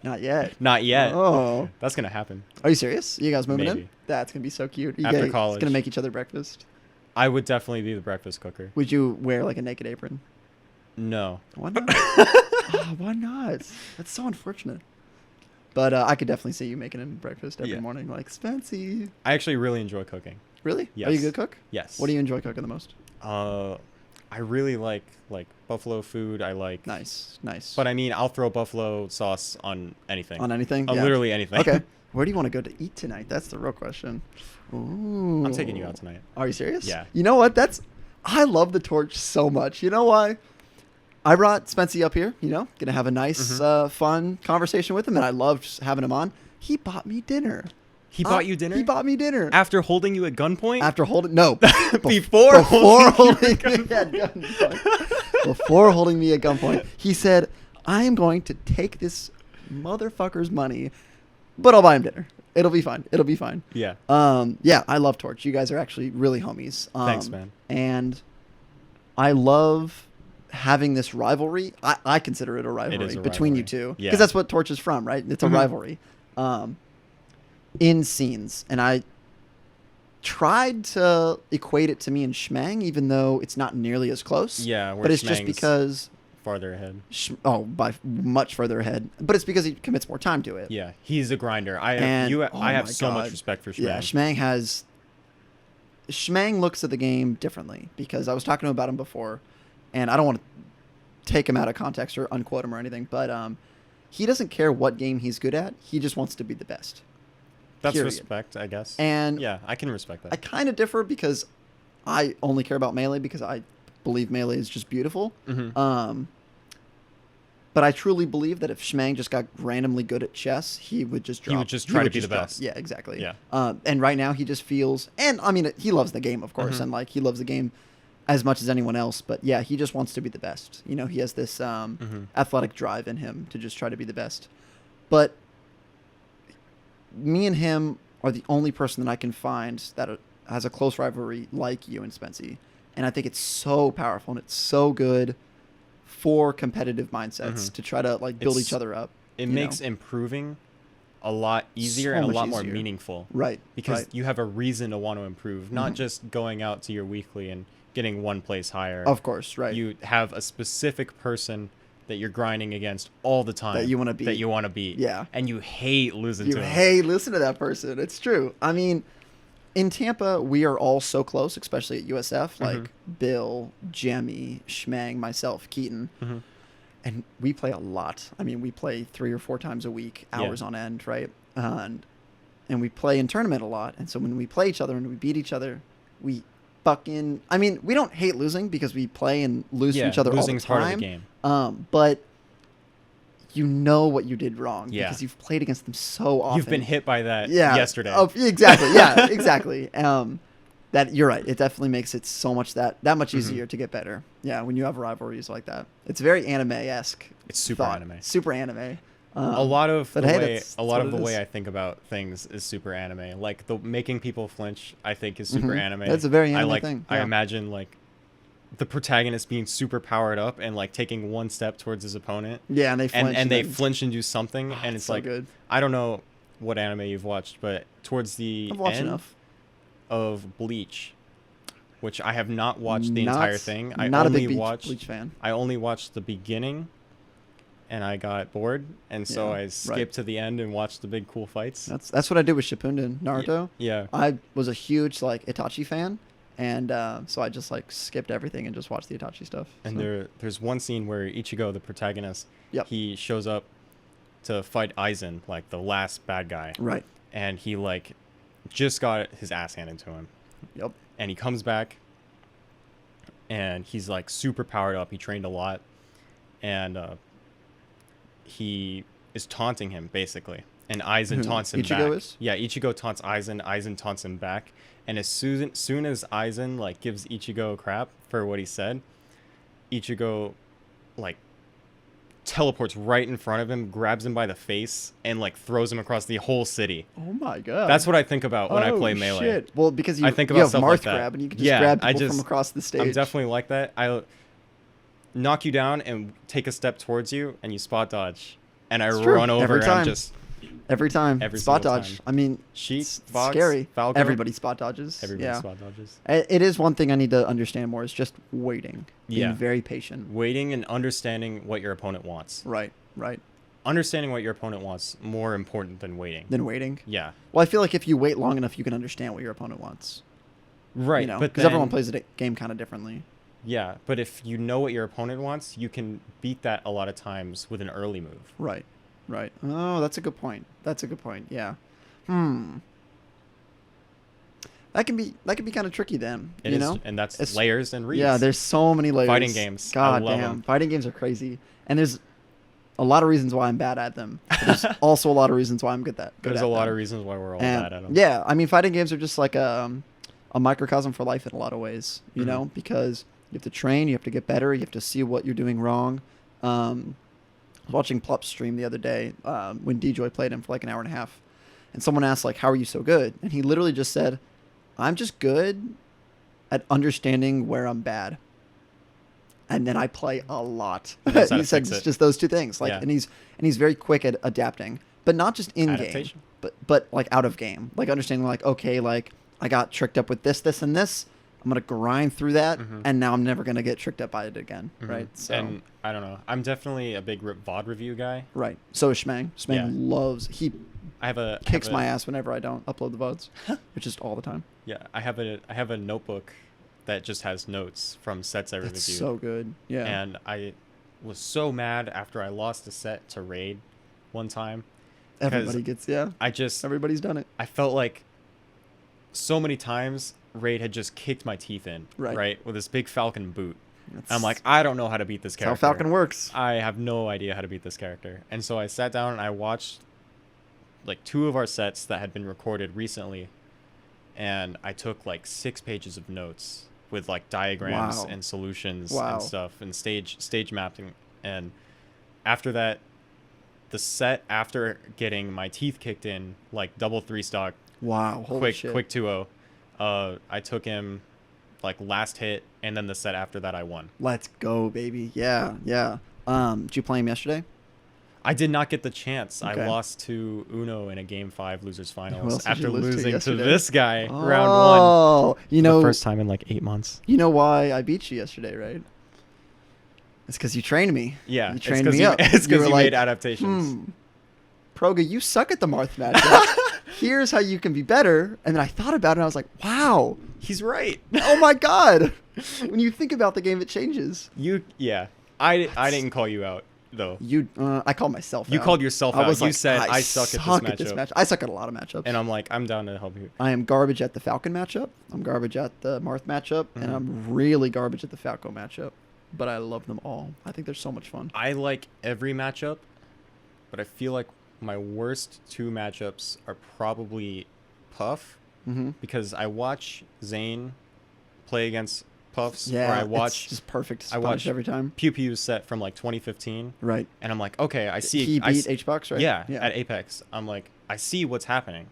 Not yet. Not yet. Oh. That's going to happen. Are you serious? You guys moving in? Maybe. That's gonna be so cute. You After guys college. gonna make each other breakfast. I would definitely be the breakfast cooker. Would you wear like a naked apron? No. Why not? Oh, why not? That's so unfortunate. But I could definitely see you making him breakfast every Yeah. morning, like Spency. I actually really enjoy cooking. Really? Are you a Yes. good cook? Yes. What do you enjoy cooking the most? I really like buffalo food. I like Nice, nice. But I mean, I'll throw buffalo sauce on anything. On anything? On Yeah. literally anything. Okay. Where do you want to go to eat tonight? That's the real question. Ooh. I'm taking you out tonight. Are you serious? Yeah. You know what? I love the torch so much. You know why? I brought Spency up here, gonna have a nice, fun conversation with him, and I loved having him on. He bought me dinner. He bought you dinner? He bought me dinner. After holding you at gunpoint? After holding no Before holding me at gunpoint. Before holding me at gunpoint, he said, "I am going to take this motherfucker's money, but I'll buy him dinner. It'll be fine. It'll be fine." Yeah. Yeah, I love Torch. You guys are actually really homies. Thanks, man. And I love having this rivalry. I consider it a rivalry is a between you rivalry. two, Yeah. because that's what Torch is from, right? It's a Mhm. rivalry. in scenes, and I tried to equate it to me and Schmang, even though it's not nearly as close. Yeah, where but it's just Schmang's because farther ahead. by much further ahead. But it's because he commits more time to it. Yeah, he's a grinder. I my have so much God. respect for Schmang. Yeah, Schmang looks at the game differently, because I was talking to him about him before, and I don't want to take him out of context or unquote him or anything, but he doesn't care what game he's good at. He just wants to be the best. That's Period. respect, I guess. And yeah, I can respect that. I kind of differ, because I only care about Melee because I believe Melee is just beautiful. Mm-hmm. But I truly believe that if Schmang just got randomly good at chess, he would just drop. He would just try to be the drop. best. Yeah, exactly. Yeah. And right now he just feels, and I mean, he loves the game, of course, Mm-hmm. and like he loves the game as much as anyone else. But yeah, he just wants to be the best. You know, he has this Mm-hmm. athletic drive in him to just try to be the best. But me and him are the only person that I can find that has a close rivalry like you and Spency. And I think it's so powerful and it's so good for competitive mindsets Mhm. to try to like build It's- each other up. It you makes know? improving a lot easier So and a much lot more easier. meaningful. Right. Because right. you have a reason to want to improve, not Mhm. just going out to your weekly and getting one place higher. Of course, right. You have a specific person that you're grinding against all the time That you wanna beat. That you want to beat. Yeah. And you hate losing You to him. hey, listen to that person. It's true. I mean, in Tampa, we are all so close, especially at USF. Like Mhm. Bill, Jemmy, Schmang, myself, Keaton. Mhm. And we play a lot. I mean, we play 3 or 4 times a week, hours Yeah. on end, right? And we play in tournament a lot. And so when we play each other and we beat each other, we fucking... I mean, we don't hate losing because we play and lose to each other all the losing's time. part of the game. But you know what you did wrong Yeah. because you've played against them so often. You've been hit by that Yeah. yesterday. Oh, exactly. Yeah, exactly. That you're right. It definitely makes it so much that much Mhm. easier to get better. Yeah, when you have rivalries like that, it's very anime-esque. It's super thought. anime. Super anime. A lot of the but hey, way that's a lot what of the it way is. I think about things is super anime. Like the making people flinch, I think is super Mhm. anime. That's a very I anime like. thing, I yeah. imagine like the protagonist being super powered up and like taking one step towards his opponent, Yeah, and they flinch. and they then- flinch and do something, and it's so like good. I don't know what anime you've watched, but towards the I've watched end enough. of Bleach, which I have not watched the Not- entire thing. I not only a big watched. Bleach fan. I only watched the beginning, and I got bored, and so Yeah, I right. skipped to the end and watched the big cool fights. That's what I did with Shippuden Naruto. Yeah. I was a huge like Itachi fan, and so I just like skipped everything and just watched the Itachi stuff. And so. there's one scene where Ichigo, the protagonist, Yep. he shows up to fight Aizen, like the last bad guy, Right. and he like just got his ass handed to him, Yep. and he comes back, and he's like super powered up. He trained a lot, and he is taunting him basically, and Aizen Who, taunts him Ichigo back. is? Yeah, Ichigo taunts Aizen. Aizen taunts him back, and as soon as Aizen like gives Ichigo crap for what he said, Ichigo like teleports right in front of him, grabs him by the face, and like throws him across the whole city. Oh my god. That's what I think about when I Oh, play Melee. Shit. Well, because you, I think you about have stuff Marth like that. grab, and you can just Yeah, grab I people just- from across the stage. I'm definitely like that. I knock you down and take a step towards you, and you spot dodge, and I It's true. run over Every and I'm time. just every time. Every spot single dodge. time. I mean, Sheik, it's Fox, scary. Falco. Everybody spot dodges. Everybody yeah. spot dodges. It is one thing I need to understand more is just waiting. Being Yeah. very patient. Waiting and understanding what your opponent wants. Right. Right. Understanding what your opponent wants more important than waiting. Then waiting. Yeah. Well, I feel like if you wait long enough, you can understand what your opponent wants. Right. You know, but because everyone then- plays the game kind of differently. Yeah, but if you know what your opponent wants, you can beat that a lot of times with an early move. Right. Right. Oh, that's a good point. That's a good point. Yeah. That can be kind of tricky then. It you is- know. and that's It's- layers and reads. Yeah, there's so many layers. Fighting games. I God love damn. 'em. Fighting games are crazy. And there's a lot of reasons why I'm bad at them. But there's also a lot of reasons why I'm good at There's at a lot them. of reasons why we're all And, bad at them. Yeah, I mean, fighting games are just like a microcosm for life in a lot of ways, you Mhm. know, because you have to train, you have to get better, you have to see what you're doing wrong. I was watching Plup's stream the other day when DJoy played him for like an hour and a half, and someone asked, like, how are you so good? And he literally just said, I'm just good at understanding where I'm bad. And then I play a lot. And that's how He to said fix it's it. just those two things. Like, Yeah. and he's very quick at adapting, but not just in game. Adaptation. but like out of game, like understanding like, okay, like I got tricked up with this, and this. I'm gonna grind through that, and now I'm never gonna get tricked up by it again, right? So, and I don't know. I'm definitely a big VOD review guy. right. So is Schmang. Schmang loves. He kicks my ass whenever I don't upload the VODs, which is all the time. Yeah, I have a notebook that just has notes from sets I reviewed. That's so good. Yeah. And I was so mad after I lost a set to Raid one time. Everybody gets everybody's done it. I felt like so many times Raid had just kicked my teeth in, right? With this big Falcon boot. I'm like, I don't know how to beat this character. That's how Falcon works. I have no idea how to beat this character. And so I sat down and I watched like 2 of our sets that had been recorded recently. And I took like 6 pages of notes with like diagrams and solutions and stuff and stage mapping. And after that, the set after getting my teeth kicked in, like double 3 stock, holy shit. quick 2-0. I took him like last hit, and then the set after that I won. Let's go, baby. Yeah. Did you play him yesterday? I did not get the chance. Okay. I lost to Uno in a Game 5 losers Who finals else did after you lose to losing to yesterday? this guy round 1. Oh, The first time in like 8 months. You know why I beat you yesterday, right? It's because you trained me. Yeah, you trained me up. It's because you like, made adaptations. Proga, you suck at the Marth matchup. Here's how you can be better. And then I thought about it, and I was like, wow. He's right. Oh, my God. When you think about the game, it changes. I didn't call you out, though. I called myself out. You called yourself out. Was You like, said, I suck at this matchup. I suck at a lot of matchups. And I'm like, I'm down to help you. I am garbage at the Falcon matchup. I'm garbage at the Marth matchup. And I'm really garbage at the Falco matchup. But I love them all. I think they're so much fun. I like every matchup, but I feel like my worst 2 matchups are probably Puff, because I watch Zane play against Puffs, or I watch it's just perfect. I watch every time. Pew Pew's set from like 2015, right? And I'm like, okay, I see. He beat H-Box, right? Yeah, at Apex. I'm like, I see what's happening.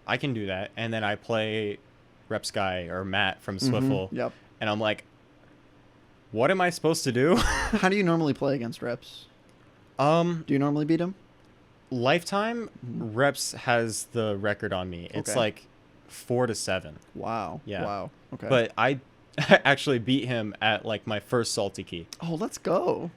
I can do that, and then I play Rep Sky or Matt from Swiffle, and I'm like, what am I supposed to do? How do you normally play against Reps? Do you normally beat him? Lifetime Reps has the record on me. It's like 4-7. Wow. Yeah. Wow. Okay. But I actually beat him at like my first salty key. Oh, let's go.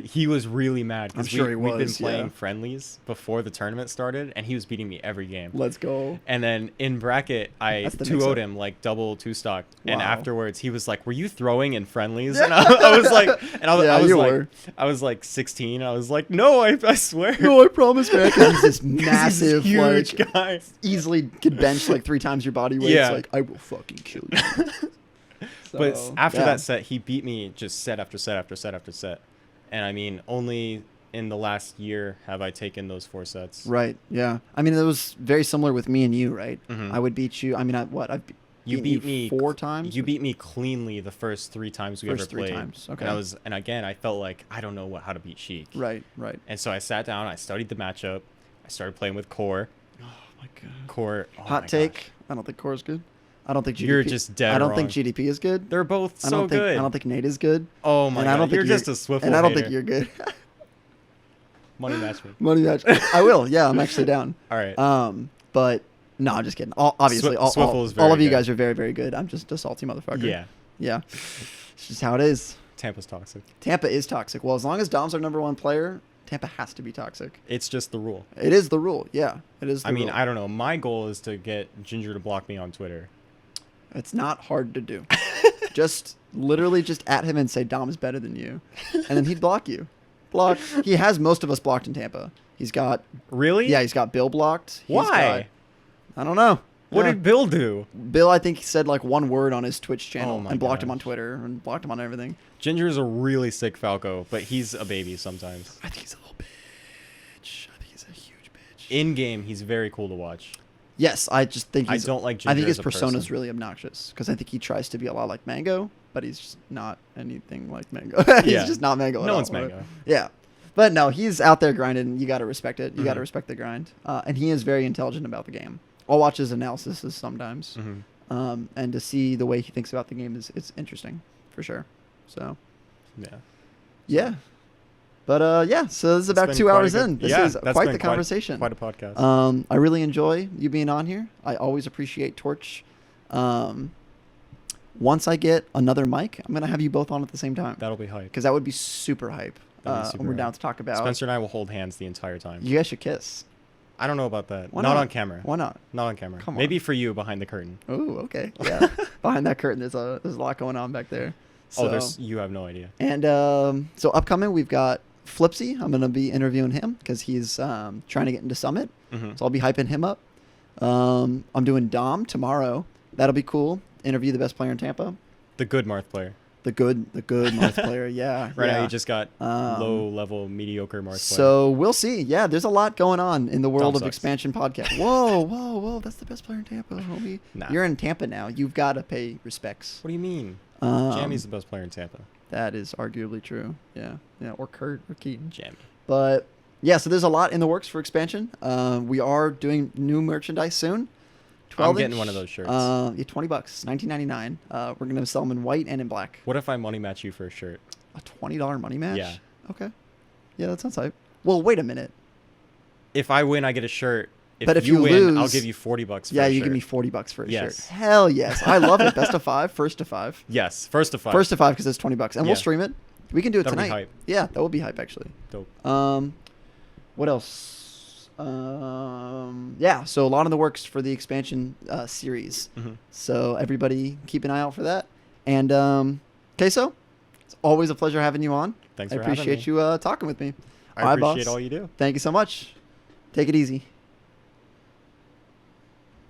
He was really mad because we've been playing yeah. friendlies before the tournament started, and he was beating me every game. Let's go. And then in bracket, I 2-0'd him like double 2-stock. Wow. And afterwards, he was like, "Were you throwing in friendlies?" And I was like, I was like 16. I was like, "No, I swear." No, I promise, man. Because he's this massive, huge like, guy. Easily could bench like 3 times your body weight. Yeah. It's like, I will fucking kill you. But after that set, he beat me just set after set after set after set. And I mean, only in the last year have I taken those 4 sets. Right. Yeah. I mean, it was very similar with me and you, right? I would beat you. I mean, You beat me 4 times. You beat me cleanly the first 3 times we ever played. 3 times. Okay. And again, I felt like I don't know how to beat Sheik. Right. Right. And so I sat down, I studied the matchup, I started playing with Core. Oh my god. Core. Oh Hot take. Gosh. I don't think Core is good. I don't think GDP. You're just dead I don't wrong. think GDP is good. They're both so good. I don't think Nate is good. Oh my god. I don't think you're just a Swiffle And I don't hater. think you're good. Money match me. Money match. I will. Yeah, I'm actually down. All right. But no, I'm just kidding. Obviously, Swiffle is very all of you good. guys are very, very good. I'm just a salty motherfucker. Yeah. Yeah. It's just how it is. Tampa's toxic. Tampa is toxic. Well, as long as Dom's our #1 player, Tampa has to be toxic. It's just the rule. It is the rule. Yeah, it is. I mean, I don't know. My goal is to get Ginger to block me on Twitter. It's not hard to do. Literally just at him and say Dom is better than you, and then he'd block you. Block. He has most of us blocked in Tampa. He's got. Really? Yeah, he's got Bill blocked. Why? I don't know. What did Bill do? Bill, I think, said like 1 word on his Twitch channel and blocked him on gosh. Twitter and blocked him on everything. Ginger is a really sick Falco, but he's a baby sometimes. I think he's a little bitch. I think he's a huge bitch. In game, he's very cool to watch. Yes, I just think I don't like Ginger I think his as a persona is person. really obnoxious because I think he tries to be a lot like Mango, but he's just not anything like Mango. He's Yeah. just not Mango at all. No one's Mango. Yeah. But no, he's out there grinding. You got to respect it. You got to respect the grind. And he is very intelligent about the game. I'll watch his analysis sometimes. And to see the way he thinks about the game is interesting, for sure. So, Yeah. yeah. But yeah, so this is about been 2 quite a hours good- in. This yeah, is that's quite been the conversation. Quite a podcast. I really enjoy you being on here. I always appreciate Torch. Once I get another mic, I'm gonna have you both on at the same time That'll be hype. because that would be super hype. That'd be super when we're down hype. to talk about. Spencer and I will hold hands the entire time. You guys should kiss. I don't know about that. Why Not not? on camera. Why not? Not on camera. Come Maybe on. for you behind the curtain. Oh, okay. Yeah. Behind that curtain, there's a lot going on back there. So, You have no idea. And so upcoming, we've got Flipsy. I'm gonna be interviewing him because he's trying to get into Summit. Mhm. So I'll be hyping him up. I'm doing Dom tomorrow. That'll be cool. Interview the best player in Tampa. The good Marth player. The good North player. Yeah. Right yeah. now, you just got low-level, mediocre Marth player. So we'll see. Yeah, there's a lot going on in the world Dom of sucks. expansion podcast. Whoa! That's the best player in Tampa, homie. Nah. You're in Tampa now. You've got to pay respects. What do you mean? Um, Jammy's the best player in Tampa. That is arguably true. Yeah. Or Kurt or Keaton. Jammy. But yeah, so there's a lot in the works for expansion. We are doing new merchandise soon. I'm getting one of those shirts. Yeah, $20, $19.99. We're gonna sell them in white and in black. What if I money match you for a shirt? A $20 money match. Yeah. Okay. Yeah, that sounds hype. Well, wait a minute. If I win, I get a shirt. But if you you win, I'll lose- give you $40 for Yeah, a you shirt. give me $40 for a Yes. shirt. Hell yes, I love it. Best of 5, first to 5, Yes, first to 5. first to 5 because it's $20, and Yeah. we'll stream it. We can do it That'll be tonight. hype. Yeah, that would be hype actually. Dope. What else? Yeah, so a lot in the works for the expansion series. Mhm. So everybody keep an eye out for that. And Queso, it's always a pleasure having you on. Thanks I for having appreciate me. you talking with me. I All right, appreciate boss. all you do. Thank you so much. Take it easy.